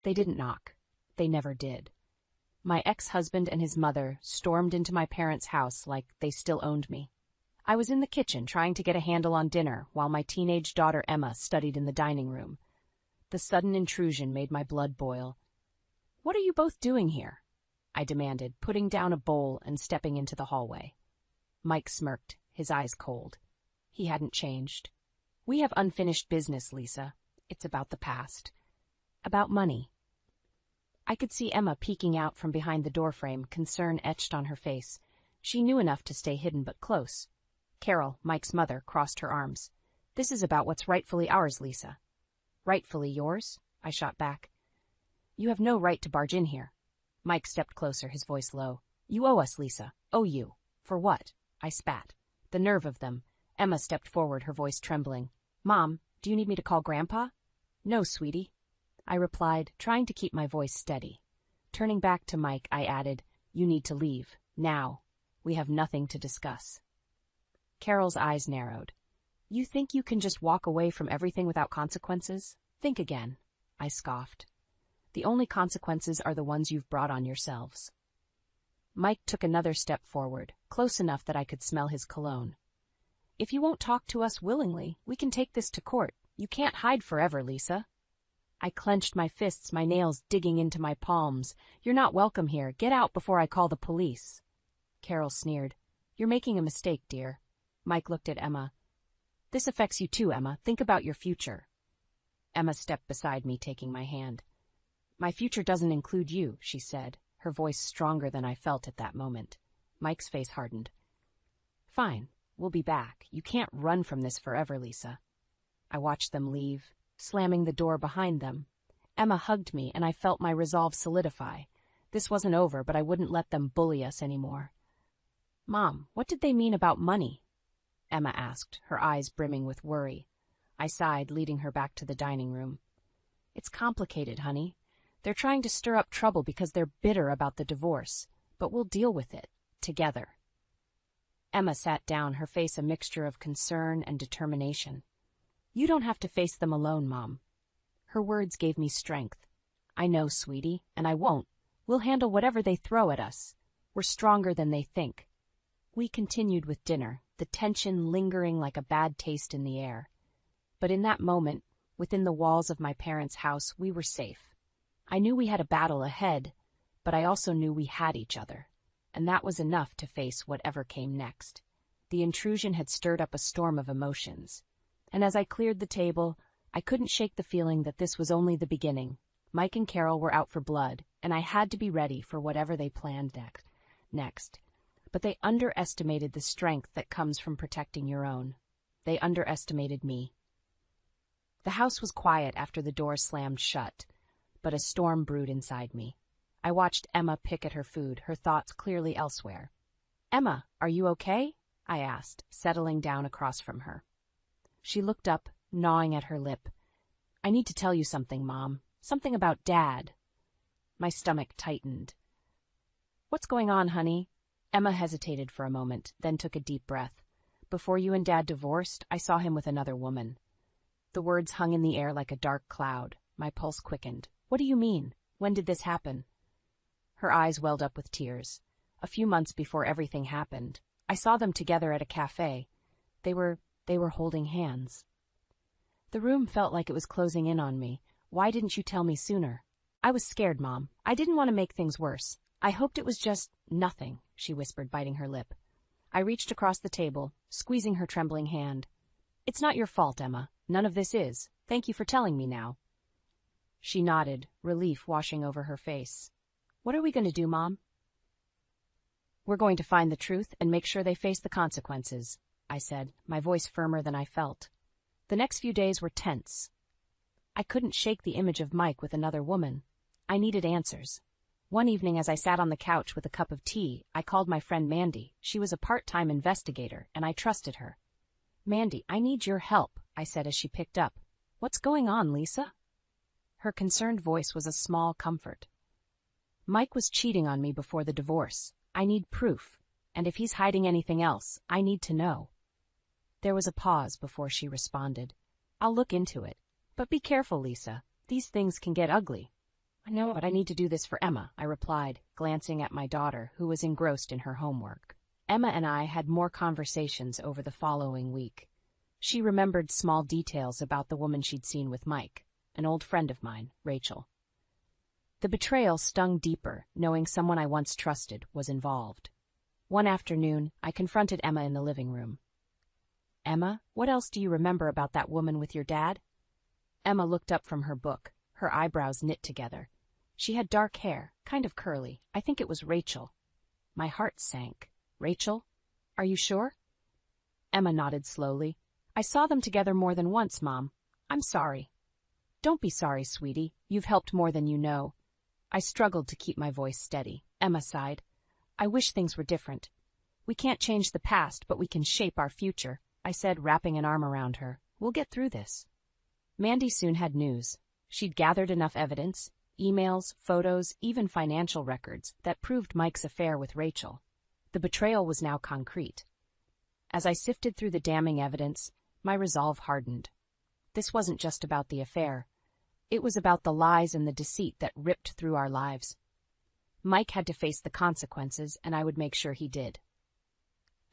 They didn't knock. They never did. My ex-husband and his mother stormed into my parents' house like they still owned me. I was in the kitchen trying to get a handle on dinner while my teenage daughter Emma studied in the dining room. The sudden intrusion made my blood boil. "What are you both doing here?" I demanded, putting down a bowl and stepping into the hallway. Mike smirked, his eyes cold. He hadn't changed. "We have unfinished business, Lisa. It's about the past. About money." I could see Emma peeking out from behind the doorframe, concern etched on her face. She knew enough to stay hidden but close. Carol, Mike's mother, crossed her arms. "This is about what's rightfully ours, Lisa." "Rightfully yours?" I shot back. "You have no right to barge in here." Mike stepped closer, his voice low. "You owe us, Lisa. Owe you. For what?" I spat. The nerve of them. Emma stepped forward, her voice trembling. "Mom, do you need me to call Grandpa?" "No, sweetie," I replied, trying to keep my voice steady. Turning back to Mike, I added, "You need to leave. Now. We have nothing to discuss." Carol's eyes narrowed. "You think you can just walk away from everything without consequences? Think again," I scoffed. "The only consequences are the ones you've brought on yourselves." Mike took another step forward, close enough that I could smell his cologne. "If you won't talk to us willingly, we can take this to court. You can't hide forever, Lisa." I clenched my fists, my nails digging into my palms. "You're not welcome here. Get out before I call the police." Carol sneered. "You're making a mistake, dear." Mike looked at Emma. "This affects you too, Emma. Think about your future." Emma stepped beside me, taking my hand. "My future doesn't include you," she said, her voice stronger than I felt at that moment. Mike's face hardened. "Fine, we'll be back. You can't run from this forever, Lisa." I watched them leave, slamming the door behind them. Emma hugged me, and I felt my resolve solidify. This wasn't over, but I wouldn't let them bully us anymore. "Mom, what did they mean about money?" Emma asked, her eyes brimming with worry. I sighed, leading her back to the dining room. "It's complicated, honey. They're trying to stir up trouble because they're bitter about the divorce, but we'll deal with it, together." Emma sat down, her face a mixture of concern and determination. "You don't have to face them alone, Mom." Her words gave me strength. "I know, sweetie, and I won't. We'll handle whatever they throw at us. We're stronger than they think." We continued with dinner, the tension lingering like a bad taste in the air. But in that moment, within the walls of my parents' house, we were safe. I knew we had a battle ahead, but I also knew we had each other, and that was enough to face whatever came next. The intrusion had stirred up a storm of emotions, and as I cleared the table, I couldn't shake the feeling that this was only the beginning. Mike and Carol were out for blood, and I had to be ready for whatever they planned next. But they underestimated the strength that comes from protecting your own. They underestimated me. The house was quiet after the door slammed shut, but a storm brewed inside me. I watched Emma pick at her food, her thoughts clearly elsewhere. "Emma, are you okay?" I asked, settling down across from her. She looked up, gnawing at her lip. "I need to tell you something, Mom. Something about Dad." My stomach tightened. "What's going on, honey?" Emma hesitated for a moment, then took a deep breath. "Before you and Dad divorced, I saw him with another woman." The words hung in the air like a dark cloud. My pulse quickened. "What do you mean? When did this happen?" Her eyes welled up with tears. "A few months before everything happened. I saw them together at a cafe. They were holding hands." The room felt like it was closing in on me. "Why didn't you tell me sooner?" "I was scared, Mom. I didn't want to make things worse. I hoped it was just nothing," she whispered, biting her lip. I reached across the table, squeezing her trembling hand. "It's not your fault, Emma. None of this is. Thank you for telling me now." She nodded, relief washing over her face. "What are we going to do, Mom?" "We're going to find the truth and make sure they face the consequences," I said, my voice firmer than I felt. The next few days were tense. I couldn't shake the image of Mike with another woman. I needed answers. One evening, as I sat on the couch with a cup of tea, I called my friend Mandy. She was a part-time investigator, and I trusted her. "Mandy, I need your help," I said as she picked up. "What's going on, Lisa?" Her concerned voice was a small comfort. "Mike was cheating on me before the divorce. I need proof, and if he's hiding anything else, I need to know." There was a pause before she responded. "I'll look into it. But be careful, Lisa. These things can get ugly." I know, but I need to do this for Emma, I replied, glancing at my daughter, who was engrossed in her homework. Emma and I had more conversations over the following week. She remembered small details about the woman she'd seen with Mike, an old friend of mine, Rachel. The betrayal stung deeper, knowing someone I once trusted was involved. One afternoon, I confronted Emma in the living room. Emma, what else do you remember about that woman with your dad? Emma looked up from her book, her eyebrows knit together. She had dark hair, kind of curly. I think it was Rachel. My heart sank. Rachel? Are you sure? Emma nodded slowly. I saw them together more than once, Mom. I'm sorry. Don't be sorry, sweetie. You've helped more than you know. I struggled to keep my voice steady. Emma sighed. I wish things were different. We can't change the past, but we can shape our future, I said, wrapping an arm around her. We'll get through this. Mandy soon had news. She'd gathered enough evidence, emails, photos, even financial records, that proved Mike's affair with Rachel. The betrayal was now concrete. As I sifted through the damning evidence, my resolve hardened. This wasn't just about the affair. It was about the lies and the deceit that ripped through our lives. Mike had to face the consequences, and I would make sure he did.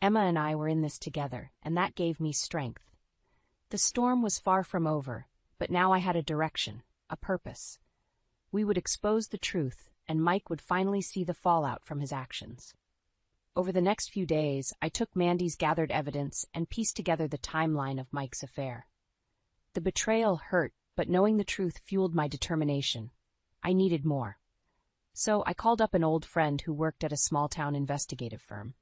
Emma and I were in this together, and that gave me strength. The storm was far from over, but now I had a direction, a purpose. We would expose the truth, and Mike would finally see the fallout from his actions. Over the next few days, I took Mandy's gathered evidence and pieced together the timeline of Mike's affair. The betrayal hurt, but knowing the truth fueled my determination. I needed more. So I called up an old friend who worked at a small-town investigative firm.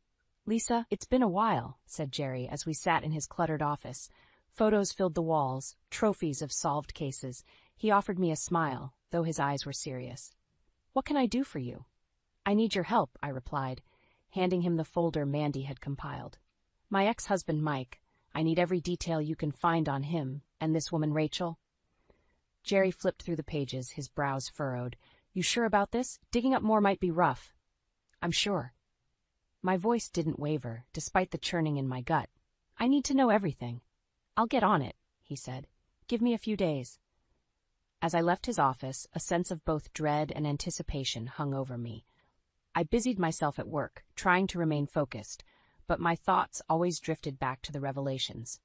Lisa, it's been a while, said Jerry as we sat in his cluttered office. Photos filled the walls, trophies of solved cases. He offered me a smile, though his eyes were serious. What can I do for you? I need your help, I replied, handing him the folder Mandy had compiled. My ex-husband, Mike. I need every detail you can find on him, and this woman, Rachel. Jerry flipped through the pages, his brows furrowed. You sure about this? Digging up more might be rough. I'm sure. My voice didn't waver, despite the churning in my gut. I need to know everything. I'll get on it, he said. Give me a few days. As I left his office, a sense of both dread and anticipation hung over me. I busied myself at work, trying to remain focused, but my thoughts always drifted back to the revelations.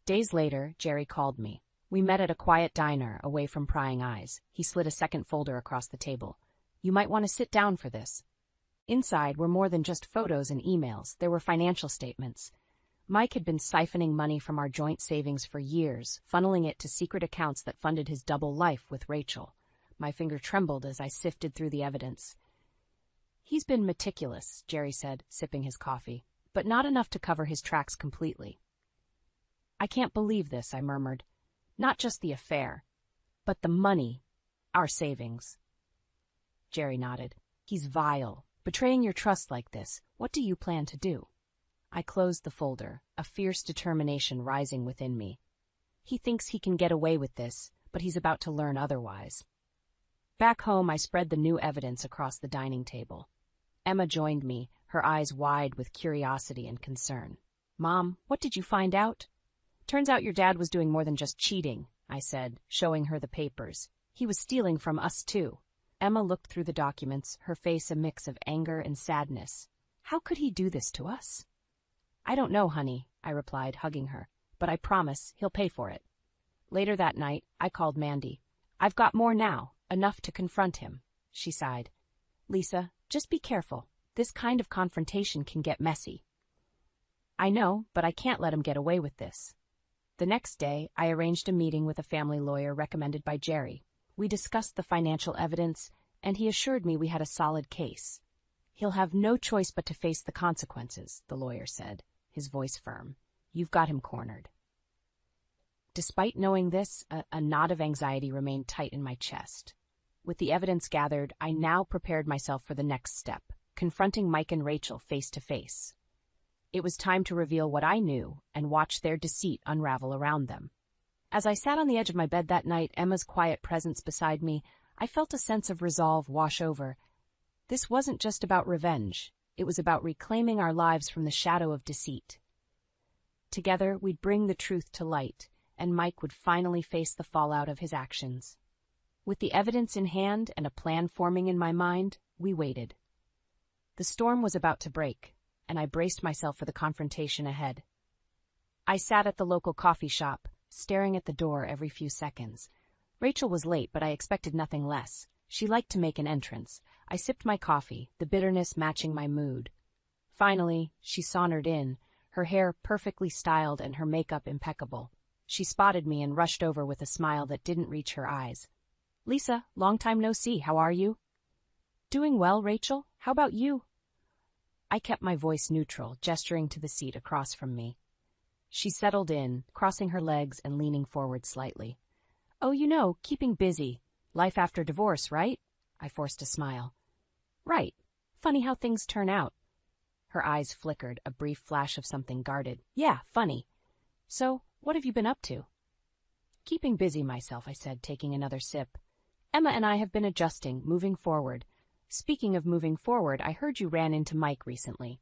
Days later, Jerry called me. We met at a quiet diner, away from prying eyes. He slid a second folder across the table. You might want to sit down for this. Inside were more than just photos and emails. There were financial statements. Mike had been siphoning money from our joint savings for years, funneling it to secret accounts that funded his double life with Rachel. My finger trembled as I sifted through the evidence. He's been meticulous, Jerry said, sipping his coffee, but not enough to cover his tracks completely. I can't believe this, I murmured. Not just the affair, but the money, our savings. Jerry nodded. He's vile. Betraying your trust like this, what do you plan to do? I closed the folder, a fierce determination rising within me. He thinks he can get away with this, but he's about to learn otherwise. Back home, I spread the new evidence across the dining table. Emma joined me, her eyes wide with curiosity and concern. Mom, what did you find out? Turns out your dad was doing more than just cheating, I said, showing her the papers. He was stealing from us, too. Emma looked through the documents, her face a mix of anger and sadness. How could he do this to us? I don't know, honey, I replied, hugging her, but I promise he'll pay for it. Later that night, I called Mandy. I've got more now, enough to confront him, she sighed. Lisa, just be careful. This kind of confrontation can get messy. I know, but I can't let him get away with this. The next day, I arranged a meeting with a family lawyer recommended by Jerry. We discussed the financial evidence, and he assured me we had a solid case. He'll have no choice but to face the consequences, the lawyer said, his voice firm. You've got him cornered. Despite knowing this, a knot of anxiety remained tight in my chest. With the evidence gathered, I now prepared myself for the next step, confronting Mike and Rachel face to face. It was time to reveal what I knew and watch their deceit unravel around them. As I sat on the edge of my bed that night, Emma's quiet presence beside me, I felt a sense of resolve wash over. This wasn't just about revenge. It was about reclaiming our lives from the shadow of deceit. Together, we'd bring the truth to light, and Mike would finally face the fallout of his actions. With the evidence in hand and a plan forming in my mind, we waited. The storm was about to break, and I braced myself for the confrontation ahead. I sat at the local coffee shop, staring at the door every few seconds. Rachel was late, but I expected nothing less. She liked to make an entrance. I sipped my coffee, the bitterness matching my mood. Finally, she sauntered in, her hair perfectly styled and her makeup impeccable. She spotted me and rushed over with a smile that didn't reach her eyes. "Lisa, long time no see, how are you?" "Doing well, Rachel. How about you?" I kept my voice neutral, gesturing to the seat across from me. She settled in, crossing her legs and leaning forward slightly. "Oh, keeping busy. Life after divorce, right?" I forced a smile. "Right. Funny how things turn out." Her eyes flickered, a brief flash of something guarded. "Yeah, funny. So, what have you been up to?" "Keeping busy myself," I said, taking another sip. "Emma and I have been adjusting, moving forward. Speaking of moving forward, I heard you ran into Mike recently."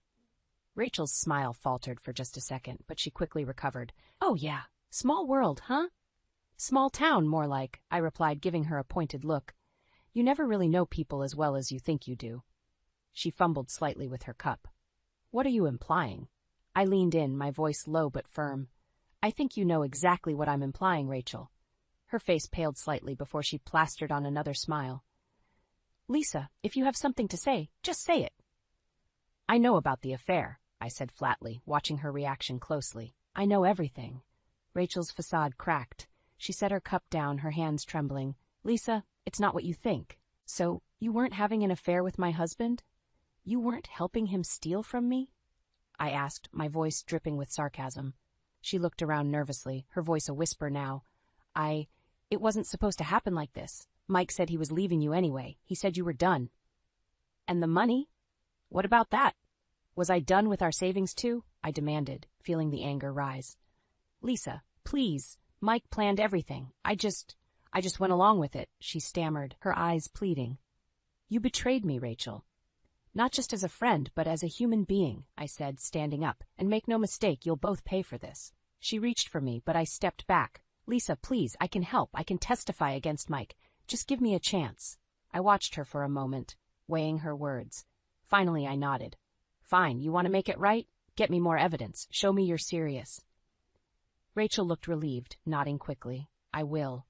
Rachel's smile faltered for just a second, but she quickly recovered. "Oh, yeah. Small world, huh?" "Small town, more like," I replied, giving her a pointed look. "You never really know people as well as you think you do." She fumbled slightly with her cup. "What are you implying?" I leaned in, my voice low but firm. "I think you know exactly what I'm implying, Rachel." Her face paled slightly before she plastered on another smile. "Lisa, if you have something to say, just say it." "I know about the affair," I said flatly, watching her reaction closely. "I know everything." Rachel's facade cracked. She set her cup down, her hands trembling. "Lisa, it's not what you think. So, you weren't having an affair with my husband? You weren't helping him steal from me?" I asked, my voice dripping with sarcasm. She looked around nervously, her voice a whisper now. It wasn't supposed to happen like this. Mike said he was leaving you anyway. He said you were done." "And the money? What about that? Was I done with our savings too?" I demanded, feeling the anger rise. "Lisa, please. Mike planned everything. I just went along with it," she stammered, her eyes pleading. "You betrayed me, Rachel." "Not just as a friend, but as a human being," I said, standing up. "And make no mistake, you'll both pay for this." She reached for me, but I stepped back. "Lisa, please, I can help. I can testify against Mike. Just give me a chance." I watched her for a moment, weighing her words. Finally, I nodded. "Fine, you want to make it right? Get me more evidence. Show me you're serious." Rachel looked relieved, nodding quickly. "I will.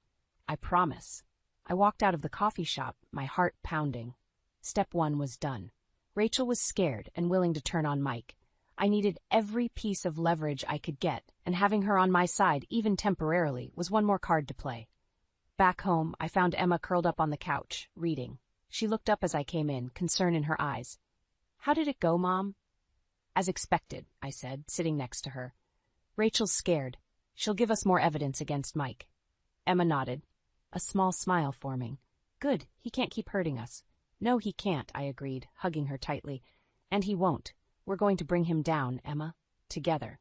I promise." I walked out of the coffee shop, my heart pounding. Step 1 was done. Rachel was scared and willing to turn on Mike. I needed every piece of leverage I could get, and having her on my side, even temporarily, was one more card to play. Back home, I found Emma curled up on the couch, reading. She looked up as I came in, concern in her eyes. "How did it go, Mom?" "As expected," I said, sitting next to her. "Rachel's scared. She'll give us more evidence against Mike." Emma nodded, a small smile forming. "Good, he can't keep hurting us." "No, he can't," I agreed, hugging her tightly. "And he won't. We're going to bring him down, Emma. Together."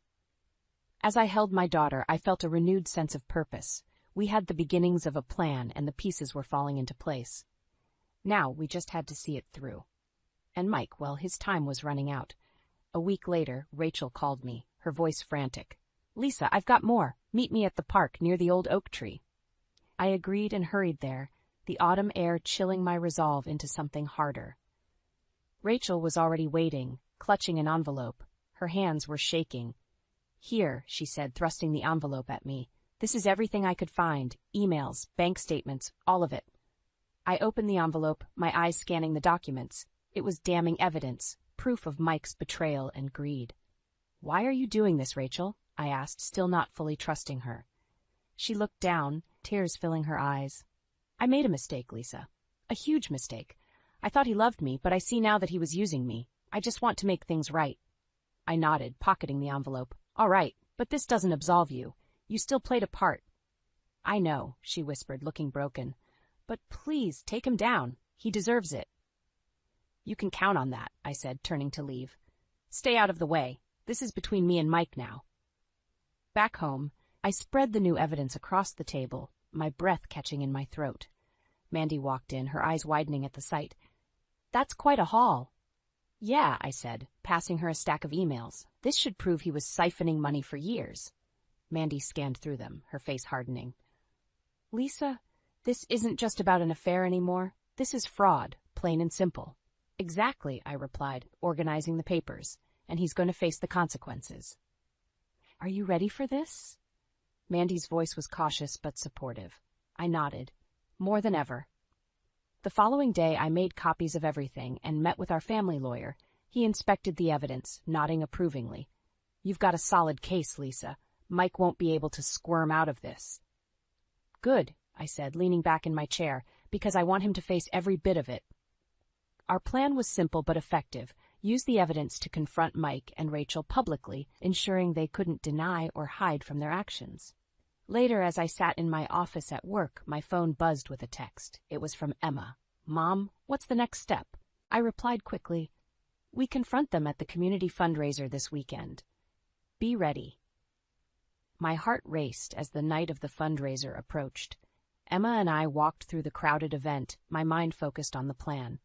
As I held my daughter, I felt a renewed sense of purpose. We had the beginnings of a plan, and the pieces were falling into place. Now we just had to see it through. And Mike, well, his time was running out. A week later, Rachel called me, her voice frantic. "Lisa, I've got more. Meet me at the park near the old oak tree." I agreed and hurried there, the autumn air chilling my resolve into something harder. Rachel was already waiting, clutching an envelope. Her hands were shaking. "Here," she said, thrusting the envelope at me. "This is everything I could find. Emails, bank statements, all of it." I opened the envelope, my eyes scanning the documents. It was damning evidence, proof of Mike's betrayal and greed. "Why are you doing this, Rachel?" I asked, still not fully trusting her. She looked down, tears filling her eyes. "I made a mistake, Lisa. A huge mistake. I thought he loved me, but I see now that he was using me. I just want to make things right." I nodded, pocketing the envelope. "All right, but this doesn't absolve you. You still played a part." "I know," she whispered, looking broken. "But please, take him down. He deserves it." "You can count on that," I said, turning to leave. "Stay out of the way. This is between me and Mike now." Back home, I spread the new evidence across the table, my breath catching in my throat. Mandy walked in, her eyes widening at the sight. "That's quite a haul." "Yeah," I said, passing her a stack of emails. "This should prove he was siphoning money for years." Mandy scanned through them, her face hardening. "Lisa, This isn't just about an affair anymore. This is fraud, plain and simple. Exactly, I replied, organizing the papers, and he's going to face the consequences. Are you ready for this? Mandy's voice was cautious but supportive. I nodded. More than ever. The following day, I made copies of everything and met with our family lawyer. He inspected the evidence, nodding approvingly. You've got a solid case, Lisa. Mike won't be able to squirm out of this. Good, I said, leaning back in my chair, because I want him to face every bit of it. Our plan was simple but effective. Use the evidence to confront Mike and Rachel publicly, ensuring they couldn't deny or hide from their actions. Later, as I sat in my office at work, my phone buzzed with a text. It was from Emma. Mom, what's the next step? I replied quickly. We confront them at the community fundraiser this weekend. Be ready. My heart raced as the night of the fundraiser approached. Emma and I walked through the crowded event, my mind focused on the plan.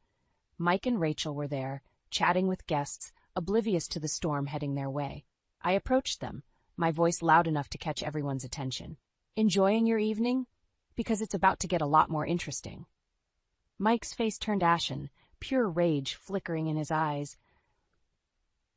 Mike and Rachel were there, chatting with guests, oblivious to the storm heading their way. I approached them, my voice loud enough to catch everyone's attention. Enjoying your evening? Because it's about to get a lot more interesting. Mike's face turned ashen, pure rage flickering in his eyes.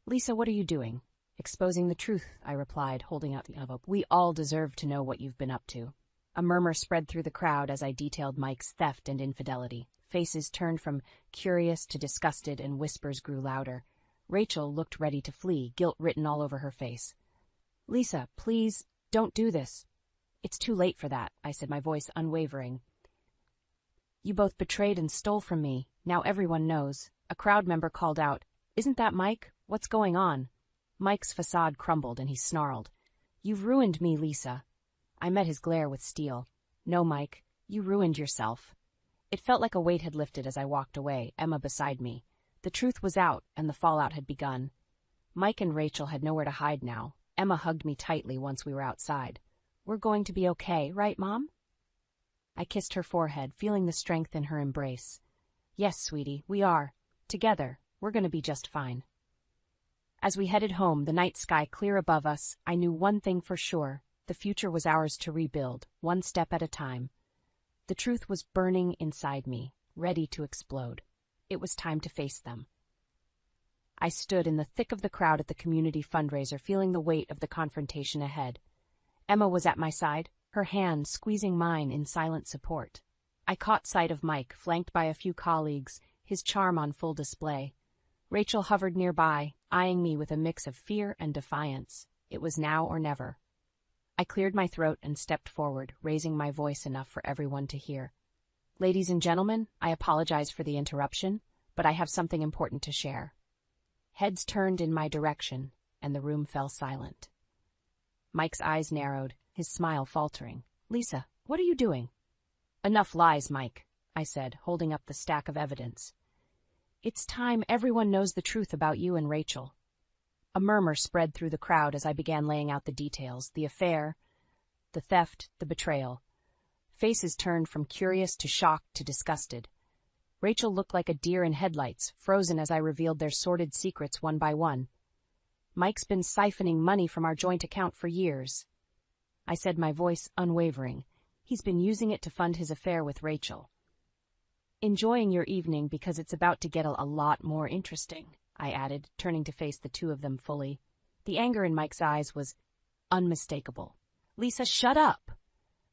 Lisa, what are you doing? Exposing the truth, I replied, holding out the envelope. We all deserve to know what you've been up to. A murmur spread through the crowd as I detailed Mike's theft and infidelity. Faces turned from curious to disgusted, and whispers grew louder. Rachel looked ready to flee, guilt written all over her face. Lisa, please, don't do this. It's too late for that, I said, my voice unwavering. You both betrayed and stole from me. Now everyone knows. A crowd member called out, Isn't that Mike? What's going on? Mike's facade crumbled and he snarled. You've ruined me, Lisa. I met his glare with steel. No, Mike, you ruined yourself. It felt like a weight had lifted as I walked away, Emma beside me. The truth was out, and the fallout had begun. Mike and Rachel had nowhere to hide now. Emma hugged me tightly once we were outside. We're going to be okay, right, Mom? I kissed her forehead, feeling the strength in her embrace. Yes, sweetie, we are. Together, we're going to be just fine. As we headed home, the night sky clear above us, I knew one thing for sure. The future was ours to rebuild, one step at a time. The truth was burning inside me, ready to explode. It was time to face them. I stood in the thick of the crowd at the community fundraiser, feeling the weight of the confrontation ahead. Emma was at my side, her hand squeezing mine in silent support. I caught sight of Mike, flanked by a few colleagues, his charm on full display. Rachel hovered nearby, eyeing me with a mix of fear and defiance. It was now or never. I cleared my throat and stepped forward, raising my voice enough for everyone to hear. Ladies and gentlemen, I apologize for the interruption, but I have something important to share. Heads turned in my direction, and the room fell silent. Mike's eyes narrowed, his smile faltering. Lisa, what are you doing? Enough lies, Mike, I said, holding up the stack of evidence. It's time everyone knows the truth about you and Rachel. A murmur spread through the crowd as I began laying out the details, the affair, the theft, the betrayal. Faces turned from curious to shocked to disgusted. Rachel looked like a deer in headlights, frozen as I revealed their sordid secrets one by one. Mike's been siphoning money from our joint account for years. I said, my voice unwavering. He's been using it to fund his affair with Rachel. Enjoying your evening because it's about to get a lot more interesting, I added, turning to face the two of them fully. The anger in Mike's eyes was unmistakable. Lisa, shut up!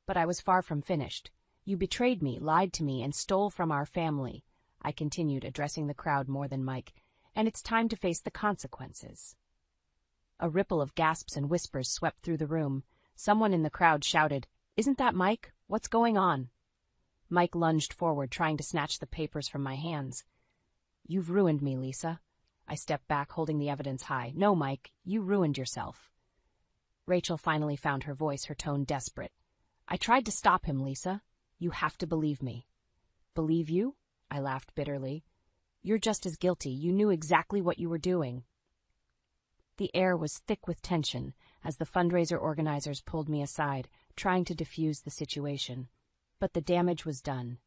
But I was far from finished. You betrayed me, lied to me, and stole from our family, I continued, addressing the crowd more than Mike, and it's time to face the consequences. A ripple of gasps and whispers swept through the room. Someone in the crowd shouted, Isn't that Mike? What's going on? Mike lunged forward, trying to snatch the papers from my hands. You've ruined me, Lisa. I stepped back, holding the evidence high. No, Mike, you ruined yourself. Rachel finally found her voice, her tone desperate. I tried to stop him, Lisa. You have to believe me. Believe you? I laughed bitterly. You're just as guilty. You knew exactly what you were doing. The air was thick with tension as the fundraiser organizers pulled me aside, trying to defuse the situation. But the damage was done.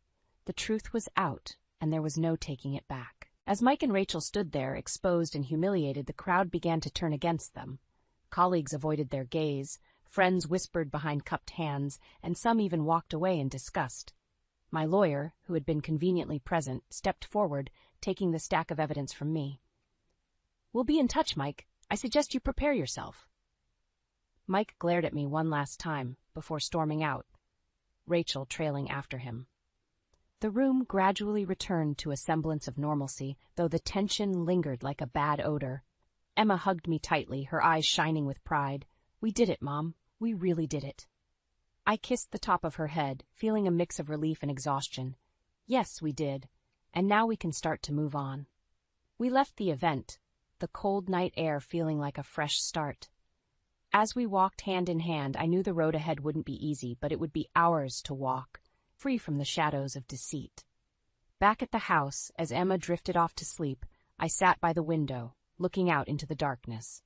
The truth was out, and there was no taking it back. As Mike and Rachel stood there, exposed and humiliated, the crowd began to turn against them. Colleagues avoided their gaze, friends whispered behind cupped hands, and some even walked away in disgust. My lawyer, who had been conveniently present, stepped forward, taking the stack of evidence from me. "We'll be in touch, Mike. I suggest you prepare yourself." Mike glared at me one last time before storming out, Rachel trailing after him. The room gradually returned to a semblance of normalcy, though the tension lingered like a bad odor. Emma hugged me tightly, her eyes shining with pride. "We did it, Mom. We really did it." I kissed the top of her head, feeling a mix of relief and exhaustion. Yes, we did. And now we can start to move on. We left the event, the cold night air feeling like a fresh start. As we walked hand in hand, I knew the road ahead wouldn't be easy, but it would be ours to walk, free from the shadows of deceit. Back at the house, as Emma drifted off to sleep, I sat by the window, looking out into the darkness.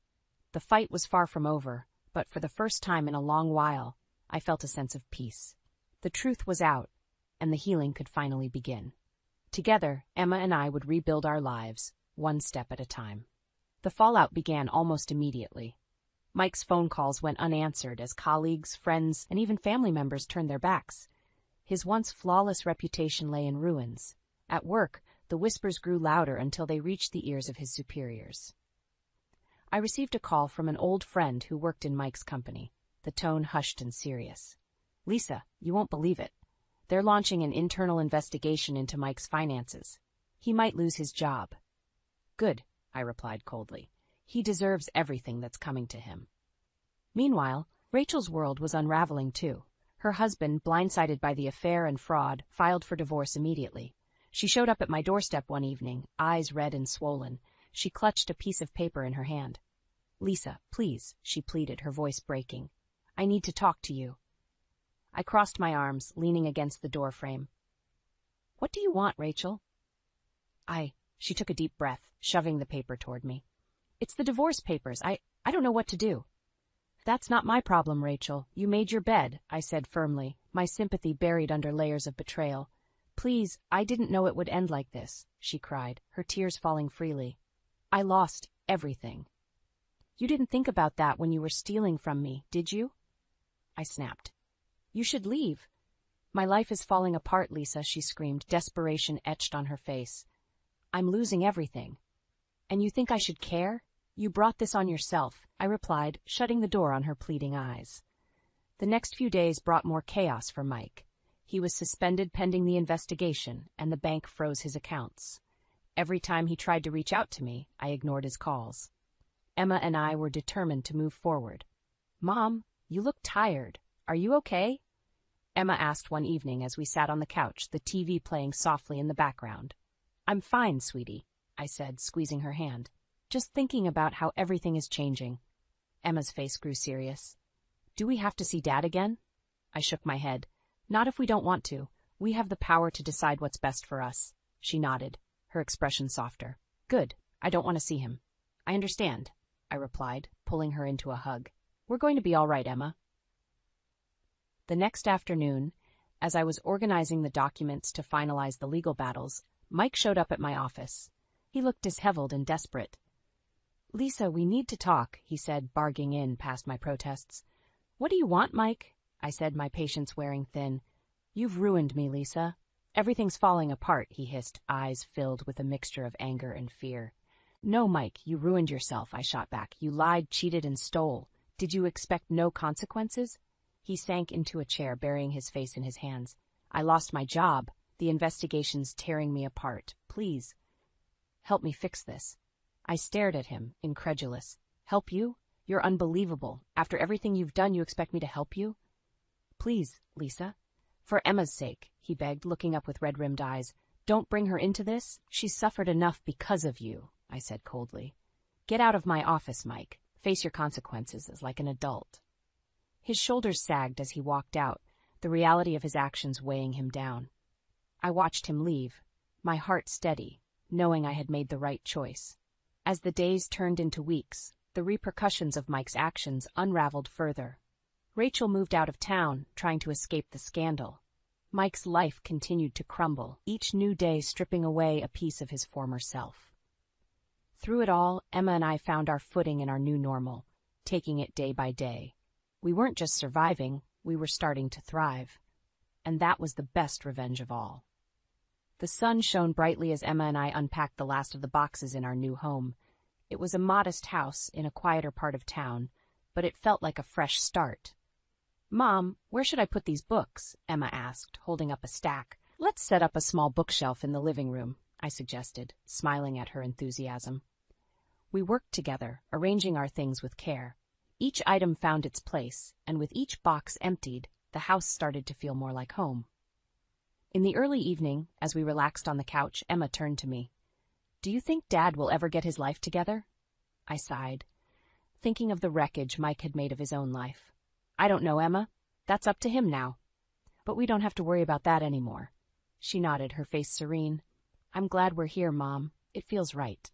The fight was far from over, but for the first time in a long while, I felt a sense of peace. The truth was out, and the healing could finally begin. Together, Emma and I would rebuild our lives, one step at a time. The fallout began almost immediately. Mike's phone calls went unanswered as colleagues, friends, and even family members turned their backs. His once flawless reputation lay in ruins. At work, the whispers grew louder until they reached the ears of his superiors. I received a call from an old friend who worked in Mike's company, the tone hushed and serious. "Lisa, you won't believe it. They're launching an internal investigation into Mike's finances. He might lose his job." "Good," I replied coldly. "He deserves everything that's coming to him." Meanwhile, Rachel's world was unraveling too. Her husband, blindsided by the affair and fraud, filed for divorce immediately. She showed up at my doorstep one evening, eyes red and swollen. She clutched a piece of paper in her hand. "Lisa, please," she pleaded, her voice breaking. "I need to talk to you." I crossed my arms, leaning against the doorframe. "What do you want, Rachel?" She took a deep breath, shoving the paper toward me. "It's the divorce papers. I don't know what to do." "That's not my problem, Rachel. You made your bed," I said firmly, my sympathy buried under layers of betrayal. "Please, I didn't know it would end like this," she cried, her tears falling freely. "I lost everything." "You didn't think about that when you were stealing from me, did you?" I snapped. "You should leave." "My life is falling apart, Lisa," she screamed, desperation etched on her face. "I'm losing everything." "And you think I should care? You brought this on yourself," I replied, shutting the door on her pleading eyes. The next few days brought more chaos for Mike. He was suspended pending the investigation, and the bank froze his accounts. Every time he tried to reach out to me, I ignored his calls. Emma and I were determined to move forward. "Mom, you look tired. Are you okay?" Emma asked one evening as we sat on the couch, the TV playing softly in the background. "I'm fine, sweetie," I said, squeezing her hand. "Just thinking about how everything is changing." Emma's face grew serious. "Do we have to see Dad again?" I shook my head. "Not if we don't want to. We have the power to decide what's best for us." She nodded, her expression softer. "Good. I don't want to see him." "I understand," I replied, pulling her into a hug. "We're going to be all right, Emma." The next afternoon, as I was organizing the documents to finalize the legal battles, Mike showed up at my office. He looked disheveled and desperate. "Lisa, we need to talk," he said, barging in past my protests. "What do you want, Mike?" I said, my patience wearing thin. "You've ruined me, Lisa." "Everything's falling apart," he hissed, eyes filled with a mixture of anger and fear. "No, Mike, you ruined yourself," I shot back. "You lied, cheated, and stole. Did you expect no consequences?" He sank into a chair, burying his face in his hands. "I lost my job. The investigation's tearing me apart. Please, help me fix this." I stared at him, incredulous. "Help you? You're unbelievable. After everything you've done, you expect me to help you?" "Please, Lisa." "For Emma's sake," he begged, looking up with red-rimmed eyes. "Don't bring her into this. She's suffered enough because of you," I said coldly. "Get out of my office, Mike. Face your consequences as like an adult." His shoulders sagged as he walked out, the reality of his actions weighing him down. I watched him leave, my heart steady, knowing I had made the right choice. As the days turned into weeks, the repercussions of Mike's actions unraveled further. Rachel moved out of town, trying to escape the scandal. Mike's life continued to crumble, each new day stripping away a piece of his former self. Through it all, Emma and I found our footing in our new normal, taking it day by day. We weren't just surviving, we were starting to thrive. and that was the best revenge of all. The sun shone brightly as Emma and I unpacked the last of the boxes in our new home. It was a modest house in a quieter part of town, but it felt like a fresh start. "Mom, where should I put these books?" Emma asked, holding up a stack. "Let's set up a small bookshelf in the living room," I suggested, smiling at her enthusiasm. We worked together, arranging our things with care. Each item found its place, and with each box emptied, the house started to feel more like home. In the early evening, as we relaxed on the couch, Emma turned to me. "Do you think Dad will ever get his life together?" I sighed, thinking of the wreckage Mike had made of his own life. "I don't know, Emma. That's up to him now. But we don't have to worry about that anymore." She nodded, her face serene. "I'm glad we're here, Mom. It feels right."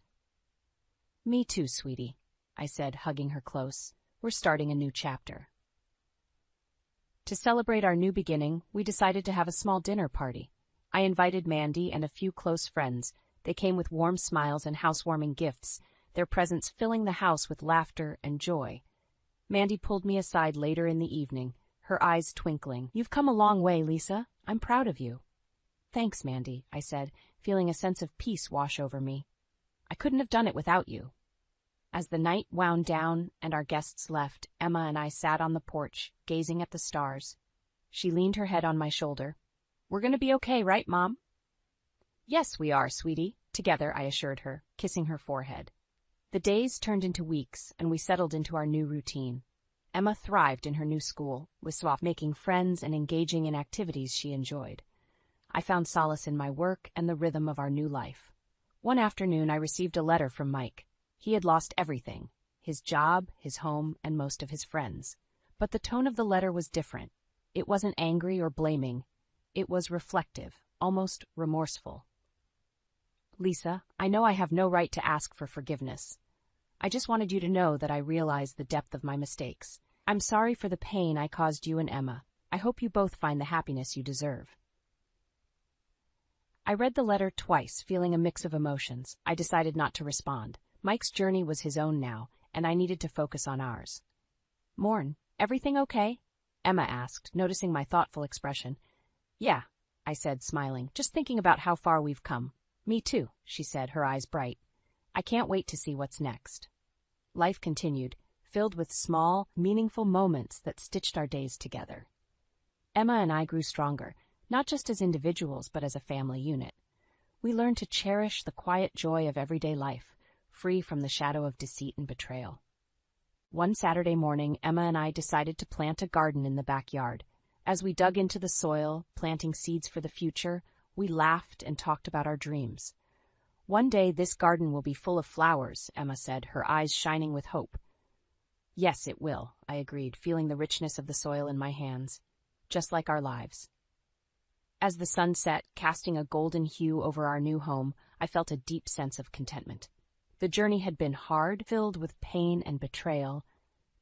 "Me too, sweetie," I said, hugging her close. "We're starting a new chapter." To celebrate our new beginning, we decided to have a small dinner party. I invited Mandy and a few close friends. They came with warm smiles and housewarming gifts, their presence filling the house with laughter and joy. Mandy pulled me aside later in the evening, her eyes twinkling. "You've come a long way, Lisa. I'm proud of you." "Thanks, Mandy," I said, feeling a sense of peace wash over me. "I couldn't have done it without you." As the night wound down and our guests left, Emma and I sat on the porch, gazing at the stars. She leaned her head on my shoulder. "We're going to be okay, right, Mom?" "Yes, we are, sweetie," together I assured her, kissing her forehead. The days turned into weeks, and we settled into our new routine. Emma thrived in her new school, with Swap making friends and engaging in activities she enjoyed. I found solace in my work and the rhythm of our new life. One afternoon, I received a letter from Mike. He had lost everything, his job, his home, and most of his friends. But the tone of the letter was different. It wasn't angry or blaming. It was reflective, almost remorseful. "Lisa, I know I have no right to ask for forgiveness. I just wanted you to know that I realize the depth of my mistakes. I'm sorry for the pain I caused you and Emma. I hope you both find the happiness you deserve." I read the letter twice, feeling a mix of emotions. I decided not to respond. Mike's journey was his own now, and I needed to focus on ours. "Morn, everything okay?" Emma asked, noticing my thoughtful expression. "Yeah," I said, smiling, "just thinking about how far we've come." "Me too," she said, her eyes bright. "I can't wait to see what's next." Life continued, filled with small, meaningful moments that stitched our days together. Emma and I grew stronger, not just as individuals, but as a family unit. We learned to cherish the quiet joy of everyday life, free from the shadow of deceit and betrayal. One Saturday morning, Emma and I decided to plant a garden in the backyard. As we dug into the soil, planting seeds for the future, we laughed and talked about our dreams. "One day this garden will be full of flowers," Emma said, her eyes shining with hope. "Yes, it will," I agreed, feeling the richness of the soil in my hands, just like our lives. As the sun set, casting a golden hue over our new home, I felt a deep sense of contentment. The journey had been hard, filled with pain and betrayal,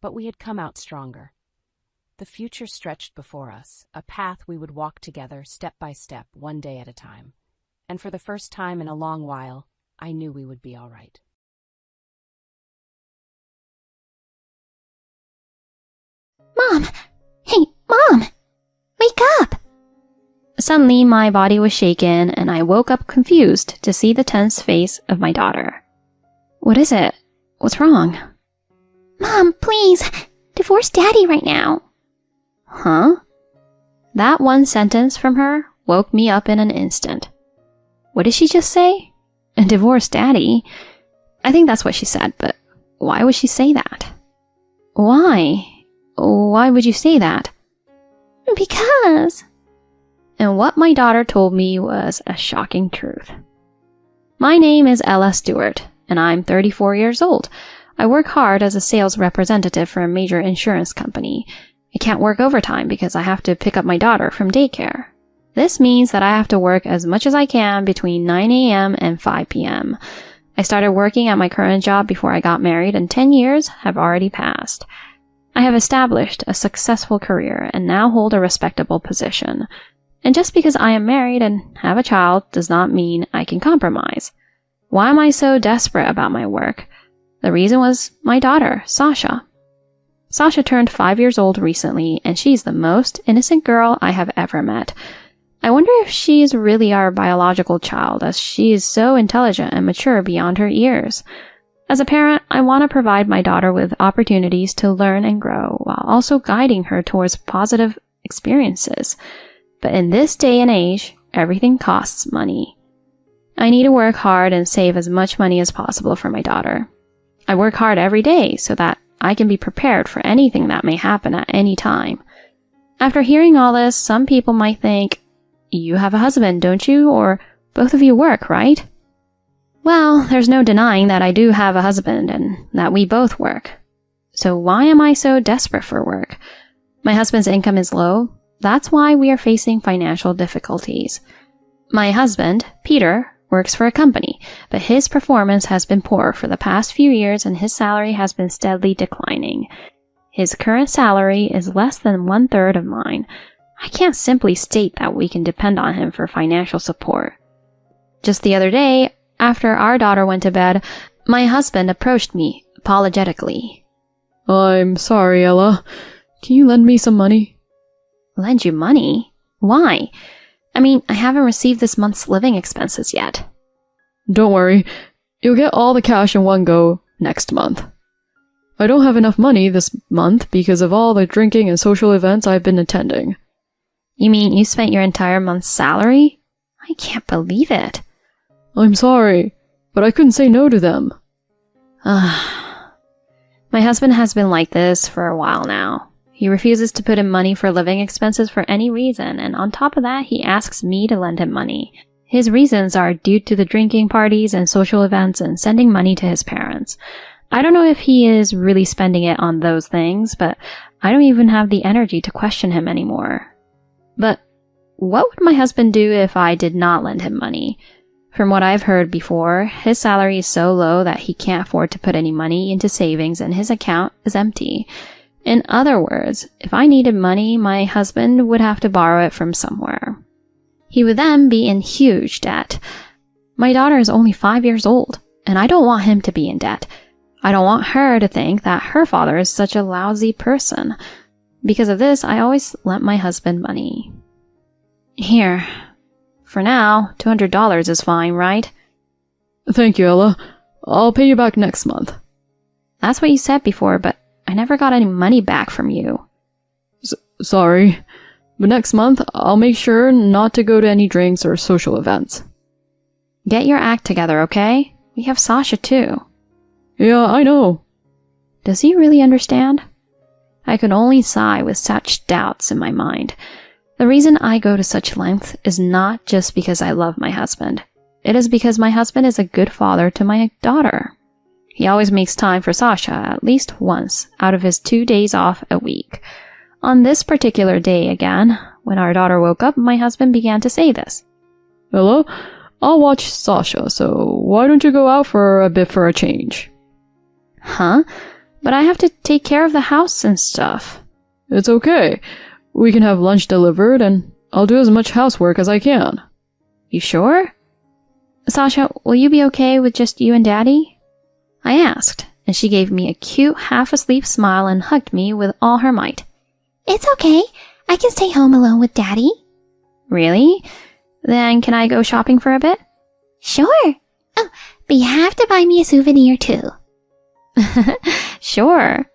but we had come out stronger. The future stretched before us, a path we would walk together step by step, one day at a time. And for the first time in a long while, I knew we would be all right. Mom! Hey, Mom! Wake up! Suddenly, my body was shaken, and I woke up confused to see the tense face of my daughter. "What is it? What's wrong?" "Mom, please! Divorce Daddy right now!" "Huh?" That one sentence from her woke me up in an instant. What did she just say? Divorce Daddy? I think that's what she said, but why would she say that? Why? Why would you say that? Because... And what my daughter told me was a shocking truth. My name is Ella Stewart, and I'm 34 years old. I work hard as a sales representative for a major insurance company. I can't work overtime because I have to pick up my daughter from daycare. This means that I have to work as much as I can between 9 a.m. and 5 p.m. I started working at my current job before I got married, and 10 years have already passed. I have established a successful career and now hold a respectable position. And just because I am married and have a child does not mean I can compromise. Why am I so desperate about my work? The reason was my daughter, Sasha. Sasha turned 5 years old recently, and she's the most innocent girl I have ever met. I wonder if she's really our biological child, as she is so intelligent and mature beyond her years. As a parent, I want to provide my daughter with opportunities to learn and grow, while also guiding her towards positive experiences. But in this day and age, everything costs money. I need to work hard and save as much money as possible for my daughter. I work hard every day so that I can be prepared for anything that may happen at any time. After hearing all this, some people might think, you have a husband, don't you? Or both of you work, right? Well, there's no denying that I do have a husband and that we both work. So why am I so desperate for work? My husband's income is low. That's why we are facing financial difficulties. My husband, Peter, works for a company, but his performance has been poor for the past few years and his salary has been steadily declining. His current salary is less than 1/3 of mine. I can't simply state that we can depend on him for financial support. Just the other day, after our daughter went to bed, my husband approached me apologetically. I'm sorry, Ella. Can you lend me some money? Lend you money? Why? I mean, I haven't received this month's living expenses yet. Don't worry. You'll get all the cash in one go next month. I don't have enough money this month because of all the drinking and social events I've been attending. You mean you spent your entire month's salary? I can't believe it. I'm sorry, but I couldn't say no to them. My husband has been like this for a while now. He refuses to put in money for living expenses for any reason, and on top of that, he asks me to lend him money. His reasons are due to the drinking parties and social events and sending money to his parents. I don't know if he is really spending it on those things, but I don't even have the energy to question him anymore. But what would my husband do if I did not lend him money? From what I've heard before, his salary is so low that he can't afford to put any money into savings and his account is empty. In other words, if I needed money, my husband would have to borrow it from somewhere. He would then be in huge debt. My daughter is only 5 years old, and I don't want him to be in debt. I don't want her to think that her father is such a lousy person. Because of this, I always lent my husband money. Here. For now, $200 is fine, right? Thank you, Ella. I'll pay you back next month. That's what you said before, but I never got any money back from you. Sorry. But next month, I'll make sure not to go to any drinks or social events. Get your act together, okay? We have Sasha too. Yeah, I know. Does he really understand? I could only sigh with such doubts in my mind. The reason I go to such lengths is not just because I love my husband. It is because my husband is a good father to my daughter. He always makes time for Sasha at least once out of his 2 days off a week. On this particular day again, when our daughter woke up, my husband began to say this. Ella, I'll watch Sasha, so why don't you go out for a bit for a change? Huh? But I have to take care of the house and stuff. It's okay. We can have lunch delivered and I'll do as much housework as I can. You sure? Sasha, will you be okay with just you and Daddy? I asked, and she gave me a cute half-asleep smile and hugged me with all her might. It's okay. I can stay home alone with Daddy. Really? Then can I go shopping for a bit? Sure. Oh, but you have to buy me a souvenir too. Sure.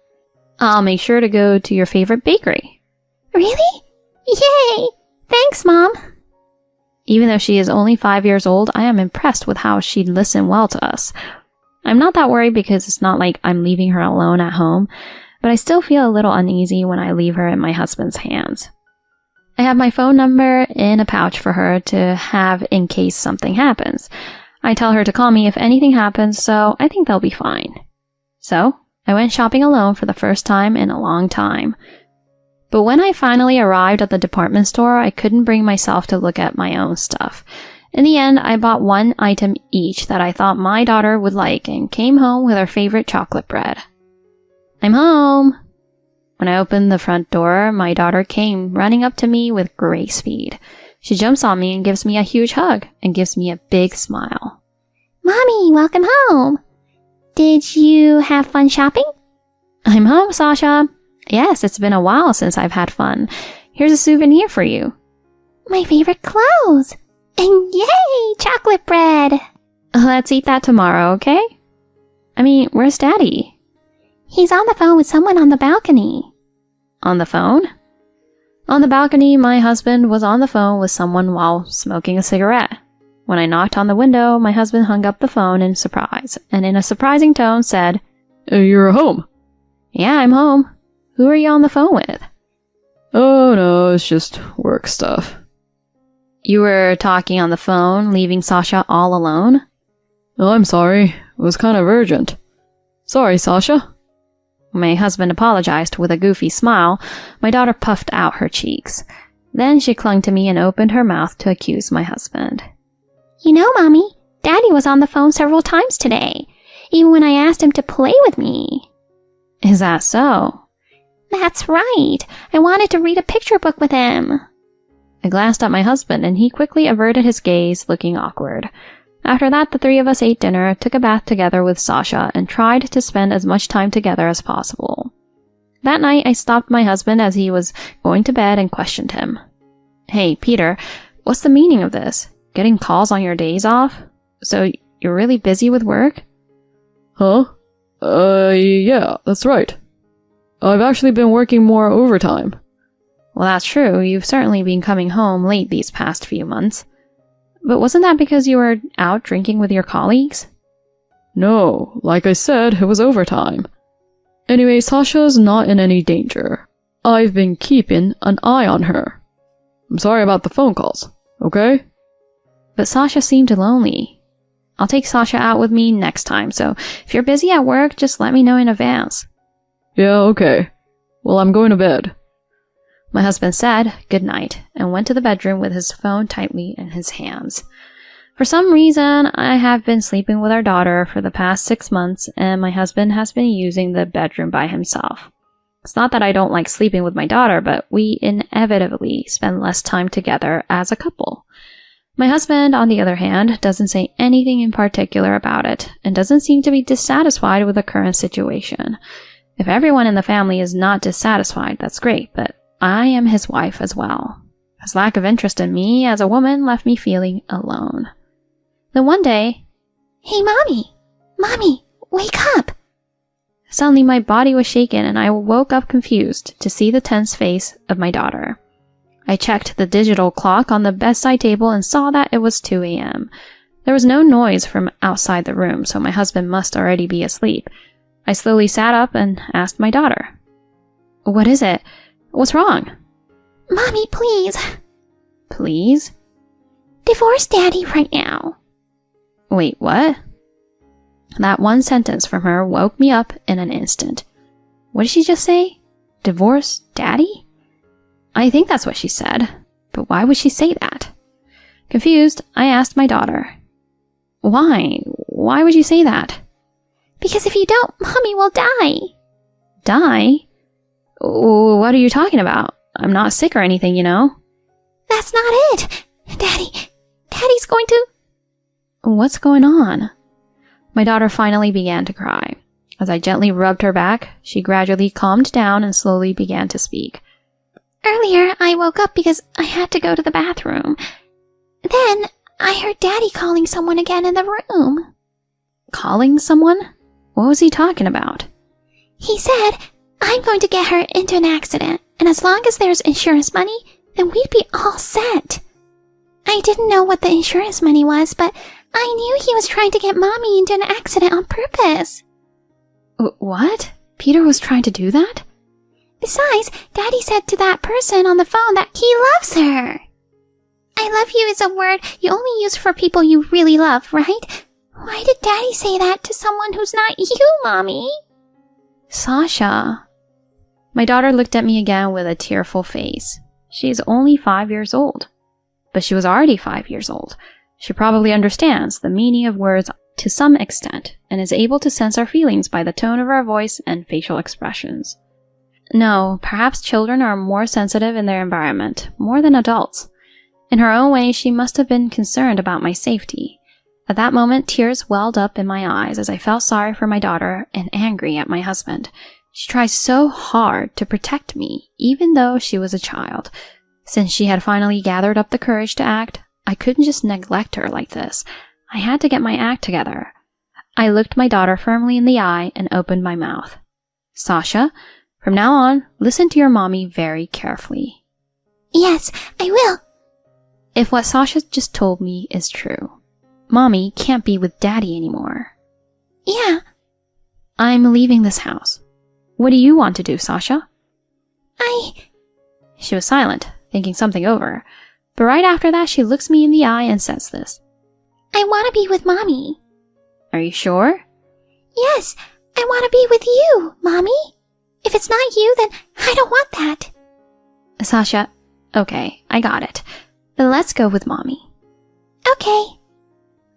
I'll make sure to go to your favorite bakery. Really? Yay! Thanks, Mom. Even though she is only 5 years old, I am impressed with how she'd listen well to us. I'm not that worried because it's not like I'm leaving her alone at home, but I still feel a little uneasy when I leave her in my husband's hands. I have my phone number in a pouch for her to have in case something happens. I tell her to call me if anything happens, so I think they'll be fine. So, I went shopping alone for the first time in a long time. But when I finally arrived at the department store, I couldn't bring myself to look at my own stuff. In the end, I bought one item each that I thought my daughter would like and came home with her favorite chocolate bread. I'm home! When I opened the front door, my daughter came running up to me with great speed. She jumps on me and gives me a huge hug and gives me a big smile. Mommy, welcome home. Did you have fun shopping? I'm home, Sasha. Yes, it's been a while since I've had fun. Here's a souvenir for you. My favorite clothes. And yay, chocolate bread. Let's eat that tomorrow, okay? I mean, where's Daddy? He's on the phone with someone on the balcony. On the phone? On the balcony, my husband was on the phone with someone while smoking a cigarette. When I knocked on the window, my husband hung up the phone in surprise, and in a surprising tone said, You're home? Yeah, I'm home. Who are you on the phone with? Oh no, it's just work stuff. You were talking on the phone, leaving Sasha all alone? Oh, I'm sorry. It was kind of urgent. Sorry, Sasha. My husband apologized with a goofy smile. My daughter puffed out her cheeks. Then she clung to me and opened her mouth to accuse my husband. You know, Mommy, Daddy was on the phone several times today, even when I asked him to play with me. Is that so? That's right. I wanted to read a picture book with him. I glanced at my husband, and he quickly averted his gaze, looking awkward. After that, the three of us ate dinner, took a bath together with Sasha, and tried to spend as much time together as possible. That night, I stopped my husband as he was going to bed and questioned him. Hey, Peter, what's the meaning of this? Getting calls on your days off? So, you're really busy with work? Huh? Yeah, that's right. I've actually been working more overtime. Well, that's true. You've certainly been coming home late these past few months. But wasn't that because you were out drinking with your colleagues? No, like I said, it was overtime. Anyway, Sasha's not in any danger. I've been keeping an eye on her. I'm sorry about the phone calls, okay? But Sasha seemed lonely. I'll take Sasha out with me next time, so if you're busy at work, just let me know in advance. Yeah, okay. Well, I'm going to bed. My husband said good night and went to the bedroom with his phone tightly in his hands. For some reason, I have been sleeping with our daughter for the past 6 months, and my husband has been using the bedroom by himself. It's not that I don't like sleeping with my daughter, but we inevitably spend less time together as a couple. My husband, on the other hand, doesn't say anything in particular about it, and doesn't seem to be dissatisfied with the current situation. If everyone in the family is not dissatisfied, that's great, but I am his wife as well. His lack of interest in me as a woman left me feeling alone. Then one day, Hey, Mommy! Mommy, wake up! Suddenly my body was shaken and I woke up confused to see the tense face of my daughter. I checked the digital clock on the bedside table and saw that it was 2 a.m. There was no noise from outside the room, so my husband must already be asleep. I slowly sat up and asked my daughter, What is it? What's wrong? Mommy, please. Please? Divorce Daddy right now. Wait, what? That one sentence from her woke me up in an instant. What did she just say? Divorce Daddy? I think that's what she said, but why would she say that? Confused, I asked my daughter, Why? Why would you say that? Because if you don't, Mommy will die. Die? What are you talking about? I'm not sick or anything, you know. That's not it. Daddy's going to... What's going on? My daughter finally began to cry. As I gently rubbed her back, she gradually calmed down and slowly began to speak. Earlier, I woke up because I had to go to the bathroom. Then, I heard Daddy calling someone again in the room. Calling someone? What was he talking about? He said, I'm going to get her into an accident, and as long as there's insurance money, then we'd be all set. I didn't know what the insurance money was, but I knew he was trying to get Mommy into an accident on purpose. What? Peter was trying to do that? Besides, Daddy said to that person on the phone that he loves her. I love you is a word you only use for people you really love, right? Why did Daddy say that to someone who's not you, Mommy? Sasha. My daughter looked at me again with a tearful face. She is only 5 years old. But she was already 5 years old. She probably understands the meaning of words to some extent and is able to sense our feelings by the tone of our voice and facial expressions. No, perhaps children are more sensitive in their environment, more than adults. In her own way, she must have been concerned about my safety. At that moment, tears welled up in my eyes as I felt sorry for my daughter and angry at my husband. She tries so hard to protect me, even though she was a child. Since she had finally gathered up the courage to act, I couldn't just neglect her like this. I had to get my act together. I looked my daughter firmly in the eye and opened my mouth. Sasha, from now on, listen to your mommy very carefully. Yes, I will. If what Sasha just told me is true, Mommy can't be with Daddy anymore. Yeah. I'm leaving this house. What do you want to do, Sasha? She was silent, thinking something over. But right after that, she looks me in the eye and says this. I want to be with Mommy. Are you sure? Yes, I want to be with you, Mommy. If it's not you, then I don't want that. Sasha, okay, I got it. Then let's go with Mommy. Okay.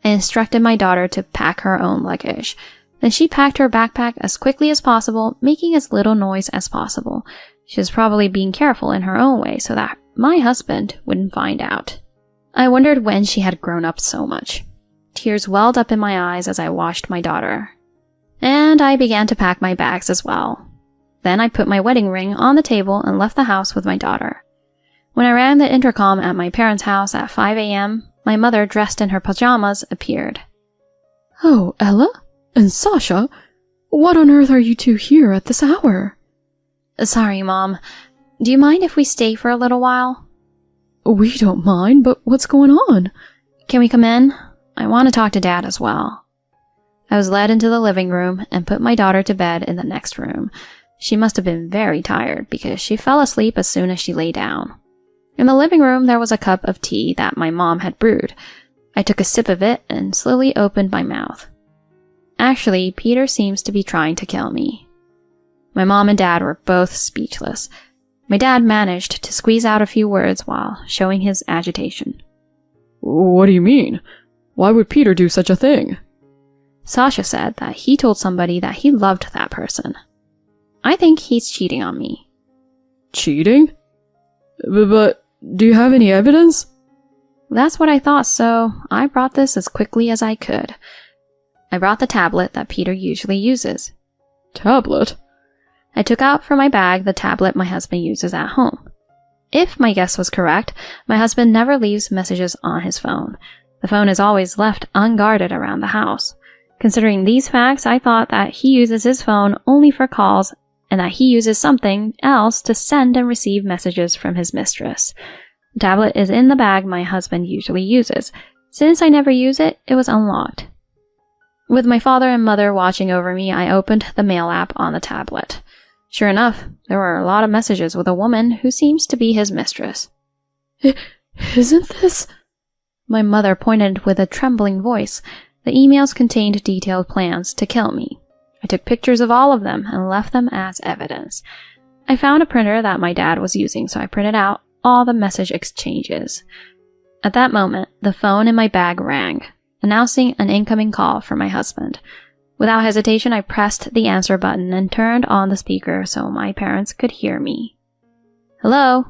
I instructed my daughter to pack her own luggage. Then she packed her backpack as quickly as possible, making as little noise as possible. She was probably being careful in her own way so that my husband wouldn't find out. I wondered when she had grown up so much. Tears welled up in my eyes as I watched my daughter. And I began to pack my bags as well. Then I put my wedding ring on the table and left the house with my daughter. When I rang the intercom at my parents' house at 5 a.m., my mother, dressed in her pajamas, appeared. Oh, Ella? And Sasha? What on earth are you two here at this hour? Sorry, Mom. Do you mind if we stay for a little while? We don't mind, but what's going on? Can we come in? I want to talk to Dad as well. I was led into the living room and put my daughter to bed in the next room. She must have been very tired because she fell asleep as soon as she lay down. In the living room, there was a cup of tea that my mom had brewed. I took a sip of it and slowly opened my mouth. Actually, Peter seems to be trying to kill me. My mom and Dad were both speechless. My dad managed to squeeze out a few words while showing his agitation. What do you mean? Why would Peter do such a thing? Sasha said that he told somebody that he loved that person. I think he's cheating on me. Cheating? But do you have any evidence? That's what I thought, so I brought this as quickly as I could. I brought the tablet that Peter usually uses. Tablet? I took out from my bag the tablet my husband uses at home. If my guess was correct, my husband never leaves messages on his phone. The phone is always left unguarded around the house. Considering these facts, I thought that he uses his phone only for calls and that he uses something else to send and receive messages from his mistress. The tablet is in the bag my husband usually uses. Since I never use it, it was unlocked. With my father and mother watching over me, I opened the mail app on the tablet. Sure enough, there were a lot of messages with a woman who seems to be his mistress. Isn't this... My mother pointed with a trembling voice. The emails contained detailed plans to kill me. I took pictures of all of them and left them as evidence. I found a printer that my dad was using, so I printed out all the message exchanges. At that moment, the phone in my bag rang, announcing an incoming call from my husband. Without hesitation, I pressed the answer button and turned on the speaker so my parents could hear me. Hello?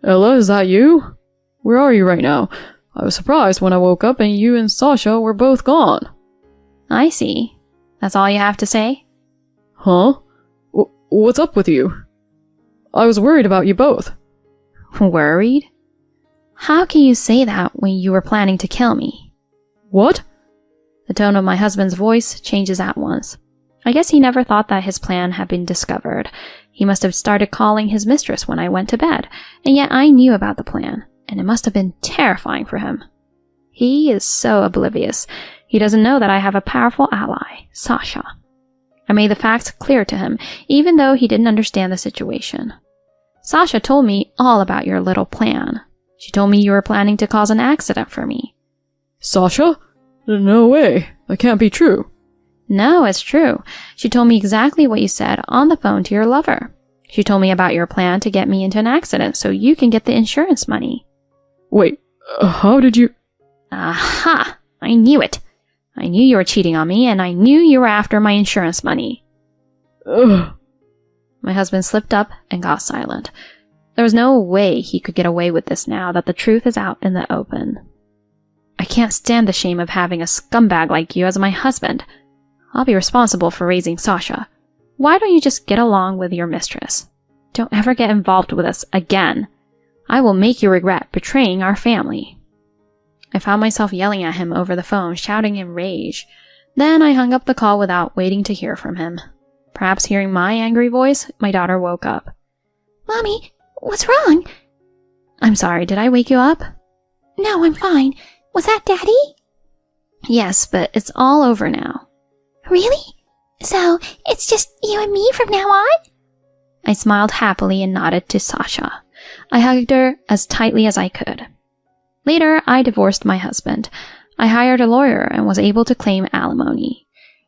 Ella, is that you? Where are you right now? I was surprised when I woke up and you and Sasha were both gone. I see. That's all you have to say? Huh? What's up with you? I was worried about you both. Worried? How can you say that when you were planning to kill me? What? The tone of my husband's voice changes at once. I guess he never thought that his plan had been discovered. He must have started calling his mistress when I went to bed, and yet I knew about the plan, and it must have been terrifying for him. He is so oblivious. He doesn't know that I have a powerful ally, Sasha. I made the facts clear to him, even though he didn't understand the situation. Sasha told me all about your little plan. She told me you were planning to cause an accident for me. Sasha? No way. That can't be true. No, it's true. She told me exactly what you said on the phone to your lover. She told me about your plan to get me into an accident so you can get the insurance money. Wait, how did you... Aha! I knew it. I knew you were cheating on me, and I knew you were after my insurance money. Ugh. My husband slipped up and got silent. There was no way he could get away with this now that the truth is out in the open. I can't stand the shame of having a scumbag like you as my husband. I'll be responsible for raising Sasha. Why don't you just get along with your mistress? Don't ever get involved with us again. I will make you regret betraying our family." I found myself yelling at him over the phone, shouting in rage. Then I hung up the call without waiting to hear from him. Perhaps hearing my angry voice, my daughter woke up. Mommy, what's wrong? "I'm sorry, did I wake you up?" No, I'm fine. Was that Daddy? "Yes, but it's all over now." Really? So, it's just you and me from now on? I smiled happily and nodded to Sasha. I hugged her as tightly as I could. Later, I divorced my husband. I hired a lawyer and was able to claim alimony.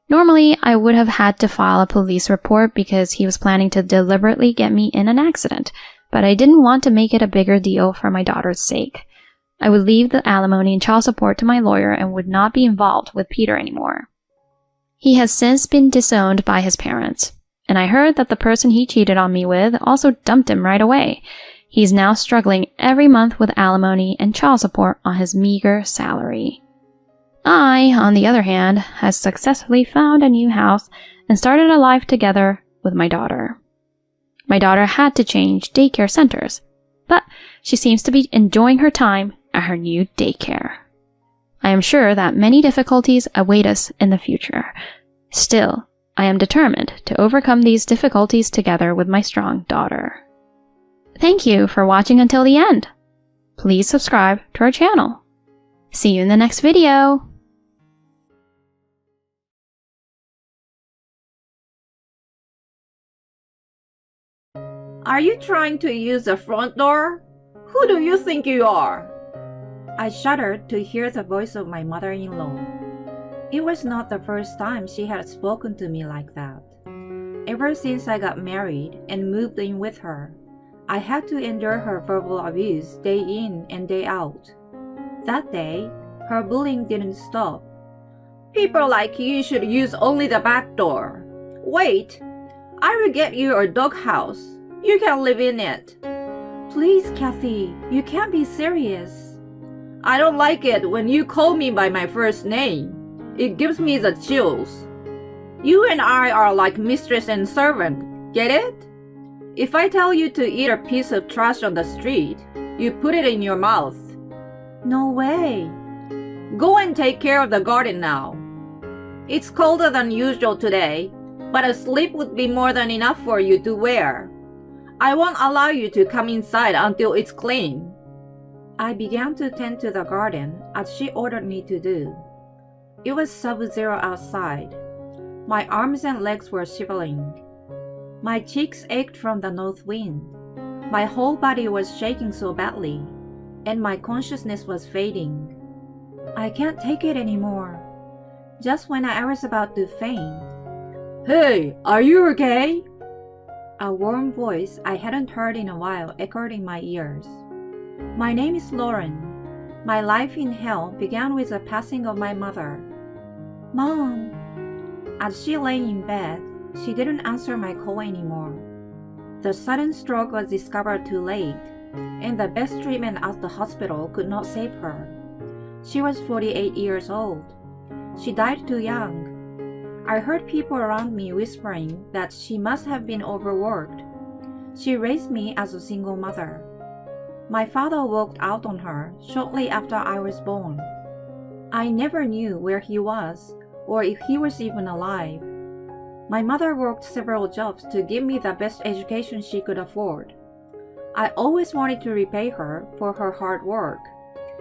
Normally, I would have had to file a police report because he was planning to deliberately get me in an accident, but I didn't want to make it a bigger deal for my daughter's sake. I would leave the alimony and child support to my lawyer and would not be involved with Peter anymore. He has since been disowned by his parents, and I heard that the person he cheated on me with also dumped him right away. He's now struggling every month with alimony and child support on his meager salary. I, on the other hand, has successfully found a new house and started a life together with my daughter. My daughter had to change daycare centers, but she seems to be enjoying her time at her new daycare. I am sure that many difficulties await us in the future. Still, I am determined to overcome these difficulties together with my strong daughter. Thank you for watching until the end. Please subscribe to our channel. See you in the next video. Are you trying to use the front door? Who do you think you are? I shuddered to hear the voice of my mother-in-law. It was not the first time she had spoken to me like that. Ever since I got married and moved in with her, I had to endure her verbal abuse day in and day out. That day, her bullying didn't stop. "People like you should use only the back door. Wait, I will get you a doghouse. You can live in it." "Please, Kathy, you can't be serious." "I don't like it when you call me by my first name. It gives me the chills. You and I are like mistress and servant, get it? If I tell you to eat a piece of trash on the street, you put it in your mouth." "No way." "Go and take care of the garden now. It's colder than usual today, but a slip would be more than enough for you to wear. I won't allow you to come inside until it's clean." I began to tend to the garden as she ordered me to do. It was sub-zero outside. My arms and legs were shivering. My cheeks ached from the north wind. My whole body was shaking so badly, and my consciousness was fading. "I can't take it anymore." Just when I was about to faint, "Hey, are you okay?" A warm voice I hadn't heard in a while echoed in my ears. "My name is Lauren. My life in hell began with the passing of my mother." "Mom." As she lay in bed, she didn't answer my call anymore. The sudden stroke was discovered too late, and the best treatment at the hospital could not save her. She was 48 years old. She died too young. I heard people around me whispering that she must have been overworked. She raised me as a single mother. My father walked out on her shortly after I was born. I never knew where he was or if he was even alive. My mother worked several jobs to give me the best education she could afford. I always wanted to repay her for her hard work,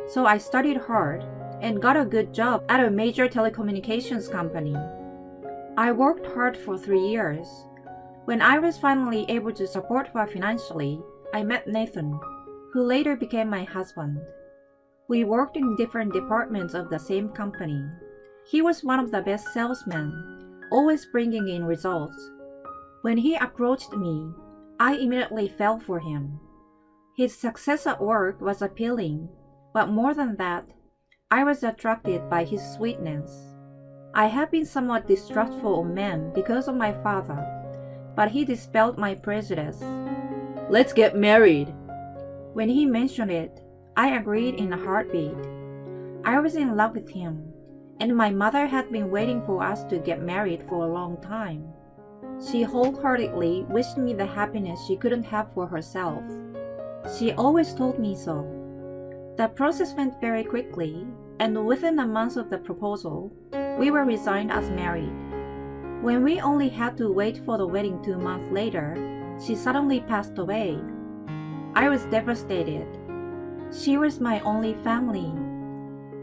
so I studied hard and got a good job at a major telecommunications company. I worked hard for 3 years. When I was finally able to support her financially, I met Nathan, who later became my husband. We worked in different departments of the same company. He was one of the best salesmen, always bringing in results. When he approached me, I immediately fell for him. His success at work was appealing, but more than that, I was attracted by his sweetness. I have been somewhat distrustful of men because of my father, but he dispelled my prejudice. "Let's get married." When he mentioned it, I agreed in a heartbeat. I was in love with him, and my mother had been waiting for us to get married for a long time. She wholeheartedly wished me the happiness she couldn't have for herself. She always told me so. The process went very quickly, and within a month of the proposal, we were resigned as married. When we only had to wait for the wedding 2 months later, she suddenly passed away. I was devastated. She was my only family.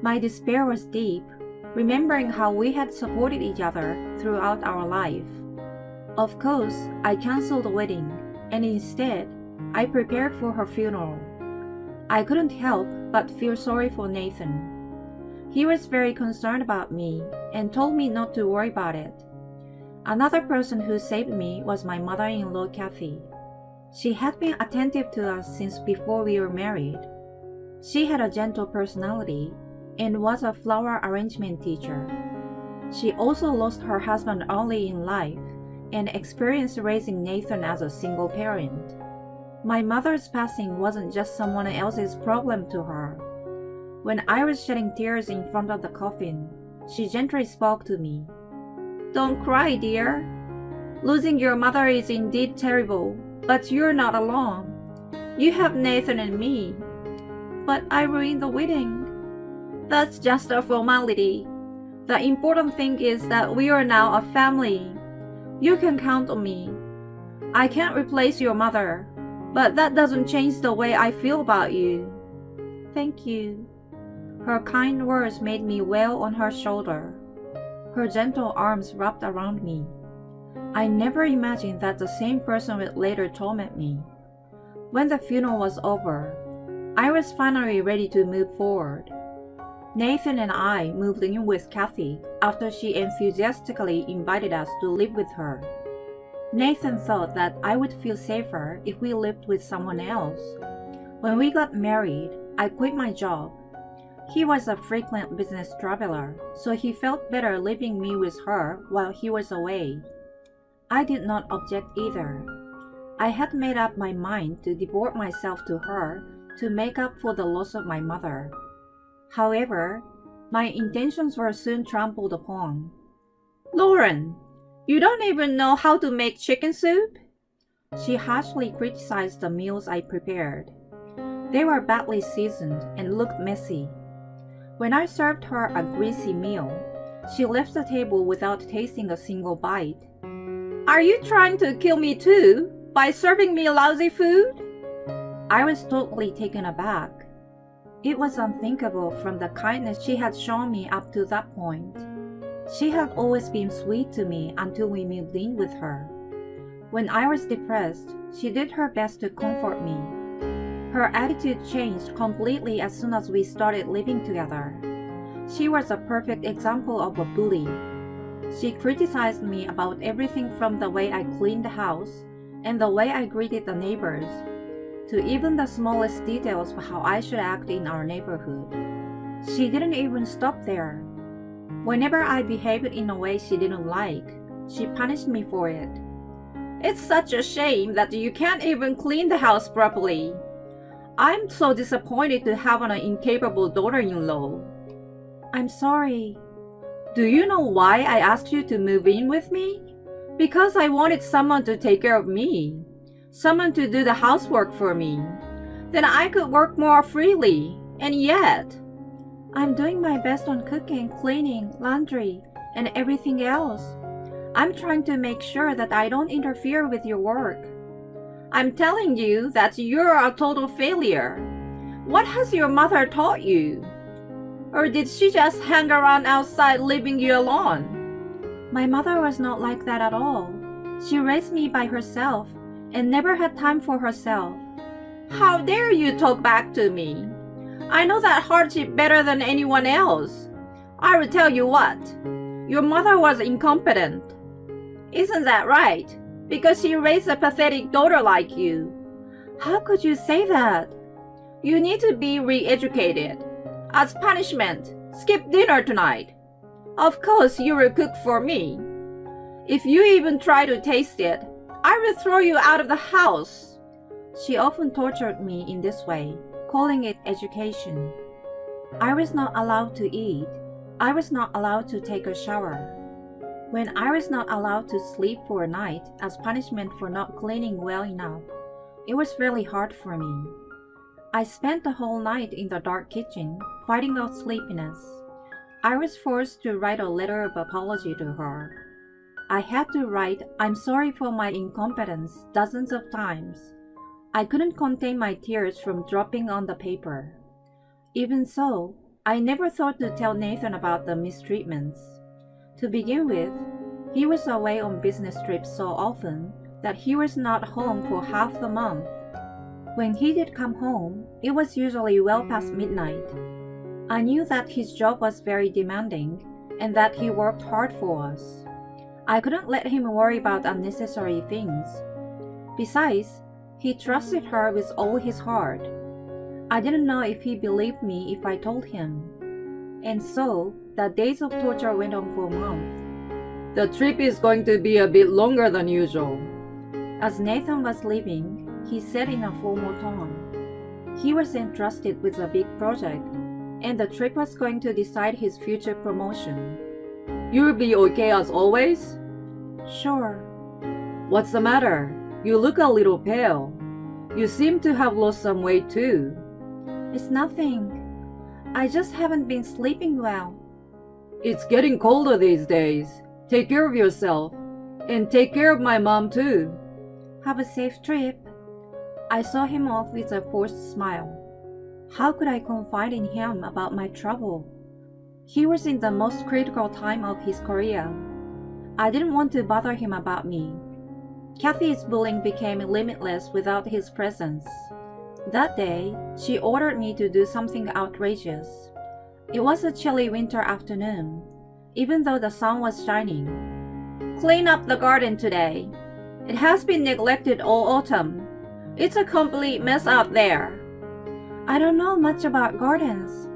My despair was deep, remembering how we had supported each other throughout our life. Of course, I canceled the wedding, and instead, I prepared for her funeral. I couldn't help but feel sorry for Nathan. He was very concerned about me and told me not to worry about it. Another person who saved me was my mother-in-law, Kathy. She had been attentive to us since before we were married. She had a gentle personality and was a flower arrangement teacher. She also lost her husband early in life and experienced raising Nathan as a single parent. My mother's passing wasn't just someone else's problem to her. When I was shedding tears in front of the coffin, she gently spoke to me. "Don't cry, dear. Losing your mother is indeed terrible, but you're not alone. You have Nathan and me." "But I ruined the wedding." "That's just a formality. The important thing is that we are now a family. You can count on me. I can't replace your mother, but that doesn't change the way I feel about you." "Thank you." Her kind words made me wail on her shoulder. Her gentle arms wrapped around me. I never imagined that the same person would later torment me. When the funeral was over, I was finally ready to move forward. Nathan and I moved in with Kathy after she enthusiastically invited us to live with her. Nathan thought that I would feel safer if we lived with someone else. When we got married, I quit my job. He was a frequent business traveler, so he felt better leaving me with her while he was away. I did not object either. I had made up my mind to devote myself to her to make up for the loss of my mother. However, my intentions were soon trampled upon. "Lauren, you don't even know how to make chicken soup?" She harshly criticized the meals I prepared. They were badly seasoned and looked messy. When I served her a greasy meal, she left the table without tasting a single bite. "Are you trying to kill me too, by serving me lousy food?" I was totally taken aback. It was unthinkable from the kindness she had shown me up to that point. She had always been sweet to me until we moved in with her. When I was depressed, she did her best to comfort me. Her attitude changed completely as soon as we started living together. She was a perfect example of a bully. She criticized me about everything from the way I cleaned the house and the way I greeted the neighbors, to even the smallest details of how I should act in our neighborhood. She didn't even stop there. Whenever I behaved in a way she didn't like, she punished me for it. "It's such a shame that you can't even clean the house properly. I'm so disappointed to have an incapable daughter-in-law." "I'm sorry." "Do you know why I asked you to move in with me? Because I wanted someone to take care of me. Someone to do the housework for me. Then I could work more freely. And yet..." "I'm doing my best on cooking, cleaning, laundry, and everything else. I'm trying to make sure that I don't interfere with your work." "I'm telling you that you're a total failure. What has your mother taught you? Or did she just hang around outside leaving you alone?" "My mother was not like that at all. She raised me by herself and never had time for herself." "How dare you talk back to me? I know that hardship better than anyone else. I will tell you what. Your mother was incompetent. Isn't that right? Because she raised a pathetic daughter like you." "How could you say that?" "You need to be re-educated. As punishment, skip dinner tonight. Of course you will cook for me. If you even try to taste it, I will throw you out of the house." She often tortured me in this way, calling it education. I was not allowed to eat. I was not allowed to take a shower. When I was not allowed to sleep for a night as punishment for not cleaning well enough, it was really hard for me. I spent the whole night in the dark kitchen, fighting off sleepiness. I was forced to write a letter of apology to her. I had to write, "I'm sorry for my incompetence," dozens of times. I couldn't contain my tears from dropping on the paper. Even so, I never thought to tell Nathan about the mistreatments. To begin with, he was away on business trips so often that he was not home for half the month. When he did come home, it was usually well past midnight. I knew that his job was very demanding and that he worked hard for us. I couldn't let him worry about unnecessary things. Besides, he trusted her with all his heart. I didn't know if he believed me if I told him. And so, the days of torture went on for months. "The trip is going to be a bit longer than usual." As Nathan was leaving, he said in a formal tone. He was entrusted with a big project, and the trip was going to decide his future promotion. "You'll be okay as always?" "Sure." "What's the matter? You look a little pale. You seem to have lost some weight too." "It's nothing. I just haven't been sleeping well." "It's getting colder these days. Take care of yourself. And take care of my mom too." "Have a safe trip." I saw him off with a forced smile. How could I confide in him about my trouble? He was in the most critical time of his career. I didn't want to bother him about me. Kathy's bullying became limitless without his presence. That day, she ordered me to do something outrageous. It was a chilly winter afternoon, even though the sun was shining. "Clean up the garden today. It has been neglected all autumn. It's a complete mess out there." I don't know much about gardens.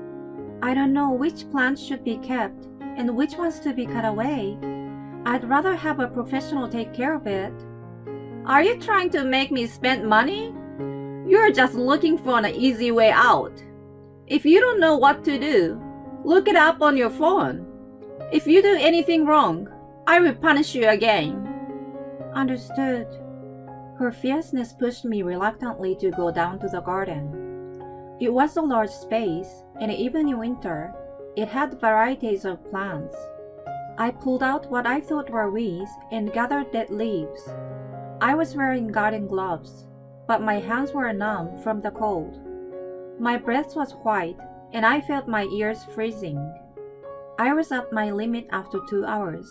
I don't know which plants should be kept and which ones to be cut away. I'd rather have a professional take care of it. "Are you trying to make me spend money? You're just looking for an easy way out. If you don't know what to do, look it up on your phone. If you do anything wrong, I will punish you again." Understood. Her fierceness pushed me reluctantly to go down to the garden. It was a large space, and even in winter, it had varieties of plants. I pulled out what I thought were weeds and gathered dead leaves. I was wearing garden gloves, but my hands were numb from the cold. My breath was white, and I felt my ears freezing. I was at my limit after 2 hours.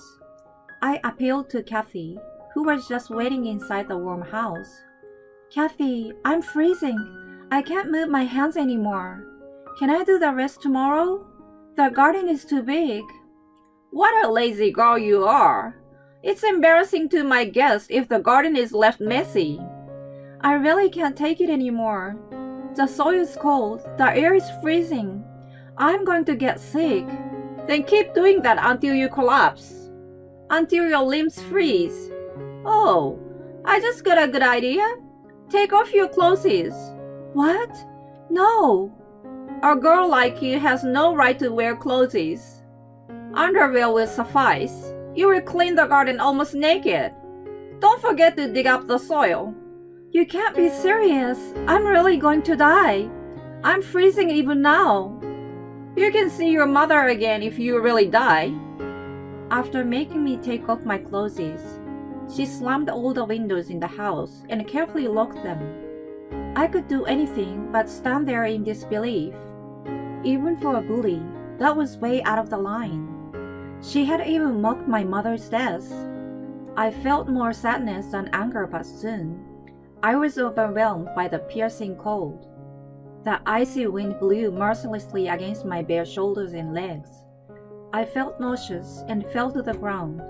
I appealed to Kathy, who was just waiting inside the warm house. "Kathy, I'm freezing. I can't move my hands anymore. Can I do the rest tomorrow? The garden is too big." "What a lazy girl you are. It's embarrassing to my guests if the garden is left messy." "I really can't take it anymore. The soil is cold. The air is freezing. I'm going to get sick." "Then keep doing that until you collapse. Until your limbs freeze. Oh, I just got a good idea. Take off your clothes." "What? No." "A girl like you has no right to wear clothes. Underwear will suffice. You will clean the garden almost naked. Don't forget to dig up the soil." "You can't be serious. I'm really going to die. I'm freezing even now." "You can see your mother again if you really die." After making me take off my clothes, she slammed all the windows in the house and carefully locked them. I could do anything but stand there in disbelief. Even for a bully, that was way out of the line. She had even mocked my mother's death. I felt more sadness than anger, but soon I was overwhelmed by the piercing cold. The icy wind blew mercilessly against my bare shoulders and legs. I felt nauseous and fell to the ground,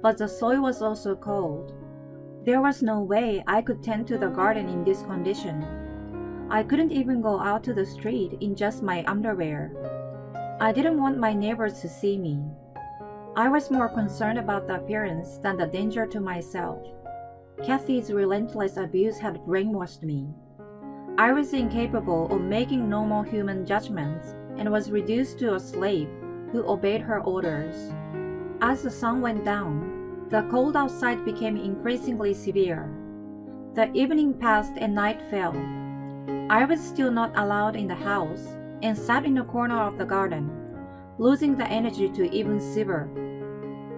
but the soil was also cold. There was no way I could tend to the garden in this condition. I couldn't even go out to the street in just my underwear. I didn't want my neighbors to see me. I was more concerned about the appearance than the danger to myself. Kathy's relentless abuse had brainwashed me. I was incapable of making normal human judgments and was reduced to a slave who obeyed her orders. As the sun went down, the cold outside became increasingly severe. The evening passed and night fell. I was still not allowed in the house and sat in the corner of the garden, losing the energy to even shiver.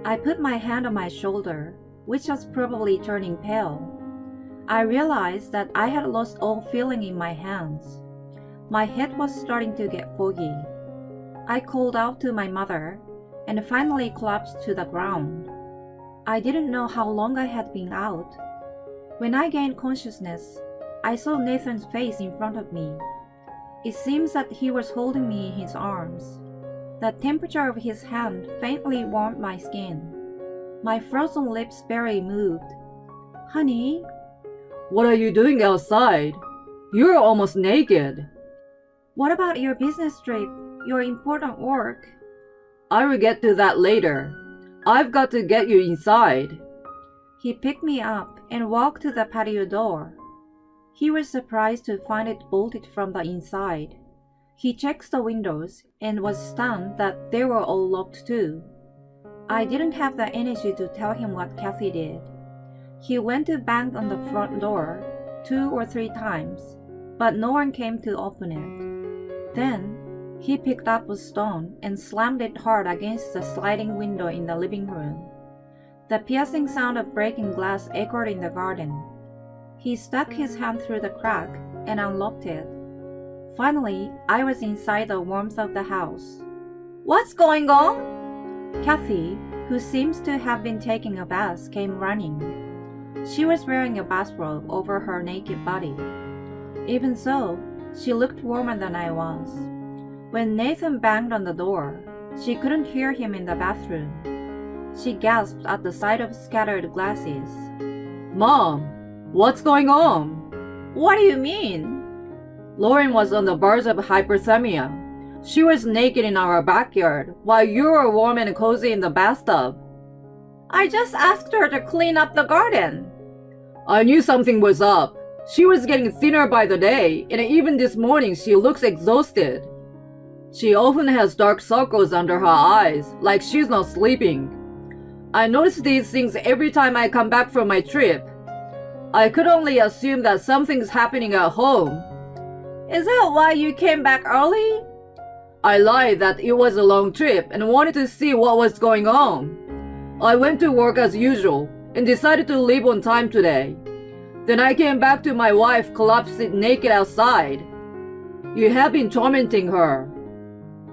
I put my hand on my shoulder, which was probably turning pale. I realized that I had lost all feeling in my hands. My head was starting to get foggy. I called out to my mother and finally collapsed to the ground. I didn't know how long I had been out. When I gained consciousness, I saw Nathan's face in front of me. It seems that he was holding me in his arms. The temperature of his hand faintly warmed my skin. My frozen lips barely moved. "Honey?" What are you doing outside? You're almost naked. "What about your business trip, your important work?" I will get to that later. I've got to get you inside. He picked me up and walked to the patio door. He was surprised to find it bolted from the inside. He checked the windows and was stunned that they were all locked too. I didn't have the energy to tell him what Kathy did. He went to bang on the front door 2 or 3 times, but no one came to open it. Then, he picked up a stone and slammed it hard against the sliding window in the living room. The piercing sound of breaking glass echoed in the garden. He stuck his hand through the crack and unlocked it. Finally, I was inside the warmth of the house. "What's going on?" Kathy, who seems to have been taking a bath, came running. She was wearing a bathrobe over her naked body. Even so, she looked warmer than I was. When Nathan banged on the door, she couldn't hear him in the bathroom. She gasped at the sight of scattered glasses. Mom, what's going on? "What do you mean?" Lauren was on the verge of hyperthermia. She was naked in our backyard while you were warm and cozy in the bathtub. "I just asked her to clean up the garden." I knew something was up. She was getting thinner by the day, and even this morning she looks exhausted. She often has dark circles under her eyes, like she's not sleeping. I notice these things every time I come back from my trip. I could only assume that something's happening at home. "Is that why you came back early?" I lied that it was a long trip and wanted to see what was going on. I went to work as usual and decided to leave on time today. Then I came back to my wife collapsed naked outside. You have been tormenting her.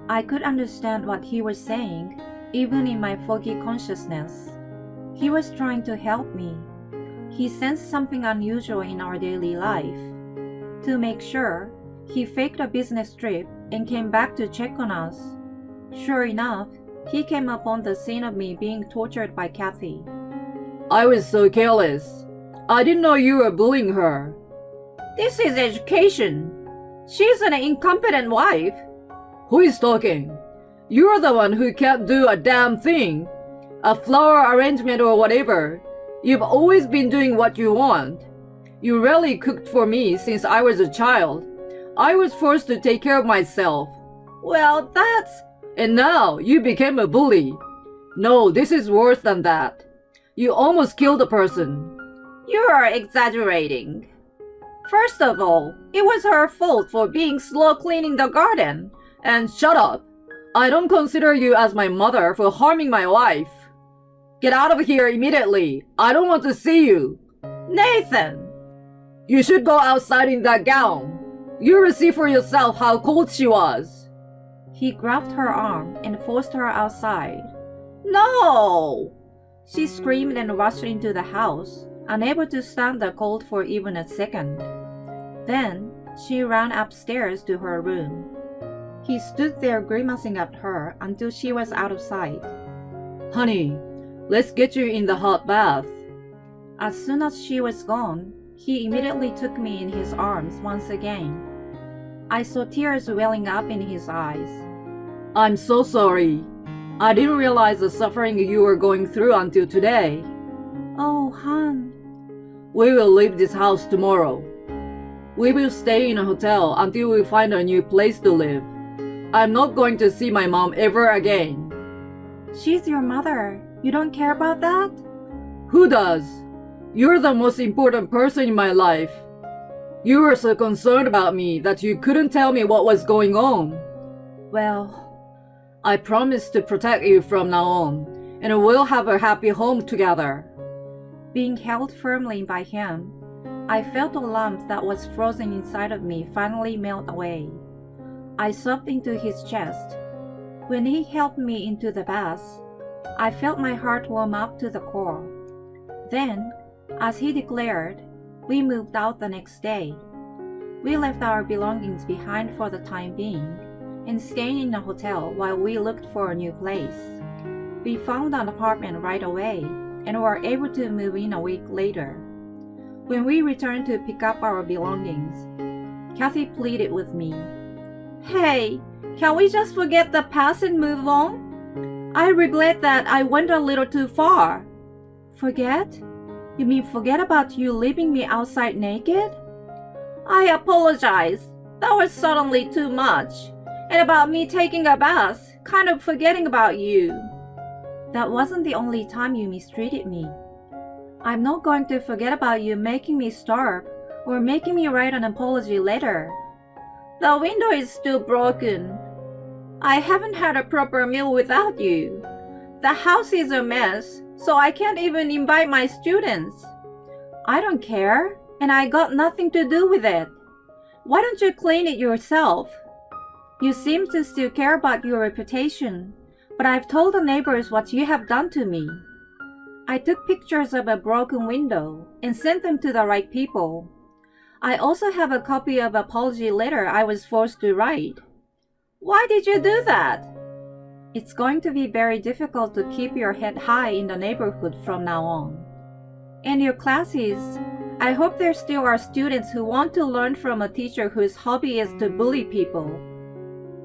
I could understand what he was saying, even in my foggy consciousness. He was trying to help me. He sensed something unusual in our daily life. To make sure, he faked a business trip and came back to check on us. Sure enough, he came upon the scene of me being tortured by Kathy. I was so careless. I didn't know you were bullying her. This is education. She's an incompetent wife. Who is talking? You're the one who can't do a damn thing. A flower arrangement or whatever. You've always been doing what you want. You rarely cooked for me since I was a child. I was forced to take care of myself. Well, that's... And now you became a bully. No, this is worse than that. You almost killed a person. You are exaggerating. First of all, it was her fault for being slow cleaning the garden. And shut up. I don't consider you as my mother for harming my wife. Get out of here immediately. I don't want to see you. Nathan! You should go outside in that gown. You will see for yourself how cold she was. He grabbed her arm and forced her outside. No! She screamed and rushed into the house, unable to stand the cold for even a second. Then, she ran upstairs to her room. He stood there grimacing at her until she was out of sight. Honey, let's get you in the hot bath. As soon as she was gone, he immediately took me in his arms once again. I saw tears welling up in his eyes. I'm so sorry. I didn't realize the suffering you were going through until today. Oh, hon. We will leave this house tomorrow. We will stay in a hotel until we find a new place to live. I'm not going to see my mom ever again. She's your mother. You don't care about that? Who does? You're the most important person in my life. You were so concerned about me that you couldn't tell me what was going on. Well, I promise to protect you from now on, and we'll have a happy home together. being held firmly by him, I felt a lump that was frozen inside of me finally melt away. I sobbed into his chest. When he helped me into the bath, I felt my heart warm up to the core. Then, as he declared, we moved out the next day. We left our belongings behind for the time being and stayed in a hotel while we looked for a new place. We found an apartment right away and were able to move in a week later. When we returned to pick up our belongings, Kathy pleaded with me, "Hey, can we just forget the past and move on? I regret that I went a little too far." "Forget? You mean forget about you leaving me outside naked?" "I apologize. That was suddenly too much. And about me taking a bath, kind of forgetting about you." "That wasn't the only time you mistreated me. I'm not going to forget about you making me starve or making me write an apology letter." "The window is still broken. I haven't had a proper meal without you. The house is a mess, so I can't even invite my students." "I don't care, and I got nothing to do with it. Why don't you clean it yourself? You seem to still care about your reputation, but I've told the neighbors what you have done to me." I took pictures of a broken window and sent them to the right people. I also have a copy of an apology letter I was forced to write. "Why did you do that?" "It's going to be very difficult to keep your head high in the neighborhood from now on. And your classes, I hope there still are students who want to learn from a teacher whose hobby is to bully people."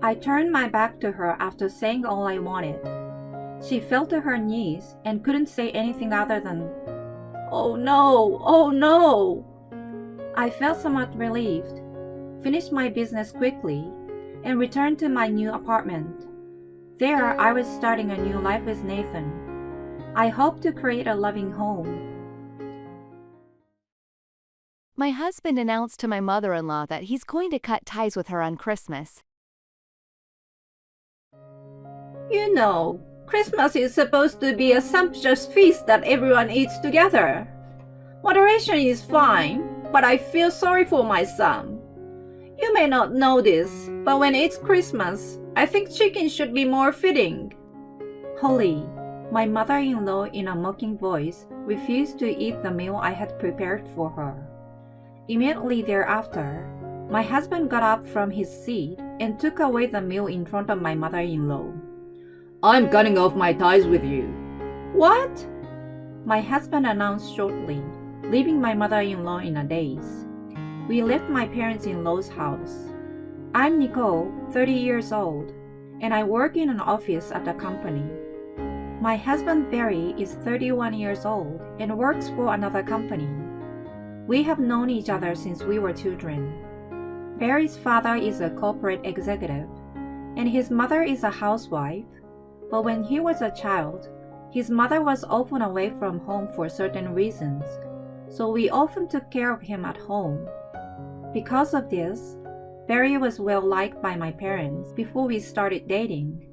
I turned my back to her after saying all I wanted. She fell to her knees and couldn't say anything other than, "Oh no, oh no." I felt somewhat relieved, finished my business quickly, and returned to my new apartment. There, I was starting a new life with Nathan. I hope to create a loving home. My husband announced to my mother-in-law that he's going to cut ties with her on Christmas. You know, Christmas is supposed to be a sumptuous feast that everyone eats together. Moderation is fine, but I feel sorry for my son. You may not know this, but when it's Christmas, I think chicken should be more fitting. Holly, my mother-in-law in a mocking voice, refused to eat the meal I had prepared for her. Immediately thereafter, my husband got up from his seat and took away the meal in front of my mother-in-law. "I'm cutting off my ties with you." "What?" my husband announced shortly, leaving my mother-in-law in a daze. We left my parents-in-law's house. I'm Nicole, 30 years old, and I work in an office at a company. My husband Barry is 31 years old and works for another company. We have known each other since we were children. Barry's father is a corporate executive, and his mother is a housewife, but when he was a child, his mother was often away from home for certain reasons, so we often took care of him at home. Because of this, Barry was well liked by my parents before we started dating,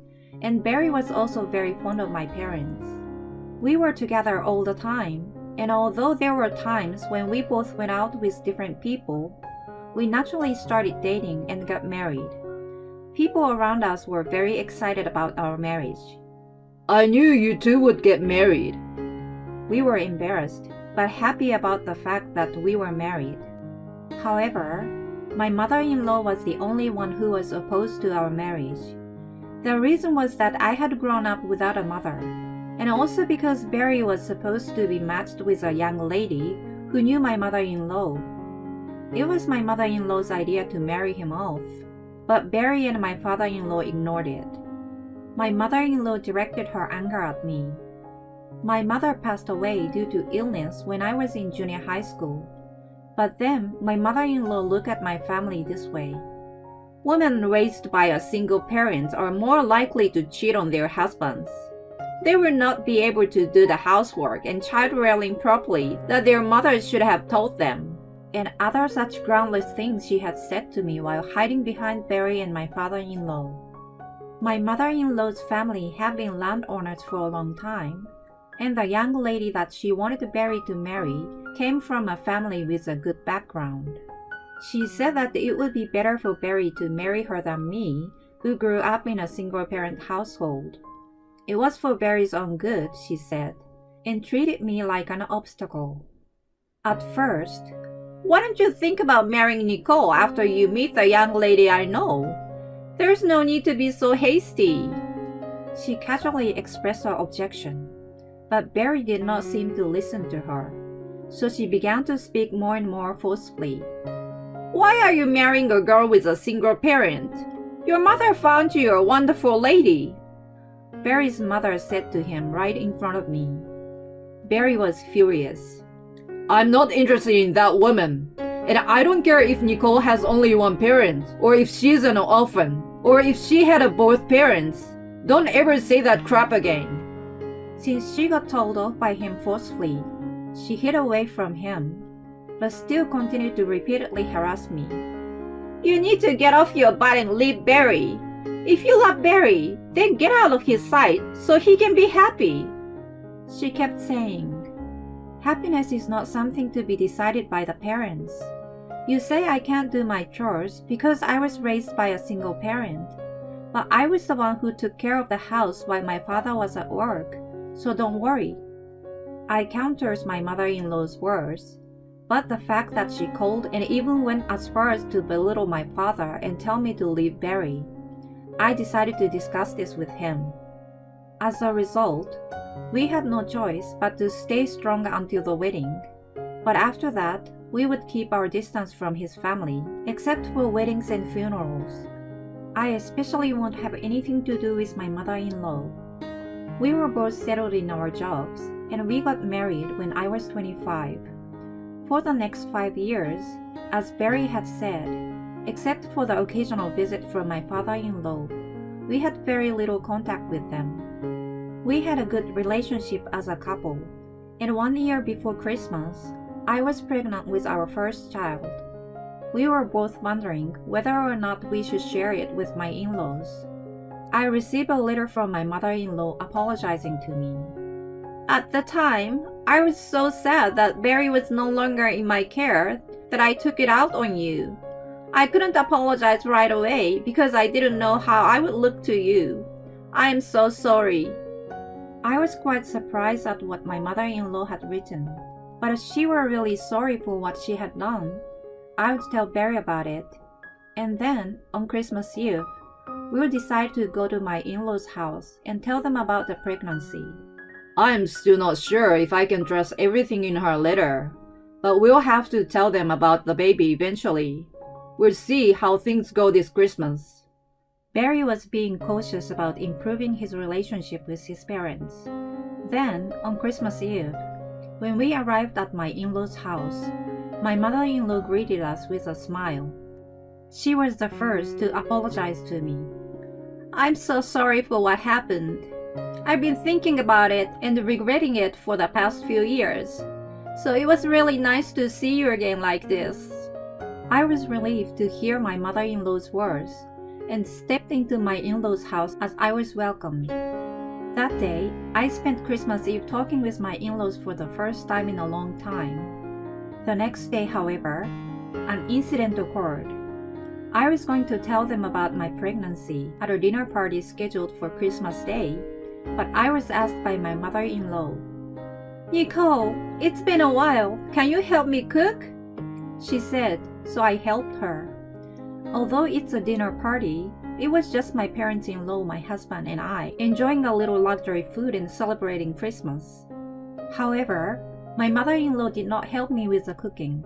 and Barry was also very fond of my parents. We were together all the time, and although there were times when we both went out with different people, we naturally started dating and got married. People around us were very excited about our marriage. "I knew you two would get married." We were embarrassed, but happy about the fact that we were married. However, my mother-in-law was the only one who was opposed to our marriage. The reason was that I had grown up without a mother, and also because Barry was supposed to be matched with a young lady who knew my mother-in-law. It was my mother-in-law's idea to marry him off, but Barry and my father-in-law ignored it. My mother-in-law directed her anger at me. My mother passed away due to illness when I was in junior high school. But then my mother-in-law looked at my family this way. Women raised by a single parent are more likely to cheat on their husbands. They will not be able to do the housework and child rearing properly that their mothers should have taught them, and other such groundless things she had said to me while hiding behind Barry and my father-in-law. My mother-in-law's family had been landowners for a long time, and the young lady that she wanted Barry to marry came from a family with a good background. She said that it would be better for Barry to marry her than me, who grew up in a single-parent household. It was for Barry's own good, she said, and treated me like an obstacle. At first, why don't you think about marrying Nicole after you meet the young lady I know? There's no need to be so hasty. She casually expressed her objection, but Barry did not seem to listen to her, so she began to speak more and more forcefully. Why are you marrying a girl with a single parent? Your mother found you a wonderful lady. Barry's mother said to him right in front of me. Barry was furious. I'm not interested in that woman. And I don't care if Nicole has only one parent, or if she's an orphan, or if she had both parents. Don't ever say that crap again. Since she got told off by him forcefully, she hid away from him, but still continued to repeatedly harass me. You need to get off your butt and leave Barry. If you love Barry, then get out of his sight so he can be happy. She kept saying, happiness is not something to be decided by the parents. You say I can't do my chores because I was raised by a single parent, but I was the one who took care of the house while my father was at work, so don't worry. I counters my mother-in-law's words, but the fact that she called and even went as far as to belittle my father and tell me to leave Barry, I decided to discuss this with him. As a result, we had no choice but to stay strong until the wedding, but after that, we would keep our distance from his family, except for weddings and funerals. I especially won't have anything to do with my mother-in-law. We were both settled in our jobs, and we got married when I was 25. For the next 5 years, as Barry had said, except for the occasional visit from my father-in-law, we had very little contact with them. We had a good relationship as a couple, and 1 year before Christmas, I was pregnant with our first child. We were both wondering whether or not we should share it with my in-laws. I received a letter from my mother-in-law apologizing to me. At the time, I was so sad that Barry was no longer in my care that I took it out on you. I couldn't apologize right away because I didn't know how I would look to you. I am so sorry. I was quite surprised at what my mother-in-law had written, but if she were really sorry for what she had done, I would tell Barry about it. And then, on Christmas Eve, we would decide to go to my in-laws' house and tell them about the pregnancy. I'm still not sure if I can trust everything in her letter, but we'll have to tell them about the baby eventually. We'll see how things go this Christmas. Barry was being cautious about improving his relationship with his parents. Then, on Christmas Eve, when we arrived at my in-laws' house, my mother-in-law greeted us with a smile. She was the first to apologize to me. I'm so sorry for what happened. I've been thinking about it and regretting it for the past few years. So it was really nice to see you again like this. I was relieved to hear my mother-in-law's words and stepped into my in-laws' house as I was welcomed. That day, I spent Christmas Eve talking with my in-laws for the first time in a long time. The next day, however, an incident occurred. I was going to tell them about my pregnancy at a dinner party scheduled for Christmas Day, but I was asked by my mother-in-law, Nicole, it's been a while. Can you help me cook? She said, so I helped her. Although it's a dinner party, it was just my parents-in-law, my husband, and I enjoying a little luxury food and celebrating Christmas. However, my mother-in-law did not help me with the cooking.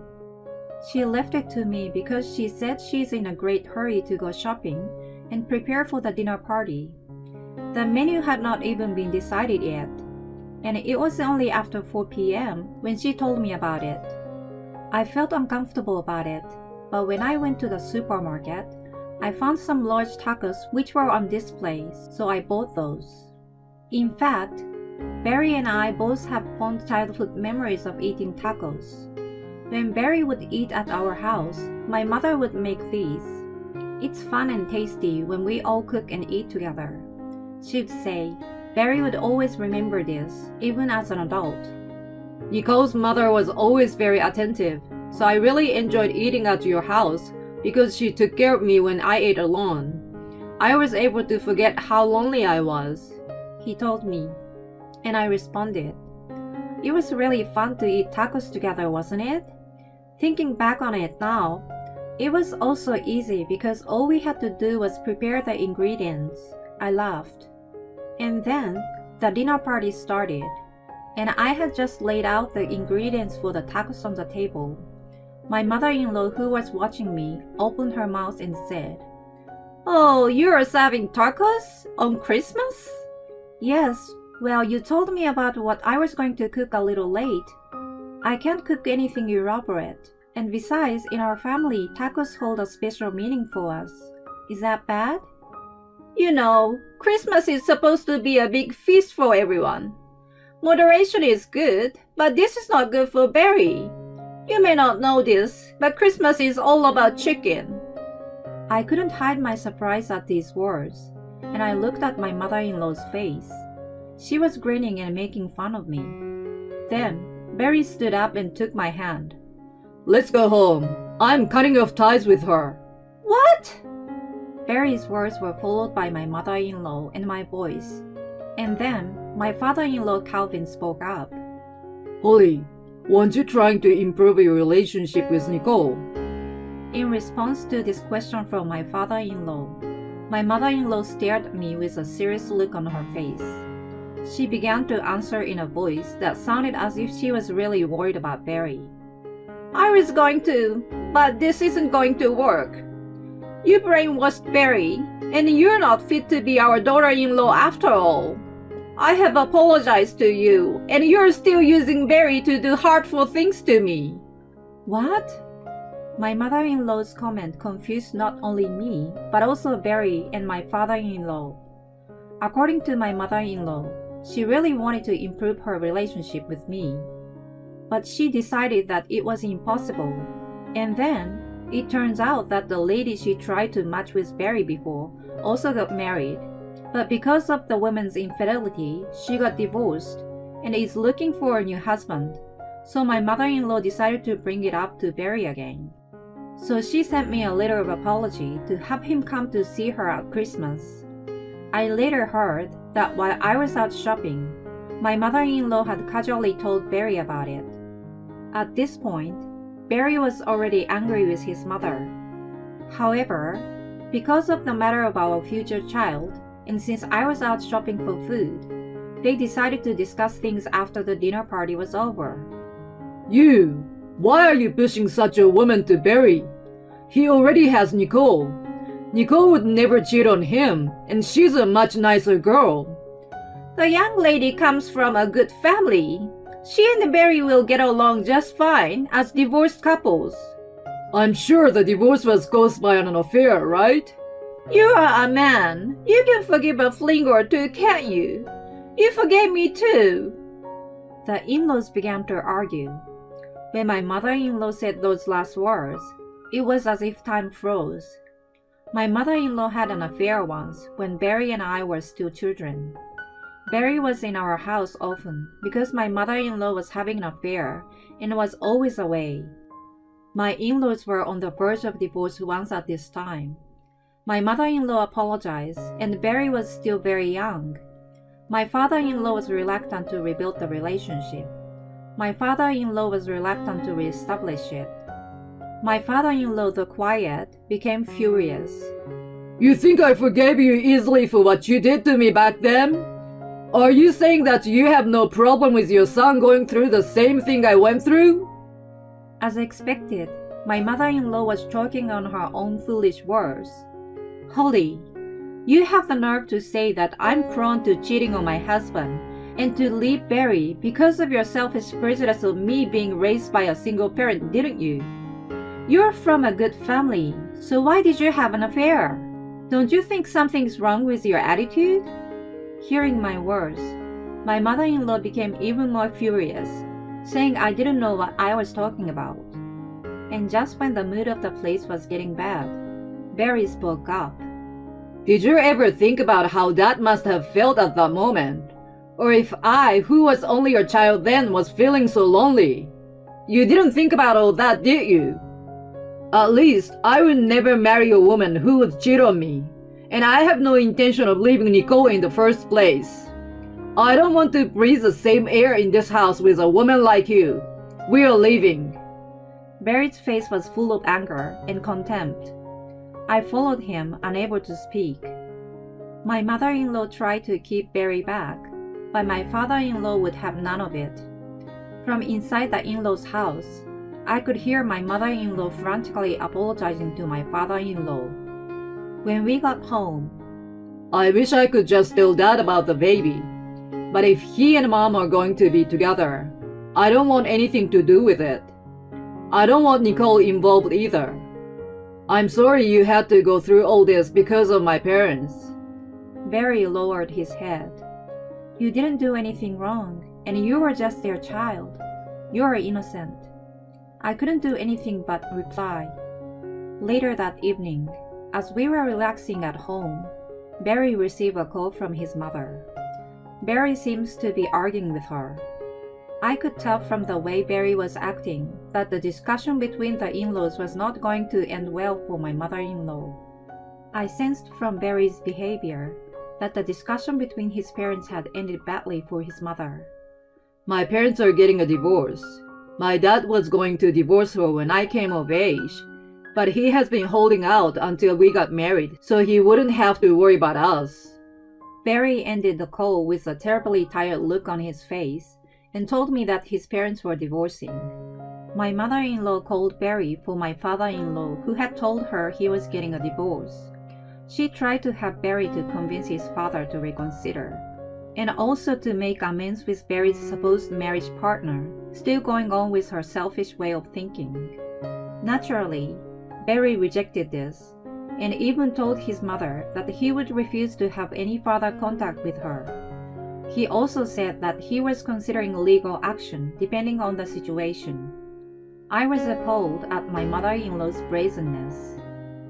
She left it to me because she said she's in a great hurry to go shopping and prepare for the dinner party. The menu had not even been decided yet, and it was only after 4 p.m. when she told me about it. I felt uncomfortable about it, but when I went to the supermarket, I found some large tacos which were on display, so I bought those. In fact, Barry and I both have fond childhood memories of eating tacos. When Barry would eat at our house, my mother would make these. It's fun and tasty when we all cook and eat together. She'd say, Barry would always remember this, even as an adult. Nicole's mother was always very attentive, so I really enjoyed eating at your house because she took care of me when I ate alone. I was able to forget how lonely I was, he told me, and I responded. It was really fun to eat tacos together, wasn't it? Thinking back on it now, it was also easy because all we had to do was prepare the ingredients. I laughed. And then the dinner party started, and I had just laid out the ingredients for the tacos on the table. My mother-in-law, who was watching me, opened her mouth and said, "Oh, you are serving tacos on Christmas?" "Yes, well, you told me about what I was going to cook a little late. I can't cook anything elaborate, and besides, in our family, tacos hold a special meaning for us. Is that bad?" "You know, Christmas is supposed to be a big feast for everyone. Moderation is good, but this is not good for Barry. You may not know this, but Christmas is all about chicken." I couldn't hide my surprise at these words, and I looked at my mother-in-law's face. She was grinning and making fun of me. Then, Barry stood up and took my hand. "Let's go home. I'm cutting off ties with her." "What?" Barry's words were followed by my mother-in-law and my voice. And then, my father-in-law Calvin spoke up. "Holly, weren't you trying to improve your relationship with Nicole?" In response to this question from my father-in-law, my mother-in-law stared at me with a serious look on her face. She began to answer in a voice that sounded as if she was really worried about Barry. "I was going to, but this isn't going to work. You brainwashed Barry, and you're not fit to be our daughter-in-law after all. I have apologized to you, and you're still using Barry to do hurtful things to me." "What?" My mother-in-law's comment confused not only me, but also Barry and my father-in-law. According to my mother-in-law, she really wanted to improve her relationship with me. But she decided that it was impossible. And then, it turns out that the lady she tried to match with Barry before also got married. But because of the woman's infidelity, she got divorced and is looking for a new husband. So my mother-in-law decided to bring it up to Barry again. So she sent me a letter of apology to have him come to see her at Christmas. I later heard that while I was out shopping, my mother-in-law had casually told Barry about it. At this point, Barry was already angry with his mother. However, because of the matter of our future child, and since I was out shopping for food, they decided to discuss things after the dinner party was over. "You! Why are you pushing such a woman to Barry? He already has Nicole. Nicole would never cheat on him, and she's a much nicer girl." "The young lady comes from a good family. She and Barry will get along just fine as divorced couples." "I'm sure the divorce was caused by an affair, right?" "You are a man. You can forgive a fling or two, can't you? You forgave me too." The in-laws began to argue. When my mother-in-law said those last words, it was as if time froze. My mother-in-law had an affair once when Barry and I were still children. Barry was in our house often because my mother-in-law was having an affair and was always away. My in-laws were on the verge of divorce once at this time. My mother-in-law apologized, and Barry was still very young. My father-in-law was reluctant to rebuild the relationship. My father-in-law was reluctant to reestablish it. My father-in-law, though quiet, became furious. "You think I forgave you easily for what you did to me back then? Are you saying that you have no problem with your son going through the same thing I went through?" As expected, my mother-in-law was choking on her own foolish words. "Holly, you have the nerve to say that I'm prone to cheating on my husband and to leave Barry because of your selfish prejudice of me being raised by a single parent, didn't you? You're from a good family, so why did you have an affair? Don't you think something's wrong with your attitude?" Hearing my words, my mother-in-law became even more furious, saying I didn't know what I was talking about. And just when the mood of the place was getting bad, Barry spoke up. Did you ever think about how that must have felt at that moment? Or if I, who was only your child then, was feeling so lonely? You didn't think about all that, did you? At least, I would never marry a woman who would cheat on me, and I have no intention of leaving Nicole in the first place. I don't want to breathe the same air in this house with a woman like you. We are leaving. Barry's face was full of anger and contempt. I followed him, unable to speak. My mother-in-law tried to keep Barry back, but my father-in-law would have none of it. From inside the in-law's house, I could hear my mother-in-law frantically apologizing to my father-in-law. When we got home, I wish I could just tell Dad about the baby. But if he and Mom are going to be together, I don't want anything to do with it. I don't want Nicole involved either. I'm sorry you had to go through all this because of my parents. Barry lowered his head. You didn't do anything wrong, and you were just their child. You are innocent. I couldn't do anything but reply. Later that evening, as we were relaxing at home, Barry received a call from his mother. Barry seems to be arguing with her. I could tell from the way Barry was acting that the discussion between the in-laws was not going to end well for my mother-in-law. I sensed from Barry's behavior that the discussion between his parents had ended badly for his mother. My parents are getting a divorce. My dad was going to divorce her when I came of age, but he has been holding out until we got married so he wouldn't have to worry about us. Barry ended the call with a terribly tired look on his face and told me that his parents were divorcing. My mother-in-law called Barry for my father-in-law, who had told her he was getting a divorce. She tried to have Barry to convince his father to reconsider, and also to make amends with Barry's supposed marriage partner, still going on with her selfish way of thinking. Naturally, Barry rejected this, and even told his mother that he would refuse to have any further contact with her. He also said that he was considering legal action depending on the situation. I was appalled at my mother-in-law's brazenness.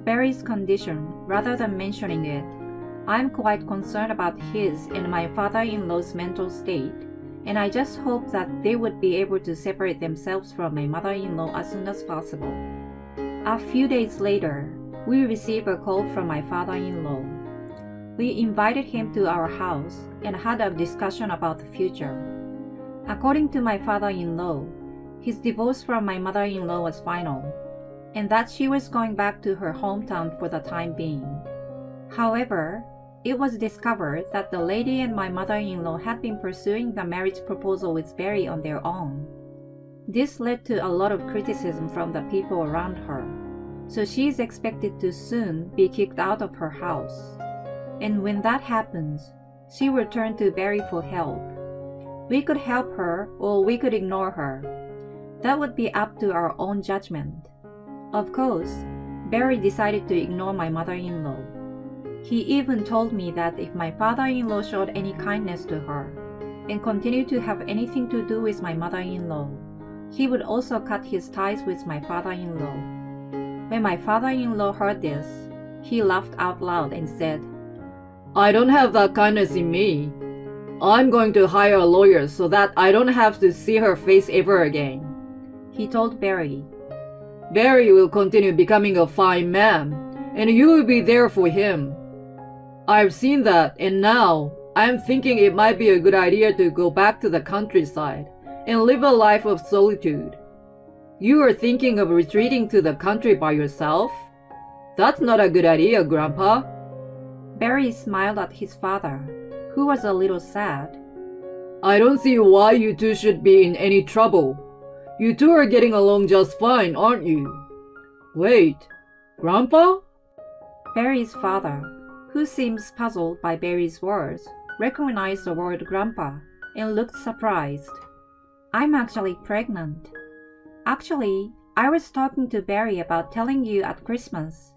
Barry's condition, rather than mentioning it, I'm quite concerned about his and my father-in-law's mental state, and I just hope that they would be able to separate themselves from my mother-in-law as soon as possible. A few days later, we received a call from my father-in-law. We invited him to our house and had a discussion about the future. According to my father-in-law, his divorce from my mother-in-law was final, and that she was going back to her hometown for the time being. However, it was discovered that the lady and my mother-in-law had been pursuing the marriage proposal with Barry on their own. This led to a lot of criticism from the people around her, so she is expected to soon be kicked out of her house. And when that happens, she will turn to Barry for help. We could help her or we could ignore her. That would be up to our own judgment. Of course, Barry decided to ignore my mother-in-law. He even told me that if my father-in-law showed any kindness to her and continued to have anything to do with my mother-in-law, he would also cut his ties with my father-in-law. When my father-in-law heard this, he laughed out loud and said, I don't have that kindness in me. I'm going to hire a lawyer so that I don't have to see her face ever again. He told Barry. Barry will continue becoming a fine man, and you will be there for him. I've seen that, and now I'm thinking it might be a good idea to go back to the countryside and live a life of solitude. You are thinking of retreating to the country by yourself? That's not a good idea, Grandpa. Barry smiled at his father, who was a little sad. I don't see why you two should be in any trouble. You two are getting along just fine, aren't you? Wait, Grandpa? Barry's father, who seems puzzled by Barry's words, recognized the word Grandpa and looked surprised. I'm actually pregnant. Actually, I was talking to Barry about telling you at Christmas.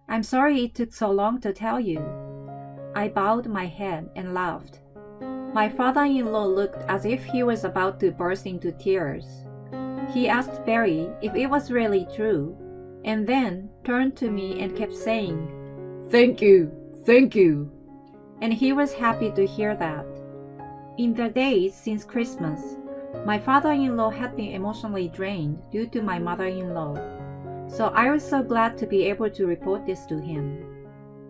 I'm sorry it took so long to tell you. I bowed my head and laughed. My father-in-law looked as if he was about to burst into tears. He asked Barry if it was really true, and then turned to me and kept saying, Thank you, thank you. And he was happy to hear that. In the days since Christmas, my father-in-law had been emotionally drained due to my mother-in-law, so I was so glad to be able to report this to him.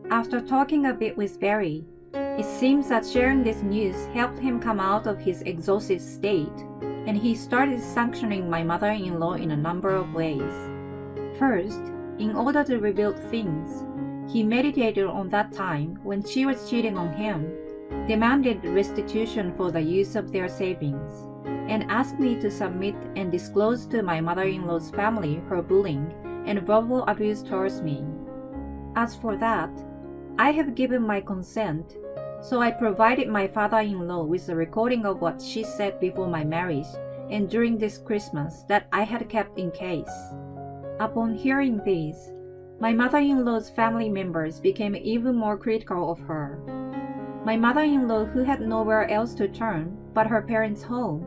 After talking a bit with Barry, it seems that sharing this news helped him come out of his exhausted state, and he started sanctioning my mother-in-law in a number of ways. First, in order to rebuild things, he meditated on that time when she was cheating on him, demanded restitution for the use of their savings, and asked me to submit and disclose to my mother-in-law's family her bullying and verbal abuse towards me. As for that, I have given my consent, so I provided my father-in-law with a recording of what she said before my marriage and during this Christmas that I had kept in case. Upon hearing this, my mother-in-law's family members became even more critical of her. My mother-in-law, who had nowhere else to turn but her parents' home,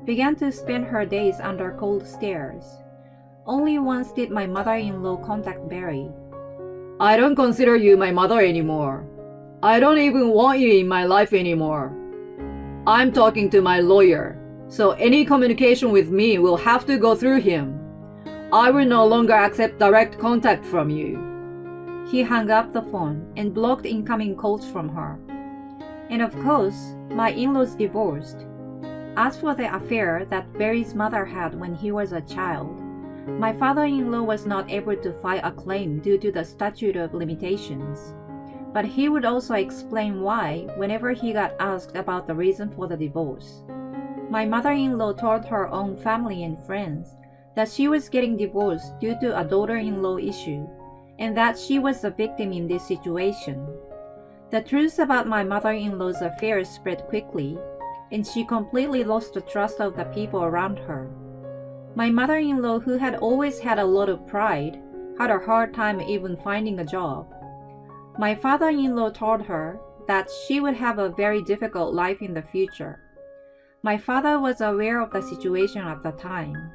began to spend her days under cold stares. Only once did my mother-in-law contact Barry. I don't consider you my mother anymore. I don't even want you in my life anymore. I'm talking to my lawyer, so any communication with me will have to go through him. I will no longer accept direct contact from you. He hung up the phone and blocked incoming calls from her. And of course, my in-laws divorced. As for the affair that Barry's mother had when he was a child, my father-in-law was not able to file a claim due to the statute of limitations. But he would also explain why whenever he got asked about the reason for the divorce. My mother-in-law told her own family and friends that she was getting divorced due to a daughter-in-law issue, and that she was a victim in this situation. The truth about my mother-in-law's affairs spread quickly, and she completely lost the trust of the people around her. My mother-in-law, who had always had a lot of pride, had a hard time even finding a job. My father-in-law told her that she would have a very difficult life in the future. My father was aware of the situation at the time.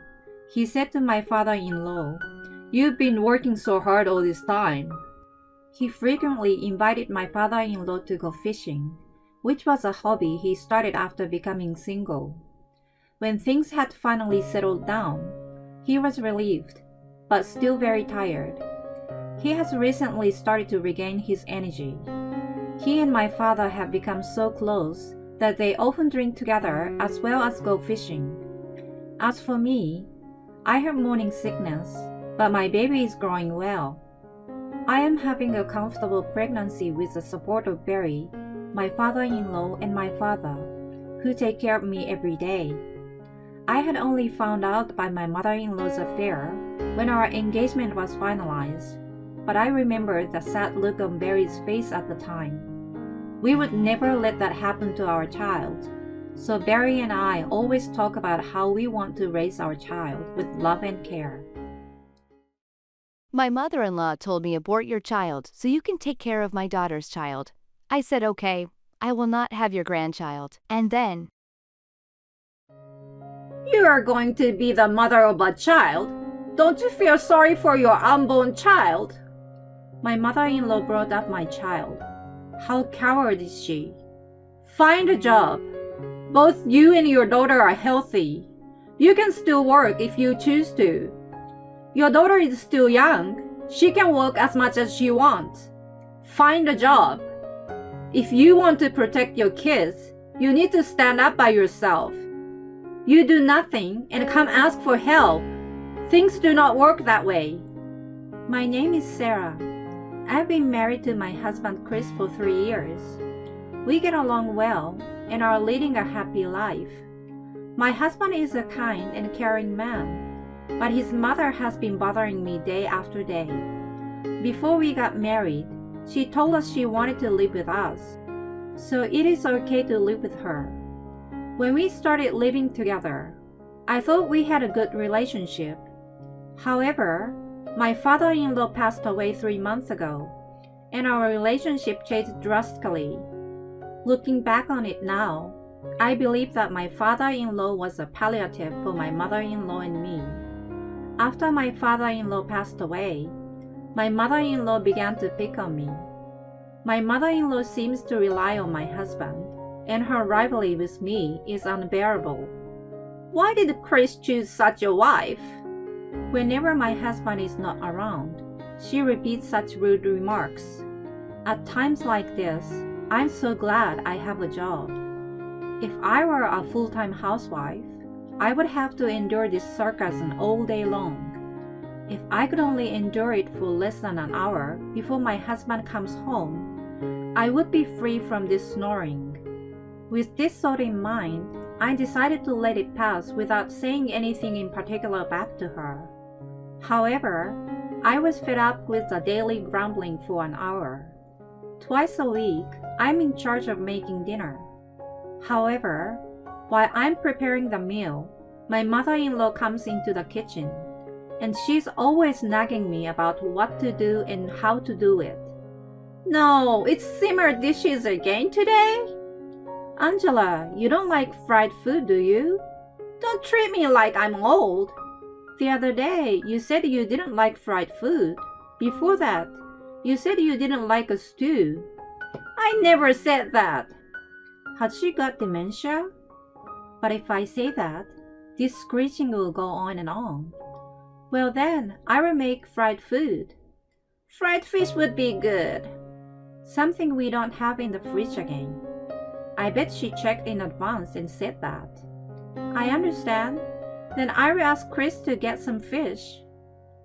He said to my father-in-law, "You've been working so hard all this time." He frequently invited my father-in-law to go fishing, which was a hobby he started after becoming single. When things had finally settled down, he was relieved, but still very tired. He has recently started to regain his energy. He and my father have become so close that they often drink together as well as go fishing. As for me, I have morning sickness, but my baby is growing well. I am having a comfortable pregnancy with the support of Barry, my father-in-law, and my father, who take care of me every day. I had only found out by my mother-in-law's affair when our engagement was finalized, but I remembered the sad look on Barry's face at the time. We would never let that happen to our child, so Barry and I always talk about how we want to raise our child with love and care. My mother-in-law told me abort your child so you can take care of my daughter's child. I said, okay, I will not have your grandchild. And then, You are going to be the mother of a child? Don't you feel sorry for your unborn child? My mother-in-law brought up my child. How coward is she? Find a job. Both you and your daughter are healthy. You can still work if you choose to. Your daughter is still young. She can work as much as she wants. Find a job. If you want to protect your kids, you need to stand up by yourself. You do nothing and come ask for help. Things do not work that way. My name is Sarah. I've been married to my husband Chris for 3 years. We get along well and are leading a happy life. My husband is a kind and caring man, but his mother has been bothering me day after day. Before we got married, she told us she wanted to live with us, so it is okay to live with her. When we started living together, I thought we had a good relationship. However, my father-in-law passed away 3 months ago, and our relationship changed drastically. Looking back on it now, I believe that my father-in-law was a palliative for my mother-in-law and me. After my father-in-law passed away, my mother-in-law began to pick on me. My mother-in-law seems to rely on my husband, and her rivalry with me is unbearable. Why did Chris choose such a wife? Whenever my husband is not around, she repeats such rude remarks. At times like this, I'm so glad I have a job. If I were a full-time housewife, I would have to endure this sarcasm all day long. If I could only endure it for less than an hour before my husband comes home, I would be free from this snoring. With this thought in mind, I decided to let it pass without saying anything in particular back to her. However, I was fed up with the daily grumbling for an hour. Twice a week, I'm in charge of making dinner. However, while I'm preparing the meal, my mother-in-law comes into the kitchen, and she's always nagging me about what to do and how to do it. No, it's simmered dishes again today? Angela, you don't like fried food, do you? Don't treat me like I'm old. The other day, you said you didn't like fried food. Before that, you said you didn't like a stew. I never said that. Had she got dementia? But if I say that, this screeching will go on and on. Well then, I will make fried food. Fried fish would be good. Something we don't have in the fridge again. I bet she checked in advance and said that. I understand. Then I will ask Chris to get some fish.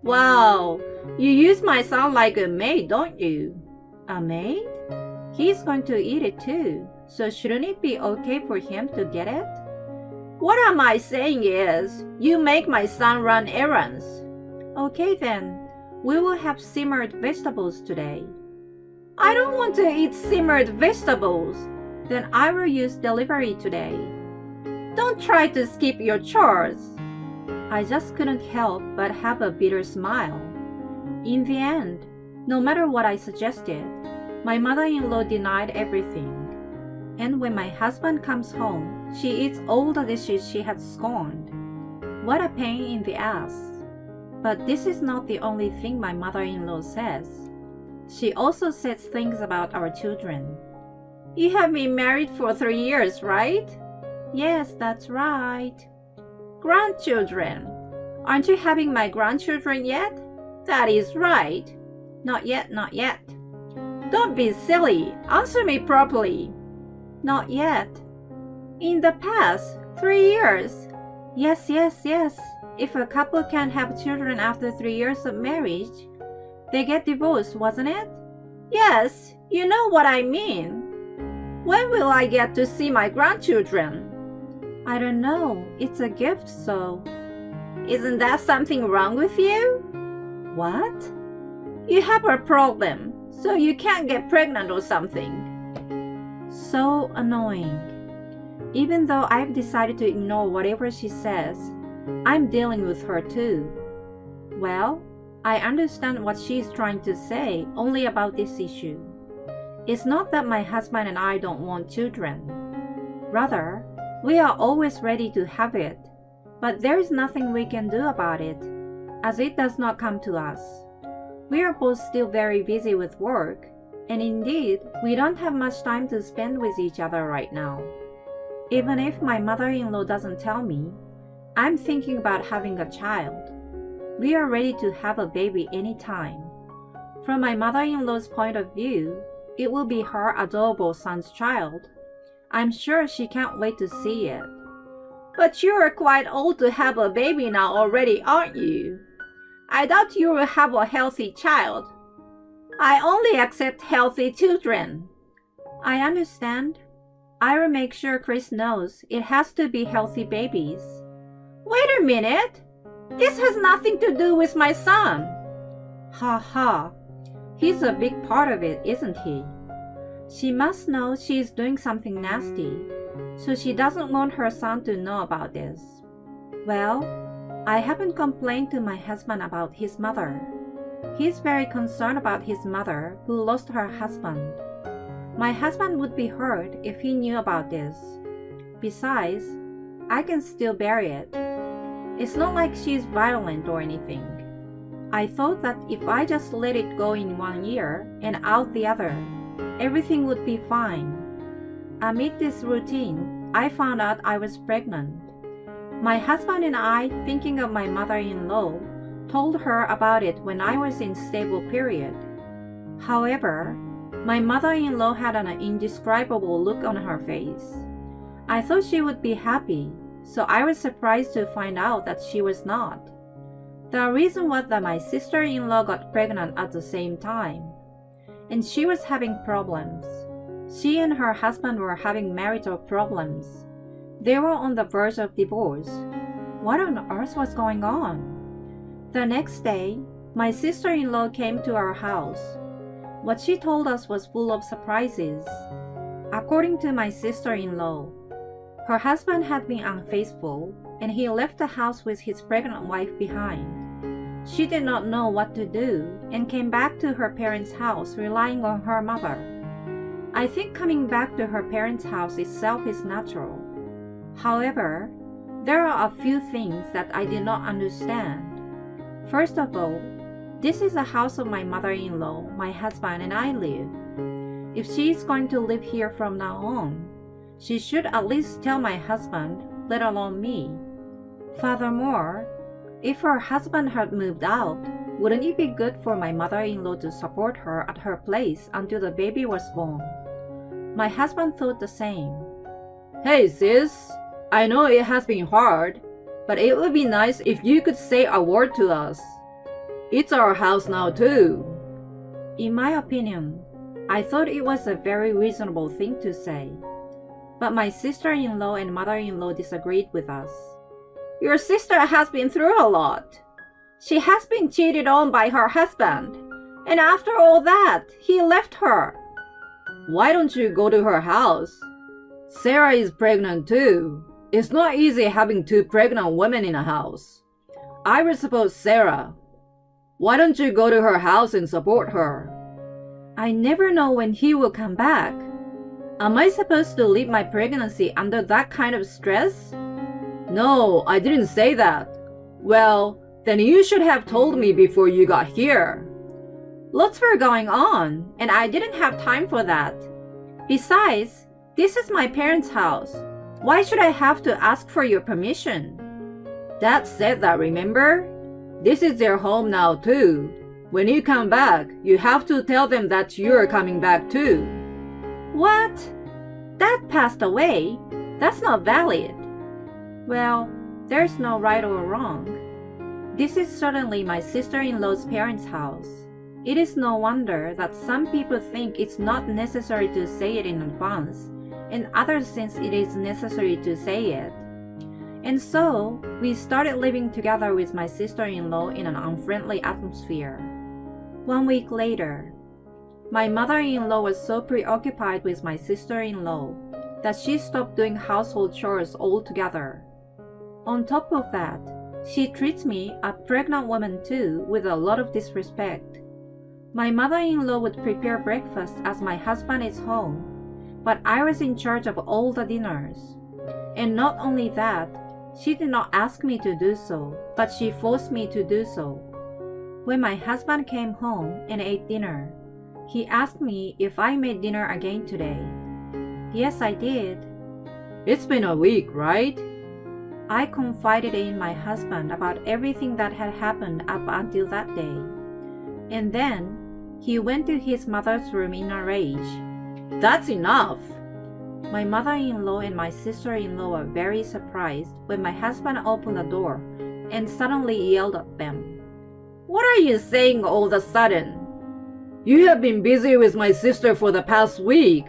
Wow, you use my son like a maid, don't you? A maid? He's going to eat it too, so shouldn't it be okay for him to get it? What am I saying is, you make my son run errands. Okay then, we will have simmered vegetables today. I don't want to eat simmered vegetables. Then I will use delivery today. Don't try to skip your chores. I just couldn't help but have a bitter smile. In the end, no matter what I suggested, my mother-in-law denied everything. And when my husband comes home, she eats all the dishes she had scorned. What a pain in the ass. But this is not the only thing my mother-in-law says. She also says things about our children. You have been married for 3 years, right? Yes, that's right. Grandchildren. Aren't you having my grandchildren yet? That is right. Not yet, not yet. Don't be silly. Answer me properly. Not yet. In the past 3 years. Yes, yes, yes. If a couple can't have children after 3 years of marriage, they get divorced, wasn't it? Yes, you know what I mean. When will I get to see my grandchildren? I don't know. It's a gift, so. Isn't that something wrong with you? What? You have a problem, so you can't get pregnant or something. So annoying. Even though I've decided to ignore whatever she says, I'm dealing with her too. Well, I understand what she's trying to say only about this issue. It's not that my husband and I don't want children. Rather, we are always ready to have it, but there is nothing we can do about it, as it does not come to us. We are both still very busy with work, and indeed, we don't have much time to spend with each other right now. Even if my mother-in-law doesn't tell me, I'm thinking about having a child. We are ready to have a baby anytime. From my mother-in-law's point of view, it will be her adorable son's child. I'm sure she can't wait to see it. But you are quite old to have a baby now already, aren't you? I doubt you will have a healthy child. I only accept healthy children. I understand. I will make sure Chris knows it has to be healthy babies. Wait a minute. This has nothing to do with my son. Ha ha. He's a big part of it, isn't he? She must know she's doing something nasty, so she doesn't want her son to know about this. Well, I haven't complained to my husband about his mother. He's very concerned about his mother, who lost her husband. My husband would be hurt if he knew about this. Besides, I can still bear it. It's not like she's violent or anything. I thought that if I just let it go in one ear and out the other, everything would be fine. Amid this routine, I found out I was pregnant. My husband and I, thinking of my mother-in-law, told her about it when I was in stable period. However, my mother-in-law had an indescribable look on her face. I thought she would be happy, so I was surprised to find out that she was not. The reason was that my sister-in-law got pregnant at the same time, and she was having problems. She and her husband were having marital problems. They were on the verge of divorce. What on earth was going on? The next day, my sister-in-law came to our house. What she told us was full of surprises. According to my sister-in-law, her husband had been unfaithful, and he left the house with his pregnant wife behind. She did not know what to do and came back to her parents' house relying on her mother. I think coming back to her parents' house itself is natural. However, there are a few things that I did not understand. First of all, this is the house of my mother-in-law, my husband, and I live. If she is going to live here from now on, she should at least tell my husband, let alone me. Furthermore, if her husband had moved out, wouldn't it be good for my mother-in-law to support her at her place until the baby was born? My husband thought the same. Hey sis, I know it has been hard, but it would be nice if you could say a word to us. It's our house now too. In my opinion, I thought it was a very reasonable thing to say. But my sister-in-law and mother-in-law disagreed with us. Your sister has been through a lot. She has been cheated on by her husband, and after all that, he left her. Why don't you go to her house? Sarah is pregnant too. It's not easy having two pregnant women in a house. I would suppose Sarah. Why don't you go to her house and support her? I never know when he will come back. Am I supposed to leave my pregnancy under that kind of stress? No, I didn't say that. Well, then you should have told me before you got here. Lots were going on, and I didn't have time for that. Besides, this is my parents' house. Why should I have to ask for your permission? Dad said that, remember? This is their home now too. When you come back, you have to tell them that you're coming back too. What? Dad passed away? That's not valid. Well, there's no right or wrong. This is certainly my sister-in-law's parents' house. It is no wonder that some people think it's not necessary to say it in advance, and others think it is necessary to say it. And so, we started living together with my sister-in-law in an unfriendly atmosphere. 1 week later, my mother-in-law was so preoccupied with my sister-in-law that she stopped doing household chores altogether. On top of that, she treats me, a pregnant woman too, with a lot of disrespect. My mother-in-law would prepare breakfast as my husband is home, but I was in charge of all the dinners. And not only that, she did not ask me to do so, but she forced me to do so. When my husband came home and ate dinner, he asked me if I made dinner again today. Yes, I did. It's been a week, right? I confided in my husband about everything that had happened up until that day. And then, he went to his mother's room in a rage. That's enough! My mother-in-law and my sister-in-law were very surprised when my husband opened the door and suddenly yelled at them. What are you saying all of a sudden? You have been busy with my sister for the past week.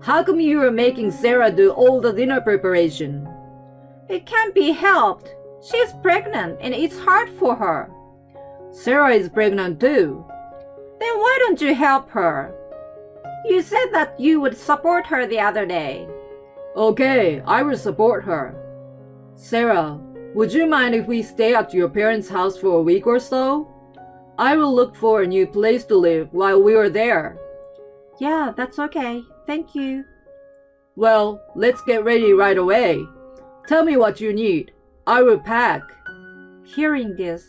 How come you are making Sarah do all the dinner preparation? It can't be helped. She's pregnant and it's hard for her. Sarah is pregnant too. Then why don't you help her? You said that you would support her the other day. Okay, I will support her. Sarah, would you mind if we stay at your parents' house for a week or so? I will look for a new place to live while we are there. Yeah, that's okay. Thank you. Well, let's get ready right away. Tell me what you need. I will pack. Hearing this,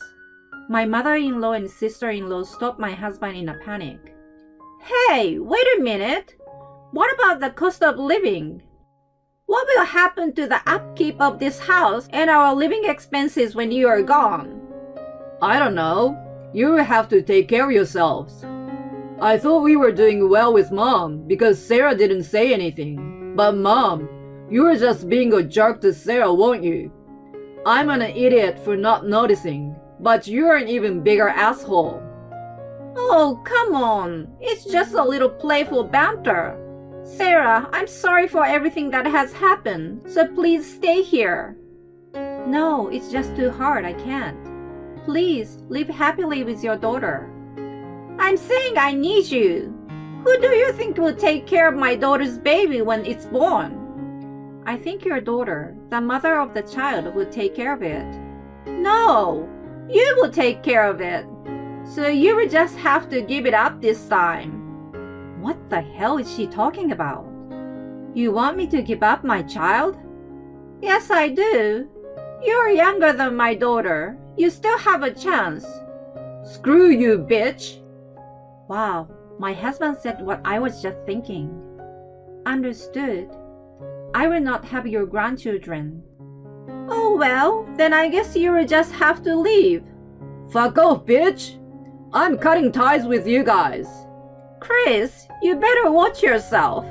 my mother-in-law and sister-in-law stopped my husband in a panic. Hey, wait a minute. What about the cost of living? What will happen to the upkeep of this house and our living expenses when you are gone? I don't know. You will have to take care of yourselves. I thought we were doing well with Mom because Sarah didn't say anything. But Mom, you were just being a jerk to Sarah, won't you? I'm an idiot for not noticing, but you're an even bigger asshole. Oh, come on. It's just a little playful banter. Sarah, I'm sorry for everything that has happened, so please stay here. No, it's just too hard. I can't. Please, live happily with your daughter. I'm saying I need you. Who do you think will take care of my daughter's baby when it's born? I think your daughter, the mother of the child, will take care of it. No, you will take care of it. So you will just have to give it up this time. What the hell is she talking about? You want me to give up my child? Yes, I do. You're younger than my daughter. You still have a chance. Screw you, bitch. Wow, my husband said what I was just thinking. Understood. I will not have your grandchildren. Oh well, then I guess you will just have to leave. Fuck off, bitch. I'm cutting ties with you guys. Chris, you better watch yourself.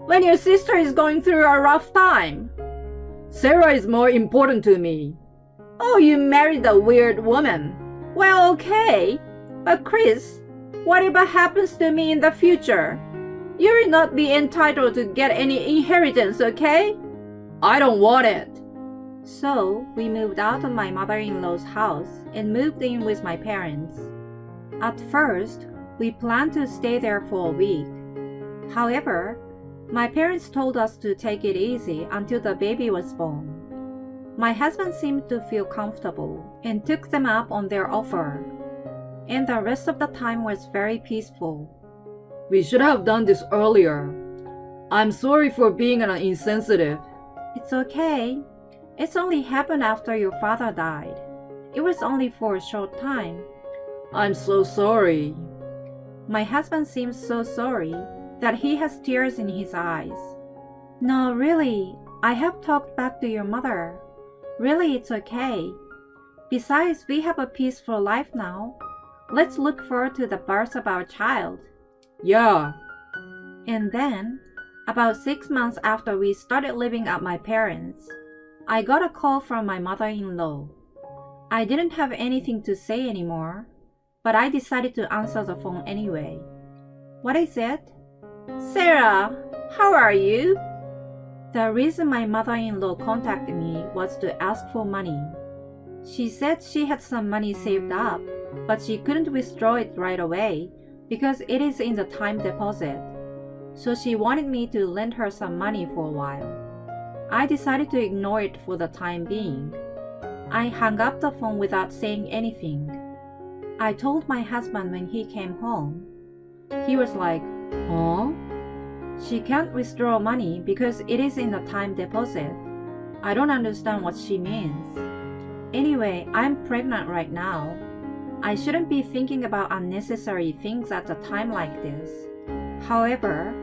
When your sister is going through a rough time. Sarah is more important to me. Oh, you married a weird woman. Well, okay. But Chris, whatever happens to me in the future, you will not be entitled to get any inheritance, okay? I don't want it. So, we moved out of my mother-in-law's house and moved in with my parents. At first, we planned to stay there for a week. However, my parents told us to take it easy until the baby was born. My husband seemed to feel comfortable and took them up on their offer. And the rest of the time was very peaceful. We should have done this earlier. I'm sorry for being an insensitive. It's okay. It's only happened after your father died. It was only for a short time. I'm so sorry. My husband seems so sorry that he has tears in his eyes. No, really, I have talked back to your mother. Really, it's okay. Besides, we have a peaceful life now. Let's look forward to the birth of our child. Yeah. And then, about 6 months after we started living at my parents', I got a call from my mother-in-law. I didn't have anything to say anymore, but I decided to answer the phone anyway. What is it? Sarah, how are you? The reason my mother-in-law contacted me was to ask for money. She said she had some money saved up, but she couldn't withdraw it right away because it is in the time deposit. So she wanted me to lend her some money for a while. I decided to ignore it for the time being. I hung up the phone without saying anything. I told my husband when he came home. He was like, "Huh? She can't withdraw money because it is in the time deposit. I don't understand what she means. Anyway, I'm pregnant right now. I shouldn't be thinking about unnecessary things at a time like this." However,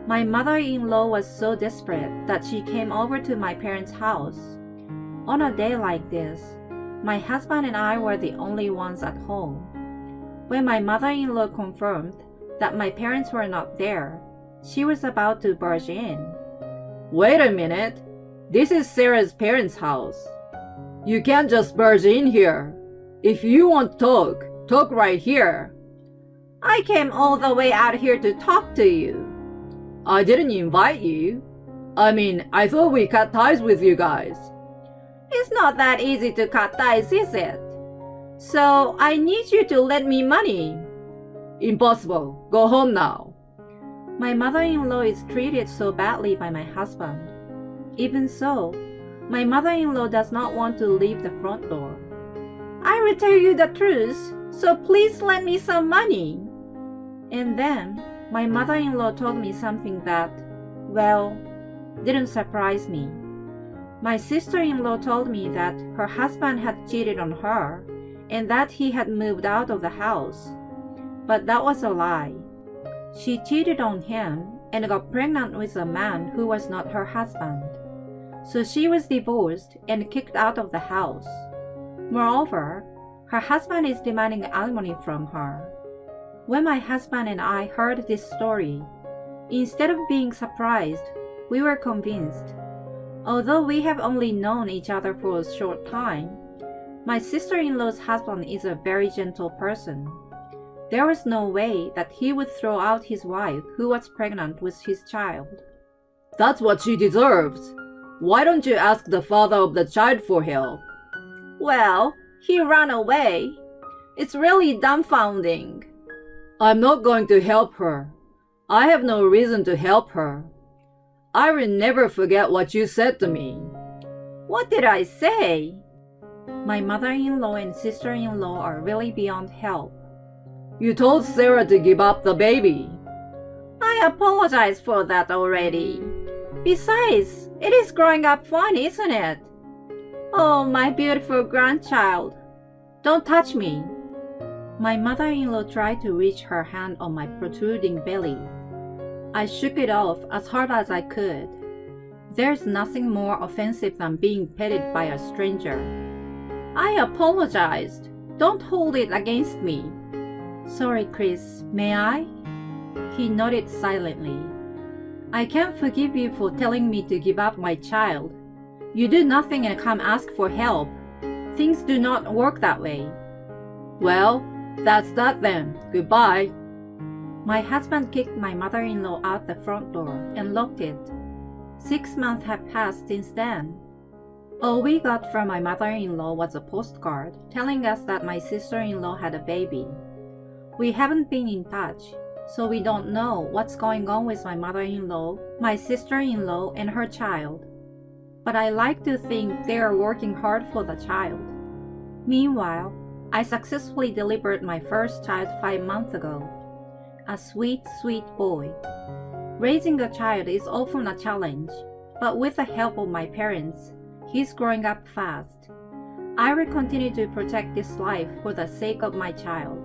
my mother-in-law was so desperate that she came over to my parents' house. On a day like this, my husband and I were the only ones at home. When my mother-in-law confirmed that my parents were not there, she was about to barge in. Wait a minute. This is Sarah's parents' house. You can't just barge in here. If you want to talk right here. I came all the way out here to talk to you. I didn't invite you. I thought we cut ties with you guys. It's not that easy to cut ties, is it? So I need you to lend me money. Impossible. Go home now. My mother-in-law is treated so badly by my husband. Even so, my mother-in-law does not want to leave the front door. I will tell you the truth. so please lend me some money. And then my mother-in-law told me something that, well, didn't surprise me. My sister-in-law told me that her husband had cheated on her and that he had moved out of the house. But that was a lie. She cheated on him and got pregnant with a man who was not her husband. So she was divorced and kicked out of the house. Moreover, her husband is demanding alimony from her. When my husband and I heard this story, instead of being surprised, we were convinced. Although we have only known each other for a short time, my sister-in-law's husband is a very gentle person. There was no way that he would throw out his wife who was pregnant with his child. That's what she deserves. Why don't you ask the father of the child for help? Well, he ran away. It's really dumbfounding. I'm not going to help her. I have no reason to help her. I will never forget what you said to me. What did I say? My mother-in-law and sister-in-law are really beyond help. You told Sarah to give up the baby. I apologize for that already. Besides, it is growing up fine, isn't it? Oh, my beautiful grandchild. Don't touch me. My mother-in-law tried to reach her hand on my protruding belly. I shook it off as hard as I could. There's nothing more offensive than being petted by a stranger. I apologized. Don't hold it against me. Sorry, Chris. May I? He nodded silently. I can't forgive you for telling me to give up my child. You do nothing and come ask for help. Things do not work that way. Well, that's that then. Goodbye. My husband kicked my mother-in-law out the front door and locked it. 6 months have passed since then. All we got from my mother-in-law was a postcard telling us that my sister-in-law had a baby. We haven't been in touch, so we don't know what's going on with my mother-in-law, my sister-in-law, and her child. But I like to think they are working hard for the child. Meanwhile, I successfully delivered my first child 5 months ago. A sweet, sweet boy. Raising a child is often a challenge, but with the help of my parents, he's growing up fast. I will continue to protect this life for the sake of my child.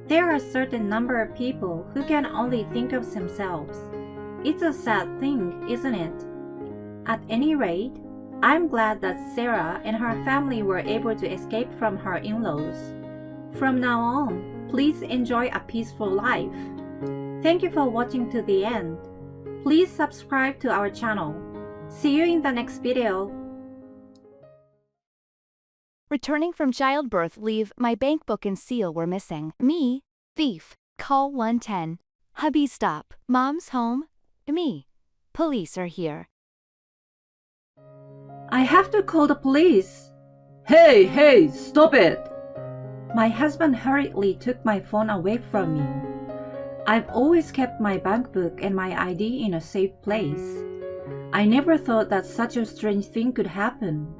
There are a certain number of people who can only think of themselves. It's a sad thing, isn't it? At any rate, I'm glad that Sarah and her family were able to escape from her in-laws. From now on, please enjoy a peaceful life. Thank you for watching to the end. Please subscribe to our channel. See you in the next video. Returning from childbirth leave, my bank book and seal were missing. Me, thief, call 110. Hubby stop, mom's home. Me, police are here. I have to call the police. Hey, stop it! My husband hurriedly took my phone away from me. I've always kept my bank book and my ID in a safe place. I never thought that such a strange thing could happen.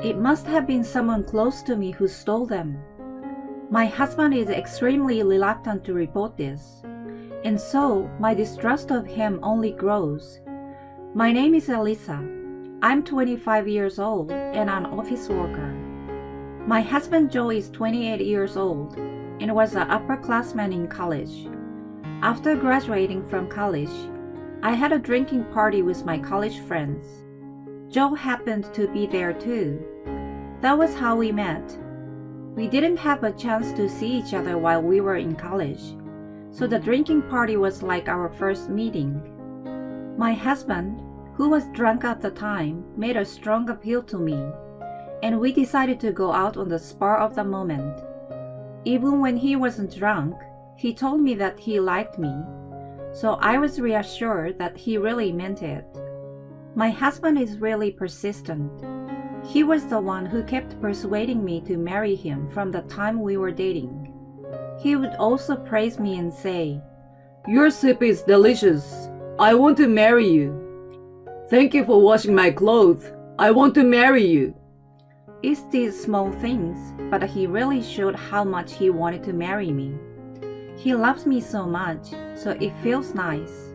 It must have been someone close to me who stole them. My husband is extremely reluctant to report this, and so my distrust of him only grows. My name is Elisa. I'm 25 years old and an office worker. My husband Joe is 28 years old and was an upperclassman in college. After graduating from college, I had a drinking party with my college friends. Joe happened to be there too. That was how we met. We didn't have a chance to see each other while we were in college, so the drinking party was like our first meeting. My husband, who was drunk at the time, made a strong appeal to me, and we decided to go out on the spur of the moment. Even when he wasn't drunk, he told me that he liked me, so I was reassured that he really meant it. My husband is really persistent. He was the one who kept persuading me to marry him from the time we were dating. He would also praise me and say, "Your soup is delicious. I want to marry you. Thank you for washing my clothes. I want to marry you." It's these small things, but he really showed how much he wanted to marry me. He loves me so much, so it feels nice.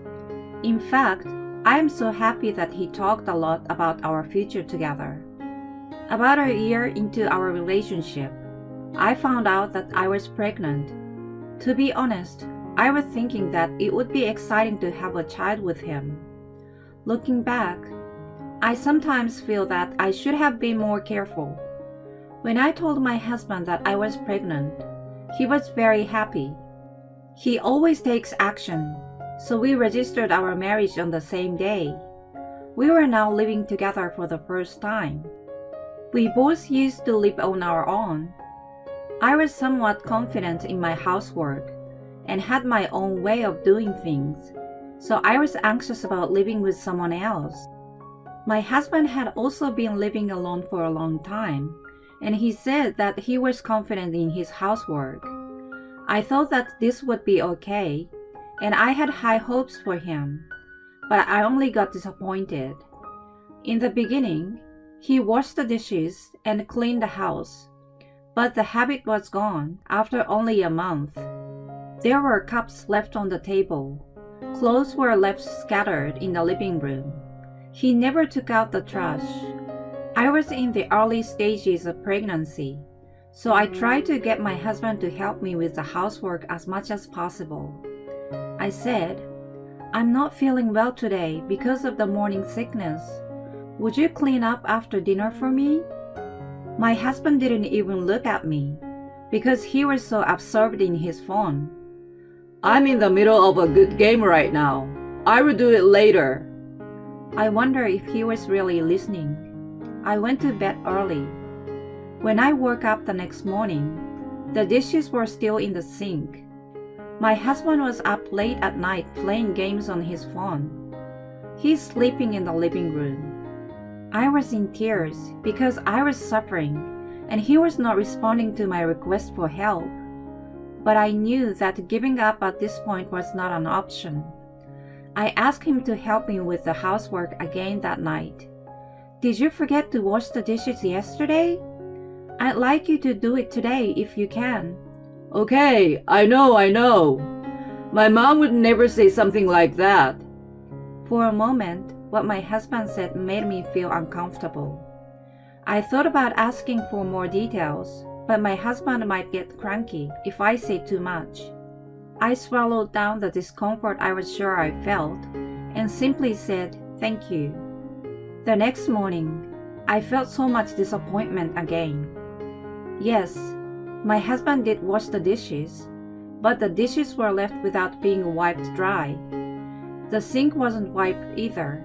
In fact, I am so happy that he talked a lot about our future together. About a year into our relationship, I found out that I was pregnant. To be honest, I was thinking that it would be exciting to have a child with him. Looking back, I sometimes feel that I should have been more careful. When I told my husband that I was pregnant, he was very happy. He always takes action, so we registered our marriage on the same day. We were now living together for the first time. We both used to live on our own. I was somewhat confident in my housework and had my own way of doing things, so I was anxious about living with someone else. My husband had also been living alone for a long time, and he said that he was confident in his housework. I thought that this would be okay, and I had high hopes for him, but I only got disappointed. In the beginning, he washed the dishes and cleaned the house, but the habit was gone after only a month. There were cups left on the table. Clothes were left scattered in the living room. He never took out the trash. I was in the early stages of pregnancy, so I tried to get my husband to help me with the housework as much as possible. I said, "I'm not feeling well today because of the morning sickness. Would you clean up after dinner for me?" My husband didn't even look at me because he was so absorbed in his phone. I'm in the middle of a good game right now. I will do it later. I wonder if he was really listening. I went to bed early. When I woke up the next morning, the dishes were still in the sink. My husband was up late at night playing games on his phone. He's sleeping in the living room. I was in tears because I was suffering and he was not responding to my request for help. But I knew that giving up at this point was not an option. I asked him to help me with the housework again that night. "Did you forget to wash the dishes yesterday? I'd like you to do it today if you can." Okay, I know. My mom would never say something like that. For a moment, what my husband said made me feel uncomfortable. I thought about asking for more details, but my husband might get cranky if I say too much. I swallowed down the discomfort I was sure I felt and simply said, "Thank you." The next morning, I felt so much disappointment again. Yes, my husband did wash the dishes, but the dishes were left without being wiped dry. The sink wasn't wiped either,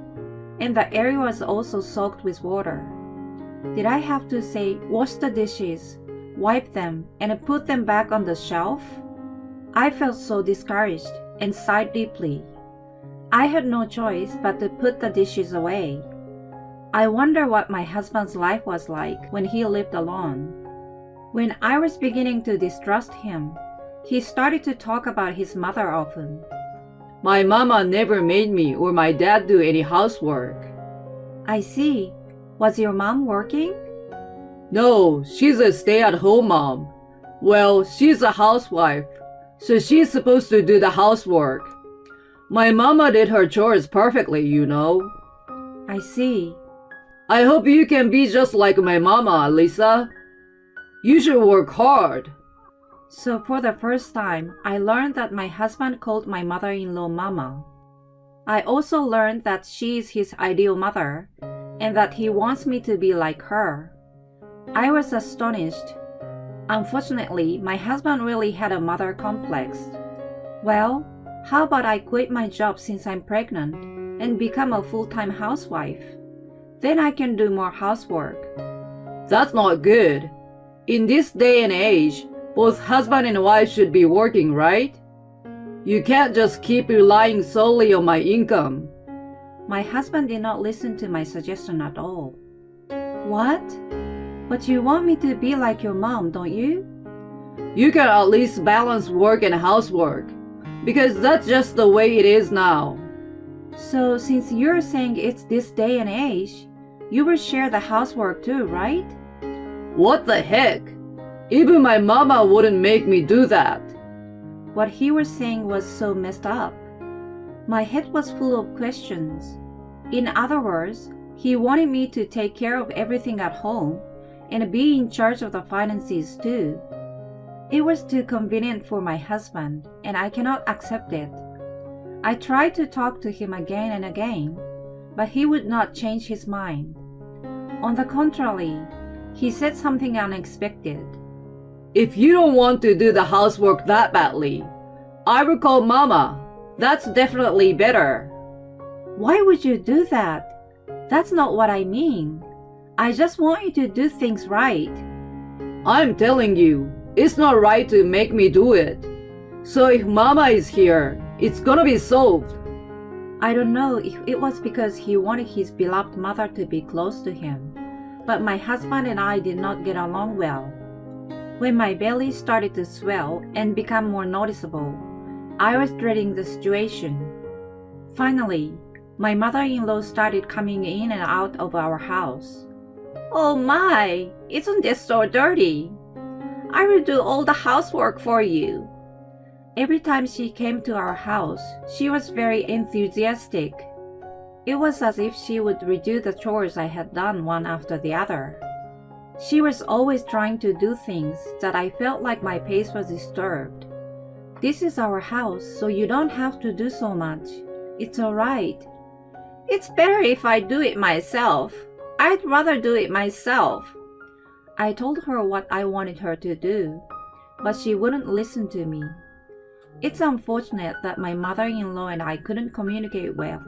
and the area was also soaked with water. Did I have to say, "Wash the dishes, wipe them, and put them back on the shelf"? I felt so discouraged and sighed deeply. I had no choice but to put the dishes away. I wonder what my husband's life was like when he lived alone. When I was beginning to distrust him, he started to talk about his mother often. My mama never made me or my dad do any housework. I see. Was your mom working? No, she's a stay-at-home mom. Well, she's a housewife, so she's supposed to do the housework. My mama did her chores perfectly, you know. I see. I hope you can be just like my mama, Lisa. You should work hard. So for the first time, I learned that my husband called my mother-in-law Mama. I also learned that she is his ideal mother and that he wants me to be like her. I was astonished. Unfortunately, my husband really had a mother complex. Well, how about I quit my job since I'm pregnant and become a full-time housewife? Then I can do more housework. That's not good. In this day and age, both husband and wife should be working, right? You can't just keep relying solely on my income. My husband did not listen to my suggestion at all. What? But you want me to be like your mom, don't you? You can at least balance work and housework, because that's just the way it is now. So since you're saying it's this day and age, you will share the housework too, right? What the heck? Even my mama wouldn't make me do that. What he was saying was so messed up. My head was full of questions. In other words, he wanted me to take care of everything at home and be in charge of the finances too. It was too convenient for my husband, and I cannot accept it. I tried to talk to him again and again, but he would not change his mind. On the contrary, he said something unexpected. If you don't want to do the housework that badly, I will call Mama. That's definitely better. Why would you do that? That's not what I mean. I just want you to do things right. I'm telling you, it's not right to make me do it. So if Mama is here, it's gonna be solved. I don't know if it was because he wanted his beloved mother to be close to him, but my husband and I did not get along well. When my belly started to swell and become more noticeable, I was dreading the situation. Finally, my mother-in-law started coming in and out of our house. Oh my, isn't this so dirty? I will do all the housework for you. Every time she came to our house, she was very enthusiastic. It was as if she would redo the chores I had done one after the other. She was always trying to do things that I felt like my pace was disturbed. This is our house, so you don't have to do so much. It's alright. It's better if I do it myself. I'd rather do it myself. I told her what I wanted her to do, but she wouldn't listen to me. It's unfortunate that my mother-in-law and I couldn't communicate well.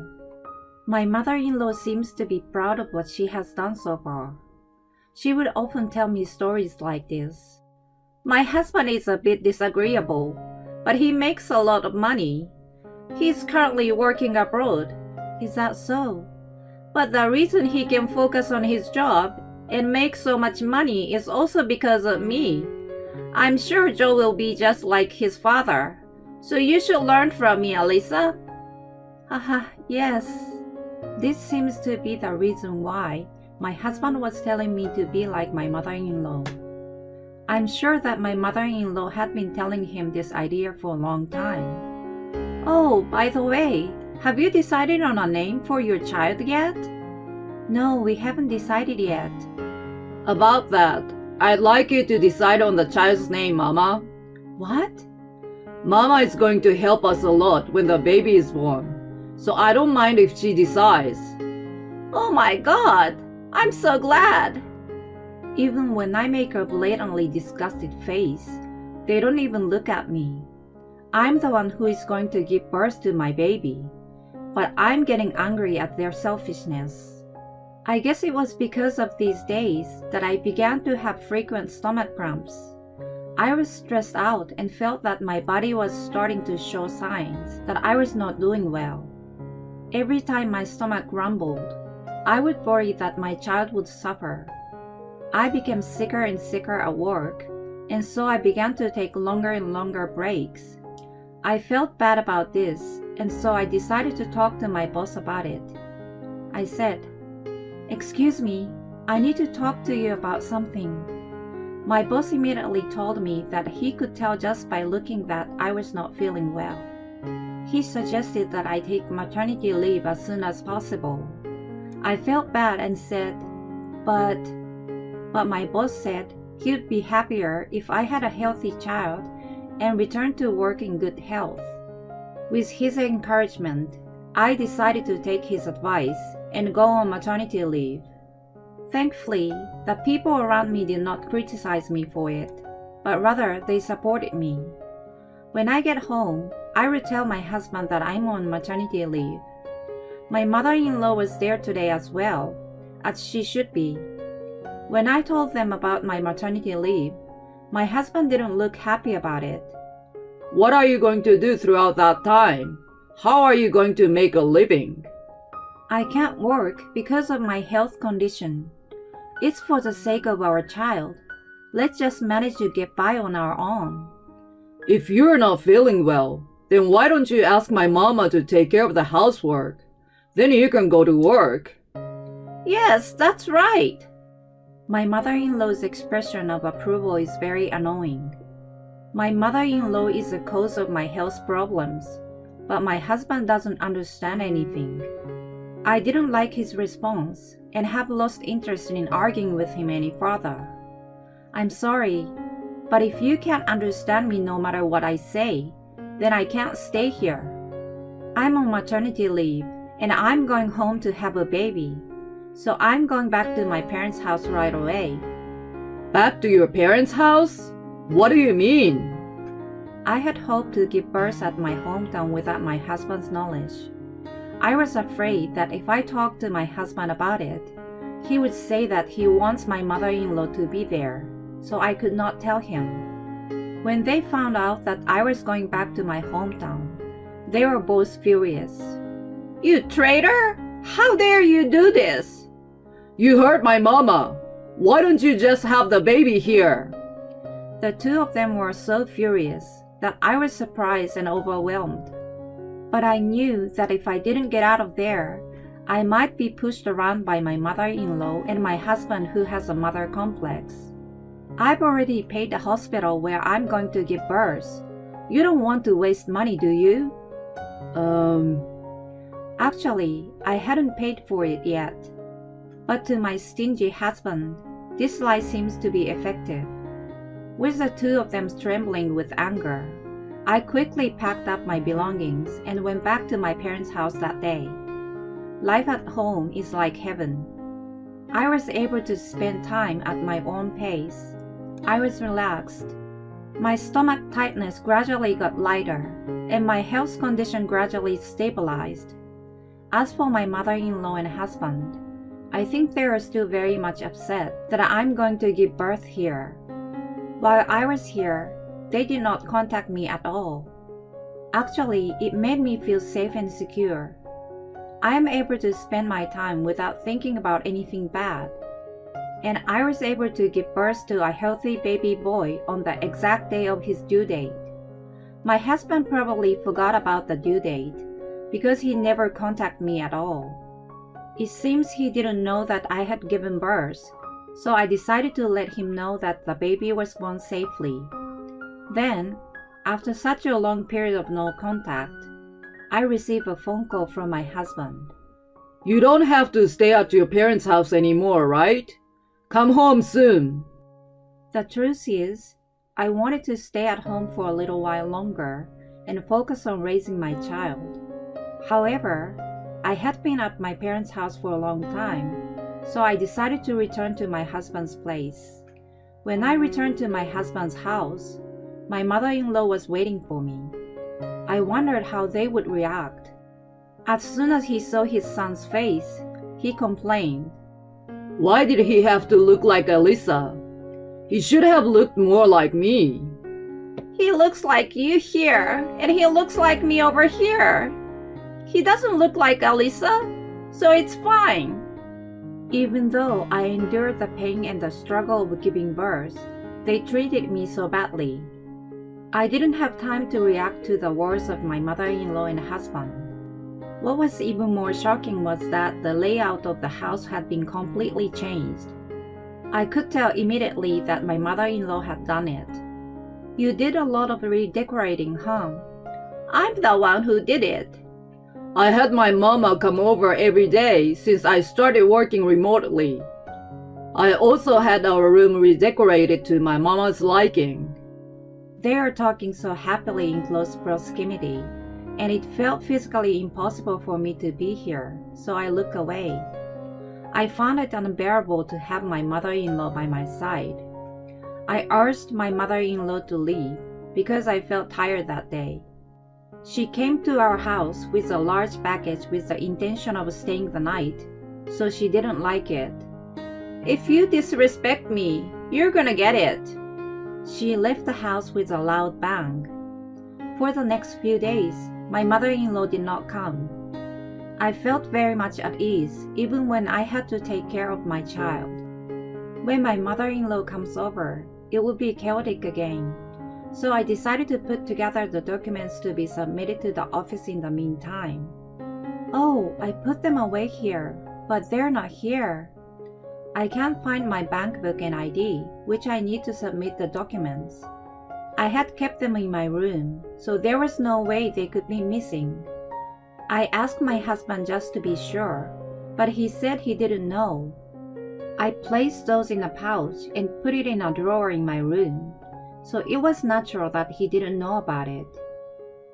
My mother-in-law seems to be proud of what she has done so far. She would often tell me stories like this. My husband is a bit disagreeable, but he makes a lot of money. He's currently working abroad. Is that so? But the reason he can focus on his job and make so much money is also because of me. I'm sure Joe will be just like his father. So you should learn from me, Alyssa. Haha, yes. This seems to be the reason why my husband was telling me to be like my mother-in-law. I'm sure that my mother-in-law had been telling him this idea for a long time. Oh, by the way, have you decided on a name for your child yet? No, we haven't decided yet. About that, I'd like you to decide on the child's name, Mama. What? Mama is going to help us a lot when the baby is born, so I don't mind if she decides. Oh my God! I'm so glad! Even when I make a blatantly disgusted face, they don't even look at me. I'm the one who is going to give birth to my baby, but I'm getting angry at their selfishness. I guess it was because of these days that I began to have frequent stomach cramps. I was stressed out and felt that my body was starting to show signs that I was not doing well. Every time my stomach rumbled, I would worry that my child would suffer. I became sicker and sicker at work, and so I began to take longer and longer breaks. I felt bad about this, and so I decided to talk to my boss about it. I said, "Excuse me, I need to talk to you about something." My boss immediately told me that he could tell just by looking that I was not feeling well. He suggested that I take maternity leave as soon as possible. I felt bad and said, but my boss said he would be happier if I had a healthy child and returned to work in good health. With his encouragement, I decided to take his advice and go on maternity leave. Thankfully, the people around me did not criticize me for it, but rather they supported me. When I get home, I will tell my husband that I'm on maternity leave. My mother-in-law was there today as well, as she should be. When I told them about my maternity leave, my husband didn't look happy about it. What are you going to do throughout that time? How are you going to make a living? I can't work because of my health condition. It's for the sake of our child. Let's just manage to get by on our own. If you're not feeling well, then why don't you ask my mama to take care of the housework? Then you can go to work. Yes, that's right. My mother-in-law's expression of approval is very annoying. My mother-in-law is the cause of my health problems, but my husband doesn't understand anything. I didn't like his response and have lost interest in arguing with him any further. I'm sorry, but if you can't understand me no matter what I say, then I can't stay here. I'm on maternity leave and I'm going home to have a baby, so I'm going back to my parents' house right away. Back to your parents' house? What do you mean? I had hoped to give birth at my hometown without my husband's knowledge. I was afraid that if I talked to my husband about it, he would say that he wants my mother-in-law to be there, so I could not tell him. When they found out that I was going back to my hometown, they were both furious. You traitor! How dare you do this? You hurt my mama. Why don't you just have the baby here? The two of them were so furious that I was surprised and overwhelmed. But I knew that if I didn't get out of there, I might be pushed around by my mother-in-law and my husband who has a mother complex. I've already paid the hospital where I'm going to give birth. You don't want to waste money, do you? Actually, I hadn't paid for it yet. But to my stingy husband, this lie seems to be effective. With the two of them trembling with anger, I quickly packed up my belongings and went back to my parents' house that day. Life at home is like heaven. I was able to spend time at my own pace. I was relaxed. My stomach tightness gradually got lighter, and my health condition gradually stabilized. As for my mother-in-law and husband, I think they are still very much upset that I'm going to give birth here. While I was here, they did not contact me at all. Actually, it made me feel safe and secure. I am able to spend my time without thinking about anything bad. And I was able to give birth to a healthy baby boy on the exact day of his due date. My husband probably forgot about the due date because he never contacted me at all. It seems he didn't know that I had given birth, so I decided to let him know that the baby was born safely. Then, after such a long period of no contact, I received a phone call from my husband. You don't have to stay at your parents' house anymore, right? Come home soon. The truth is, I wanted to stay at home for a little while longer and focus on raising my child. However, I had been at my parents' house for a long time, so I decided to return to my husband's place. When I returned to my husband's house, my mother-in-law was waiting for me. I wondered how they would react. As soon as he saw his son's face, he complained. Why did he have to look like Alyssa? He should have looked more like me. He looks like you here, and he looks like me over here. He doesn't look like Alyssa, so it's fine. Even though I endured the pain and the struggle of giving birth, they treated me so badly. I didn't have time to react to the words of my mother-in-law and husband. What was even more shocking was that the layout of the house had been completely changed. I could tell immediately that my mother-in-law had done it. You did a lot of redecorating, huh? I'm the one who did it. I had my mama come over every day since I started working remotely. I also had our room redecorated to my mama's liking. They are talking so happily in close proximity, and it felt physically impossible for me to be here, so I looked away. I found it unbearable to have my mother-in-law by my side. I urged my mother-in-law to leave because I felt tired that day. She came to our house with a large package with the intention of staying the night, so she didn't like it. If you disrespect me, you're gonna get it. She left the house with a loud bang. For the next few days, my mother-in-law did not come. I felt very much at ease even when I had to take care of my child. When my mother-in-law comes over, it will be chaotic again. So I decided to put together the documents to be submitted to the office in the meantime. Oh, I put them away here, but they're not here. I can't find my bank book and ID, which I need to submit the documents. I had kept them in my room, so there was no way they could be missing. I asked my husband just to be sure, but he said he didn't know. I placed those in a pouch and put it in a drawer in my room, so it was natural that he didn't know about it.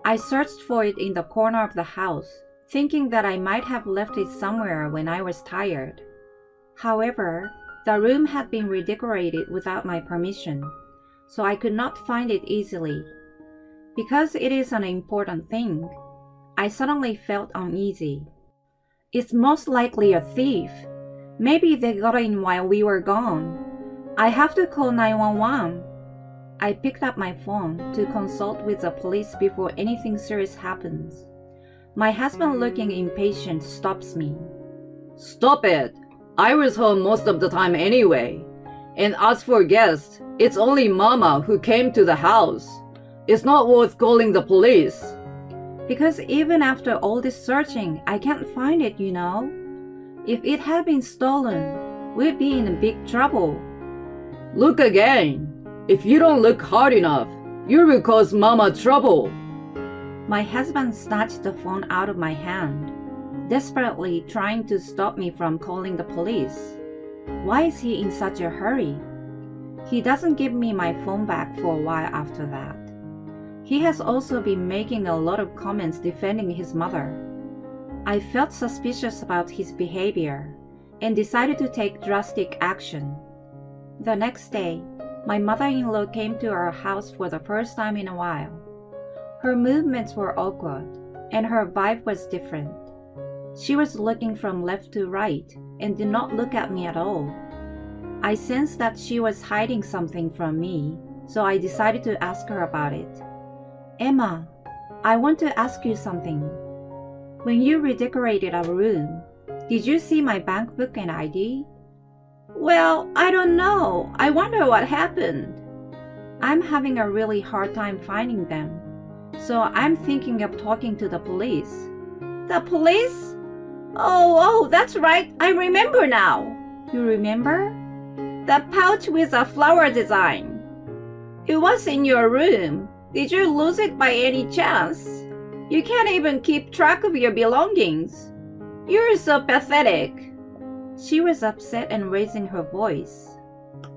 I searched for it in the corner of the house, thinking that I might have left it somewhere when I was tired. However, the room had been redecorated without my permission, so I could not find it easily. Because it is an important thing, I suddenly felt uneasy. It's most likely a thief. Maybe they got in while we were gone. I have to call 911. I picked up my phone to consult with the police before anything serious happens. My husband, looking impatient, stops me. Stop it! I was home most of the time anyway. And as for guests, it's only Mama who came to the house. It's not worth calling the police. Because even after all this searching, I can't find it, you know. If it had been stolen, we'd be in big trouble. Look again. If you don't look hard enough, you will cause Mama trouble. My husband snatched the phone out of my hand, desperately trying to stop me from calling the police. Why is he in such a hurry? He doesn't give me my phone back for a while after that. He has also been making a lot of comments defending his mother. I felt suspicious about his behavior and decided to take drastic action. The next day, my mother-in-law came to our house for the first time in a while. Her movements were awkward, and her vibe was different. She was looking from left to right and did not look at me at all. I sensed that she was hiding something from me, so I decided to ask her about it. Emma, I want to ask you something. When you redecorated our room, did you see my bank book and ID? Well, I don't know. I wonder what happened. I'm having a really hard time finding them, so I'm thinking of talking to the police. The police? Oh, that's right. I remember now. You remember? The pouch with a flower design. It was in your room. Did you lose it by any chance? You can't even keep track of your belongings. You're so pathetic. She was upset and raising her voice.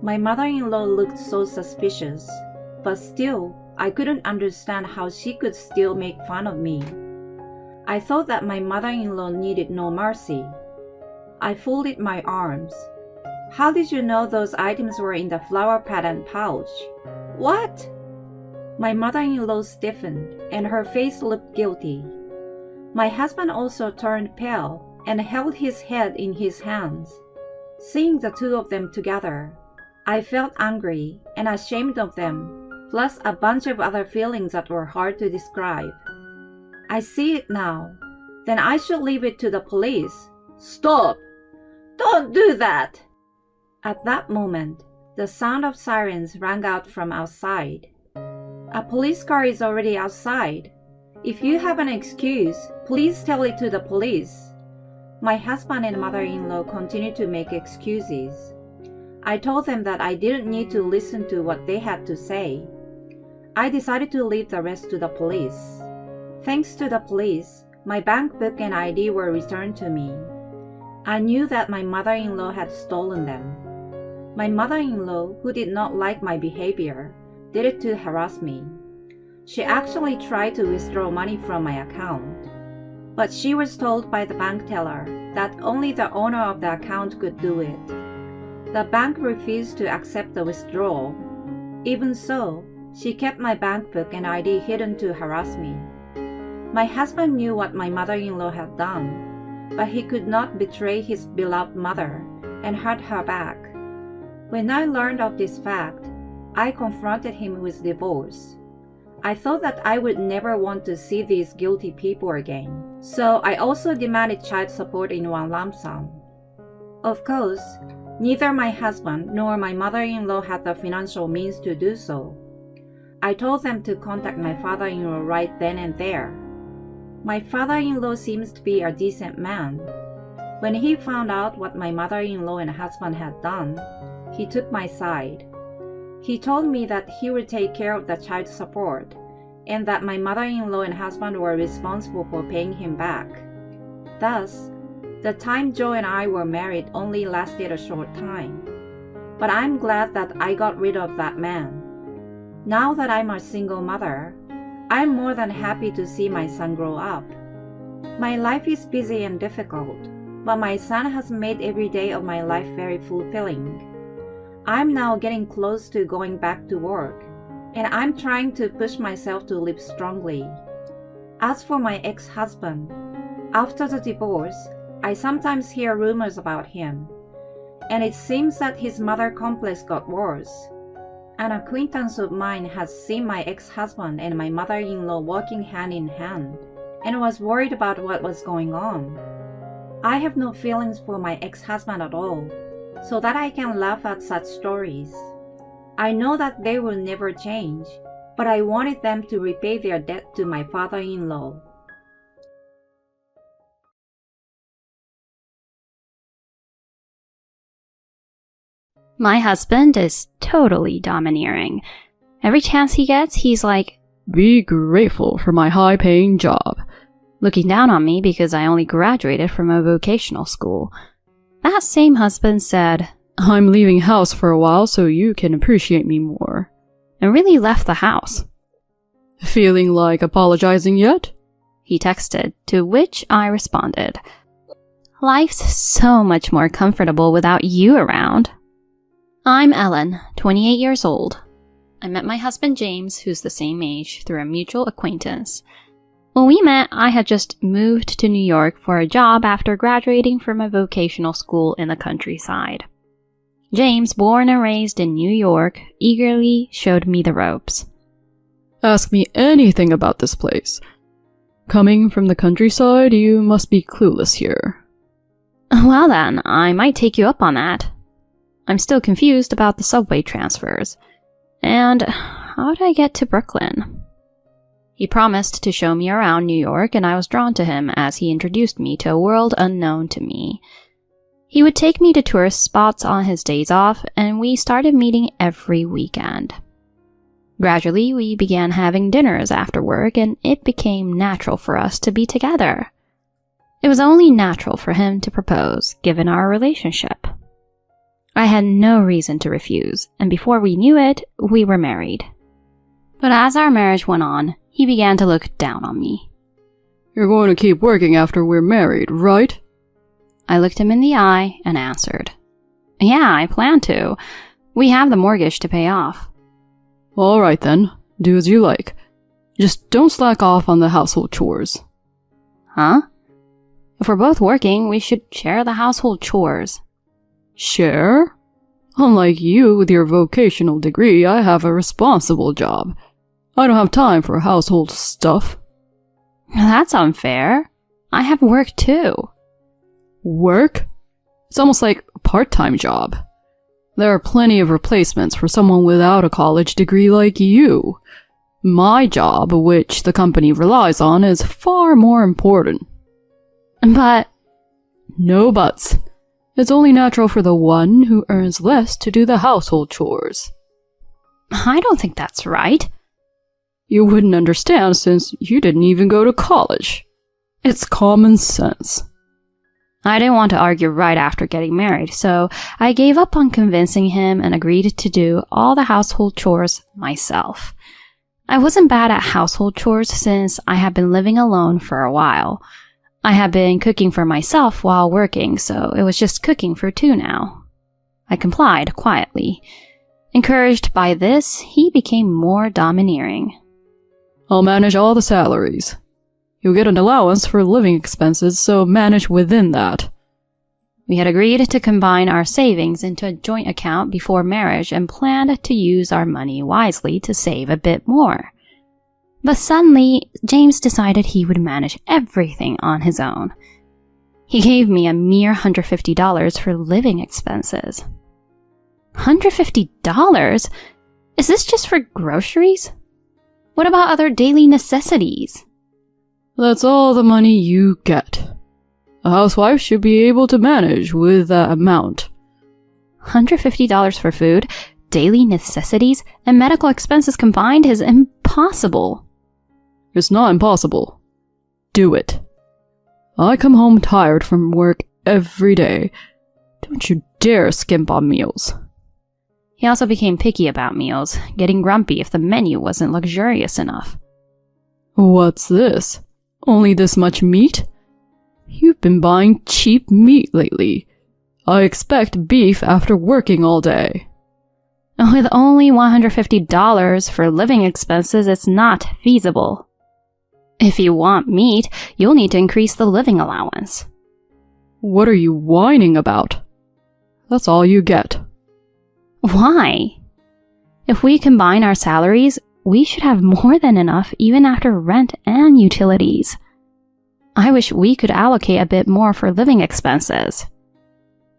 My mother-in-law looked so suspicious, but still, I couldn't understand how she could still make fun of me. I thought that my mother-in-law needed no mercy. I folded my arms. How did you know those items were in the flower pattern pouch? What? My mother-in-law stiffened, and her face looked guilty. My husband also turned pale and held his head in his hands. Seeing the two of them together, I felt angry and ashamed of them, plus a bunch of other feelings that were hard to describe. I see it now. Then I should leave it to the police. Stop! Don't do that! At that moment, the sound of sirens rang out from outside. A police car is already outside. If you have an excuse, please tell it to the police. My husband and mother-in-law continued to make excuses. I told them that I didn't need to listen to what they had to say. I decided to leave the rest to the police. Thanks to the police, my bank book and ID were returned to me. I knew that my mother-in-law had stolen them. My mother-in-law, who did not like my behavior, did it to harass me. She actually tried to withdraw money from my account, but she was told by the bank teller that only the owner of the account could do it. The bank refused to accept the withdrawal. Even so, she kept my bank book and ID hidden to harass me. My husband knew what my mother-in-law had done, but he could not betray his beloved mother and hurt her back. When I learned of this fact, I confronted him with divorce. I thought that I would never want to see these guilty people again, so I also demanded child support in one lump sum. Of course, neither my husband nor my mother-in-law had the financial means to do so. I told them to contact my father-in-law right then and there. My father-in-law seems to be a decent man. When he found out what my mother-in-law and husband had done, he took my side. He told me that he would take care of the child support and that my mother-in-law and husband were responsible for paying him back. Thus, the time Joe and I were married only lasted a short time. But I'm glad that I got rid of that man. Now that I'm a single mother, I'm more than happy to see my son grow up. My life is busy and difficult, but my son has made every day of my life very fulfilling. I'm now getting close to going back to work, and I'm trying to push myself to live strongly. As for my ex-husband, after the divorce, I sometimes hear rumors about him, and it seems that his mother complex got worse. An acquaintance of mine has seen my ex-husband and my mother-in-law walking hand in hand, and was worried about what was going on. I have no feelings for my ex-husband at all, so that I can laugh at such stories. I know that they will never change, but I wanted them to repay their debt to my father-in-law. My husband is totally domineering. Every chance he gets, he's like, Be grateful for my high-paying job. looking down on me because I only graduated from a vocational school. That same husband said, I'm leaving house for a while so you can appreciate me more. and really left the house. Feeling like apologizing yet? He texted, to which I responded, Life's so much more comfortable without you around. I'm Ellen, 28 years old. I met my husband James, who's the same age, through a mutual acquaintance. When we met, I had just moved to New York for a job after graduating from a vocational school in the countryside. James, born and raised in New York, eagerly showed me the ropes. Ask me anything about this place. Coming from the countryside, you must be clueless here. Well then, I might take you up on that. I'm still confused about the subway transfers. And how did I get to Brooklyn? He promised to show me around New York, and I was drawn to him as he introduced me to a world unknown to me. He would take me to tourist spots on his days off, and we started meeting every weekend. Gradually, we began having dinners after work, and it became natural for us to be together. It was only natural for him to propose, given our relationship. I had no reason to refuse, and before we knew it, we were married. But as our marriage went on, he began to look down on me. You're going to keep working after we're married, right? I looked him in the eye and answered, Yeah, I plan to. We have the mortgage to pay off. All right then, do as you like. Just don't slack off on the household chores. Huh? If we're both working, we should share the household chores. Share? Unlike you with your vocational degree, I have a responsible job. I don't have time for household stuff. That's unfair. I have work too. Work? It's almost like a part-time job. There are plenty of replacements for someone without a college degree like you. My job, which the company relies on, is far more important. But... No buts. It's only natural for the one who earns less to do the household chores. I don't think that's right. You wouldn't understand since you didn't even go to college. It's common sense. I didn't want to argue right after getting married, so I gave up on convincing him and agreed to do all the household chores myself. I wasn't bad at household chores since I had been living alone for a while. I had been cooking for myself while working, so it was just cooking for two now. I complied quietly. Encouraged by this, he became more domineering. I'll manage all the salaries. You'll get an allowance for living expenses, so manage within that. We had agreed to combine our savings into a joint account before marriage and planned to use our money wisely to save a bit more. But suddenly, James decided he would manage everything on his own. He gave me a mere $150 for living expenses. $150? Is this just for groceries? What about other daily necessities? That's all the money you get. A housewife should be able to manage with that amount. $150 for food, daily necessities, and medical expenses combined is impossible. It's not impossible. Do it. I come home tired from work every day. Don't you dare skimp on meals. He also became picky about meals, getting grumpy if the menu wasn't luxurious enough. What's this? Only this much meat? You've been buying cheap meat lately. I expect beef after working all day. With only $150 for living expenses, it's not feasible. If you want meat, you'll need to increase the living allowance. What are you whining about? That's all you get. Why? If we combine our salaries, we should have more than enough even after rent and utilities. I wish we could allocate a bit more for living expenses.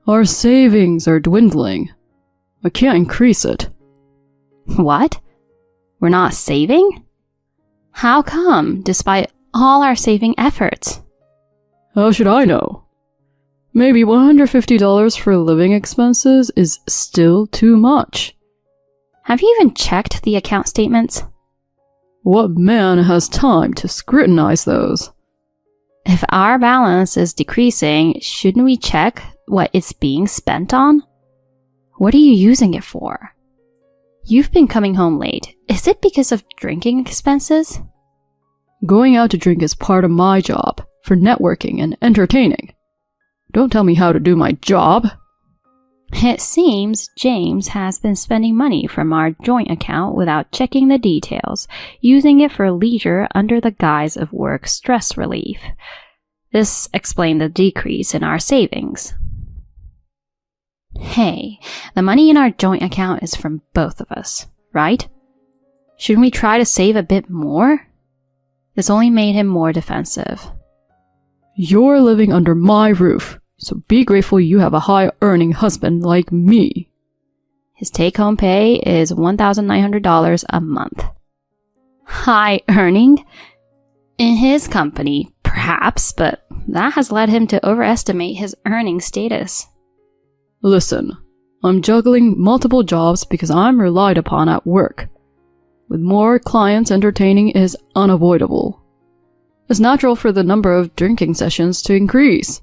Our savings are dwindling. I can't increase it. What? We're not saving? How come, despite all our saving efforts? How should I know? Maybe $150 for living expenses is still too much. Have you even checked the account statements? What man has time to scrutinize those? If our balance is decreasing, shouldn't we check what it's being spent on? What are you using it for? You've been coming home late. Is it because of drinking expenses? Going out to drink is part of my job, for networking and entertaining. Don't tell me how to do my job. It seems James has been spending money from our joint account without checking the details, using it for leisure under the guise of work stress relief. This explained the decrease in our savings. Hey, the money in our joint account is from both of us, right? Shouldn't we try to save a bit more? This only made him more defensive. You're living under my roof, so be grateful you have a high-earning husband like me. His take-home pay is $1,900 a month. High-earning? In his company, perhaps, but that has led him to overestimate his earning status. Listen, I'm juggling multiple jobs because I'm relied upon at work. With more clients, entertaining is unavoidable. It's natural for the number of drinking sessions to increase.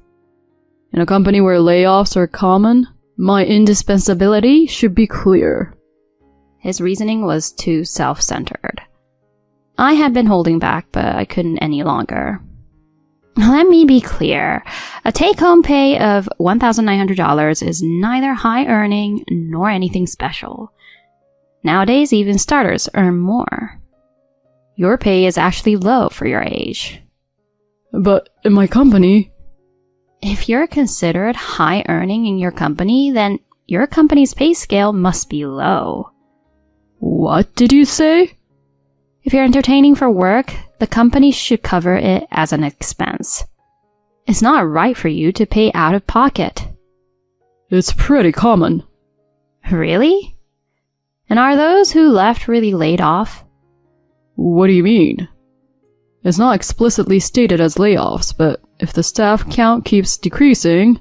In a company where layoffs are common, my indispensability should be clear. His reasoning was too self-centered. I had been holding back, but I couldn't any longer. Let me be clear. A take-home pay of $1,900 is neither high-earning nor anything special. Nowadays, even starters earn more. Your pay is actually low for your age. But in my company... If you're considered high-earning in your company, then your company's pay scale must be low. What did you say? If you're entertaining for work, the company should cover it as an expense. It's not right for you to pay out of pocket. It's pretty common. Really? And are those who left really laid off? What do you mean? It's not explicitly stated as layoffs, but if the staff count keeps decreasing...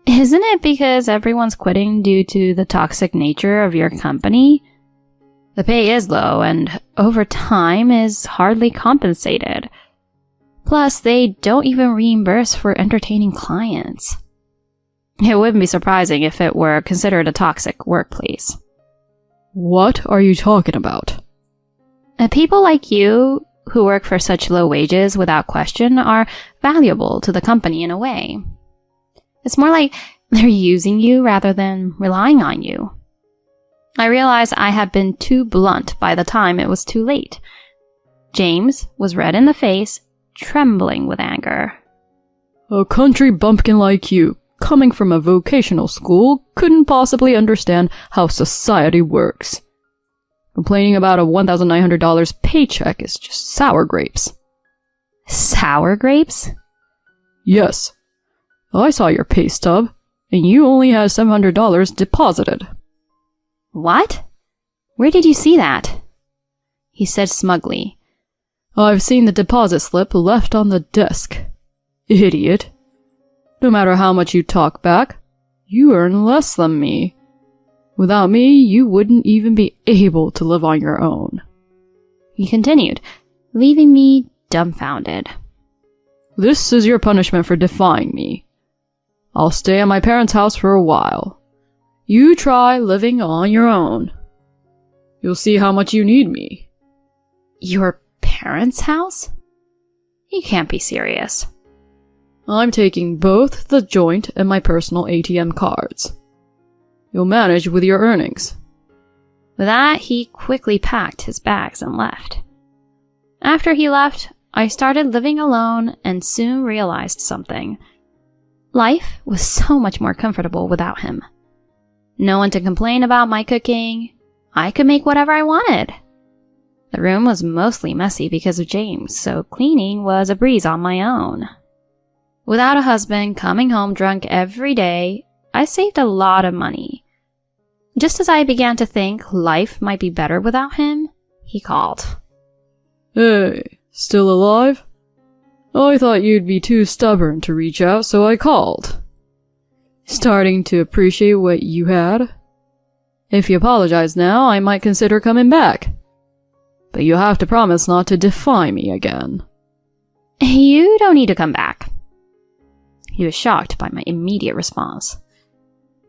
Isn't it because everyone's quitting due to the toxic nature of your company? The pay is low, and overtime is hardly compensated. Plus, they don't even reimburse for entertaining clients. It wouldn't be surprising if it were considered a toxic workplace. What are you talking about? People like you, who work for such low wages without question, are valuable to the company in a way. It's more like they're using you rather than relying on you. I realized I had been too blunt by the time it was too late. James was red in the face, trembling with anger. A country bumpkin like you, coming from a vocational school, couldn't possibly understand how society works. Complaining about a $1,900 paycheck is just sour grapes. Sour grapes? Yes. I saw your pay stub, and you only had $700 deposited. What? Where did you see that? He said smugly. I've seen the deposit slip left on the desk. Idiot. No matter how much you talk back, you earn less than me. Without me, you wouldn't even be able to live on your own. He continued, leaving me dumbfounded. This is your punishment for defying me. I'll stay at my parents' house for a while. You try living on your own. You'll see how much you need me. Your parents' house? You can't be serious. I'm taking both the joint and my personal ATM cards. You'll manage with your earnings. With that, he quickly packed his bags and left. After he left, I started living alone and soon realized something. Life was so much more comfortable without him. No one to complain about my cooking. I could make whatever I wanted. The room was mostly messy because of James, so cleaning was a breeze on my own. Without a husband coming home drunk every day, I saved a lot of money. Just as I began to think life might be better without him, he called. Hey, still alive? I thought you'd be too stubborn to reach out, so I called. Starting to appreciate what you had? If you apologize now, I might consider coming back. But you'll have to promise not to defy me again. You don't need to come back. He was shocked by my immediate response.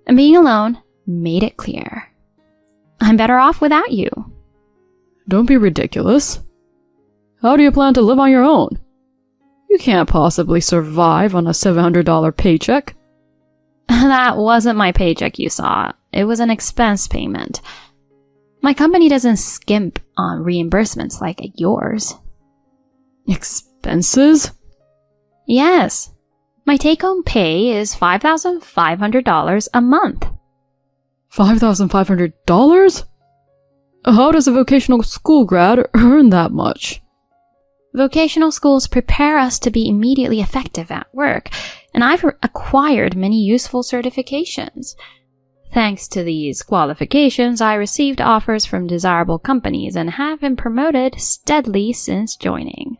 And being alone made it clear. I'm better off without you. Don't be ridiculous. How do you plan to live on your own? You can't possibly survive on a $700 paycheck. That wasn't my paycheck you saw. It was an expense payment. My company doesn't skimp on reimbursements like yours. Expenses? Yes. My take-home pay is $5,500 a month. $5,500? How does a vocational school grad earn that much? Vocational schools prepare us to be immediately effective at work, and I've acquired many useful certifications. Thanks to these qualifications, I received offers from desirable companies and have been promoted steadily since joining.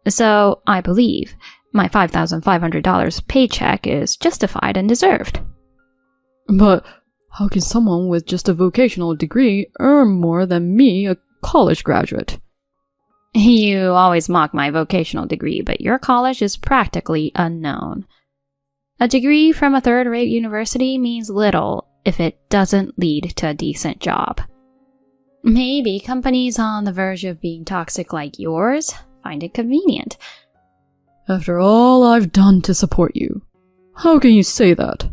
So, I believe my $5,500 paycheck is justified and deserved. But how can someone with just a vocational degree earn more than me, a college graduate? You always mock my vocational degree, but your college is practically unknown. A degree from a third-rate university means little if it doesn't lead to a decent job. Maybe companies on the verge of being toxic like yours find it convenient. After all I've done to support you, how can you say that?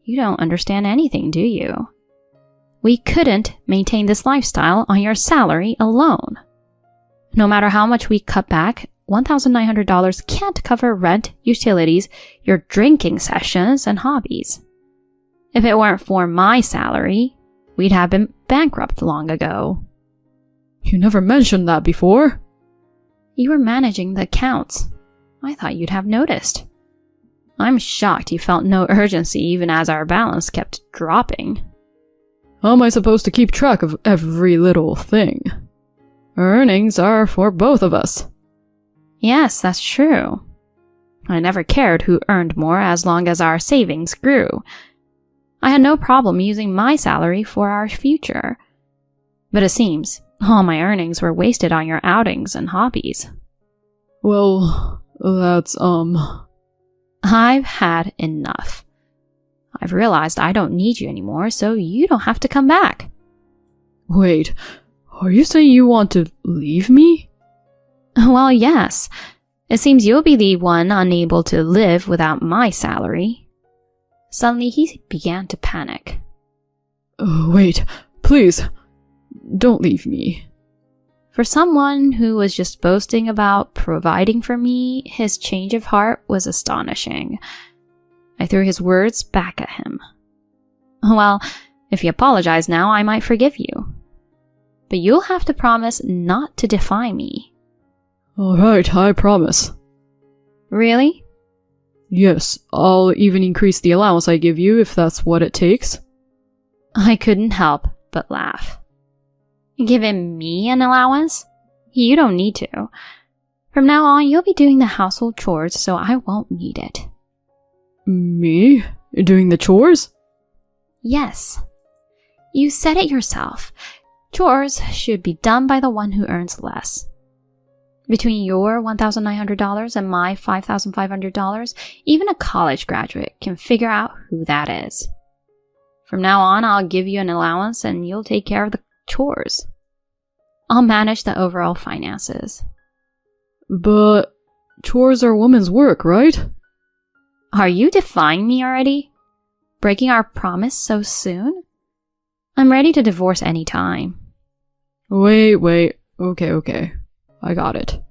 You don't understand anything, do you? We couldn't maintain this lifestyle on your salary alone. No matter how much we cut back, $1,900 can't cover rent, utilities, your drinking sessions, and hobbies. If it weren't for my salary, we'd have been bankrupt long ago. You never mentioned that before. You were managing the accounts. I thought you'd have noticed. I'm shocked you felt no urgency even as our balance kept dropping. How am I supposed to keep track of every little thing? Earnings are for both of us. Yes, that's true. I never cared who earned more as long as our savings grew. I had no problem using my salary for our future. But it seems all my earnings were wasted on your outings and hobbies. Well, that's, I've had enough. I've realized I don't need you anymore, so you don't have to come back. Wait, are you saying you want to leave me? Well, yes. It seems you'll be the one unable to live without my salary. Suddenly, he began to panic. Wait, please, don't leave me. For someone who was just boasting about providing for me, his change of heart was astonishing. I threw his words back at him. Well, if you apologize now, I might forgive you. But you'll have to promise not to defy me. Alright, I promise. Really? Yes, I'll even increase the allowance I give you if that's what it takes. I couldn't help but laugh. Giving me an allowance? You don't need to. From now on, you'll be doing the household chores, so I won't need it. Me? Doing the chores? Yes. You said it yourself. Chores should be done by the one who earns less. Between your $1,900 and my $5,500, even a college graduate can figure out who that is. From now on, I'll give you an allowance and you'll take care of the chores. I'll manage the overall finances. But chores are women's work, right? Are you defying me already? Breaking our promise so soon? I'm ready to divorce any time. Wait. Okay. I got it.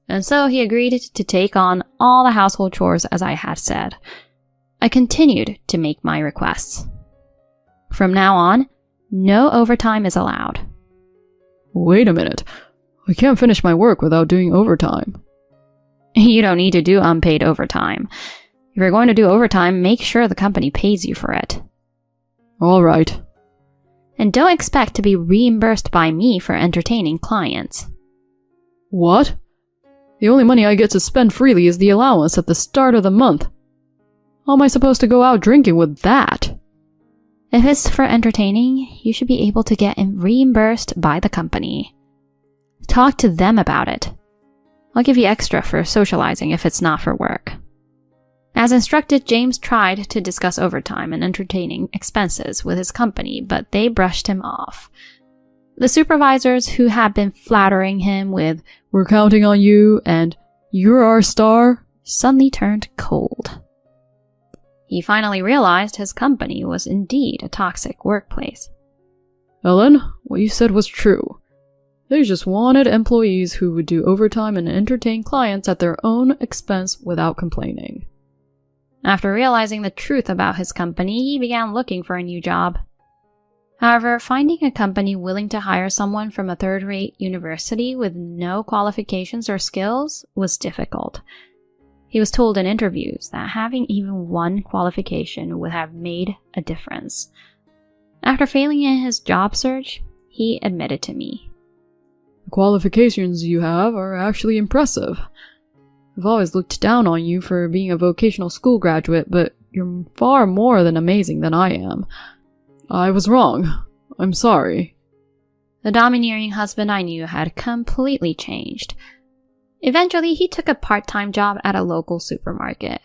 And so he agreed to take on all the household chores as I had said. I continued to make my requests. From now on, no overtime is allowed. Wait a minute. I can't finish my work without doing overtime. You don't need to do unpaid overtime. If you're going to do overtime, make sure the company pays you for it. All right. And don't expect to be reimbursed by me for entertaining clients. What? The only money I get to spend freely is the allowance at the start of the month. How am I supposed to go out drinking with that? If it's for entertaining, you should be able to get reimbursed by the company. Talk to them about it. I'll give you extra for socializing if it's not for work. As instructed, James tried to discuss overtime and entertaining expenses with his company, but they brushed him off. The supervisors who had been flattering him with, "We're counting on you," and "You're our star," suddenly turned cold. He finally realized his company was indeed a toxic workplace. Ellen, what you said was true. They just wanted employees who would do overtime and entertain clients at their own expense without complaining. After realizing the truth about his company, he began looking for a new job. However, finding a company willing to hire someone from a third-rate university with no qualifications or skills was difficult. He was told in interviews that having even one qualification would have made a difference. After failing in his job search, he admitted to me, "The qualifications you have are actually impressive. I've always looked down on you for being a vocational school graduate, but you're far more than amazing than I am. I was wrong. I'm sorry." The domineering husband I knew had completely changed. Eventually, he took a part-time job at a local supermarket.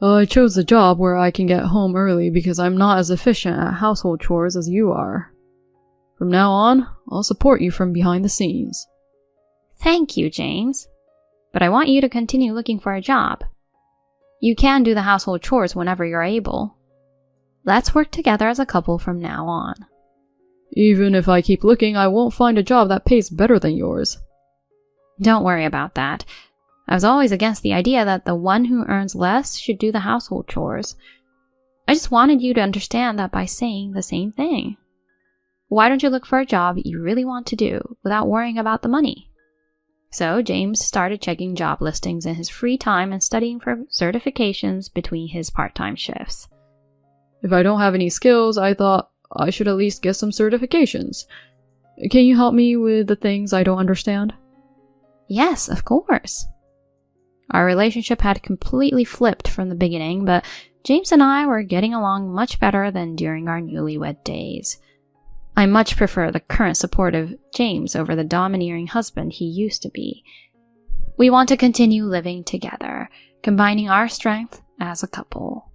"I chose a job where I can get home early because I'm not as efficient at household chores as you are. From now on, I'll support you from behind the scenes." Thank you, James. But I want you to continue looking for a job. You can do the household chores whenever you're able. Let's work together as a couple from now on. Even if I keep looking, I won't find a job that pays better than yours. Don't worry about that. I was always against the idea that the one who earns less should do the household chores. I just wanted you to understand that by saying the same thing. Why don't you look for a job you really want to do without worrying about the money? So James started checking job listings in his free time and studying for certifications between his part-time shifts. If I don't have any skills, I thought I should at least get some certifications. Can you help me with the things I don't understand? Yes, of course. Our relationship had completely flipped from the beginning, but James and I were getting along much better than during our newlywed days. I much prefer the current supportive James over the domineering husband he used to be. We want to continue living together, combining our strength as a couple.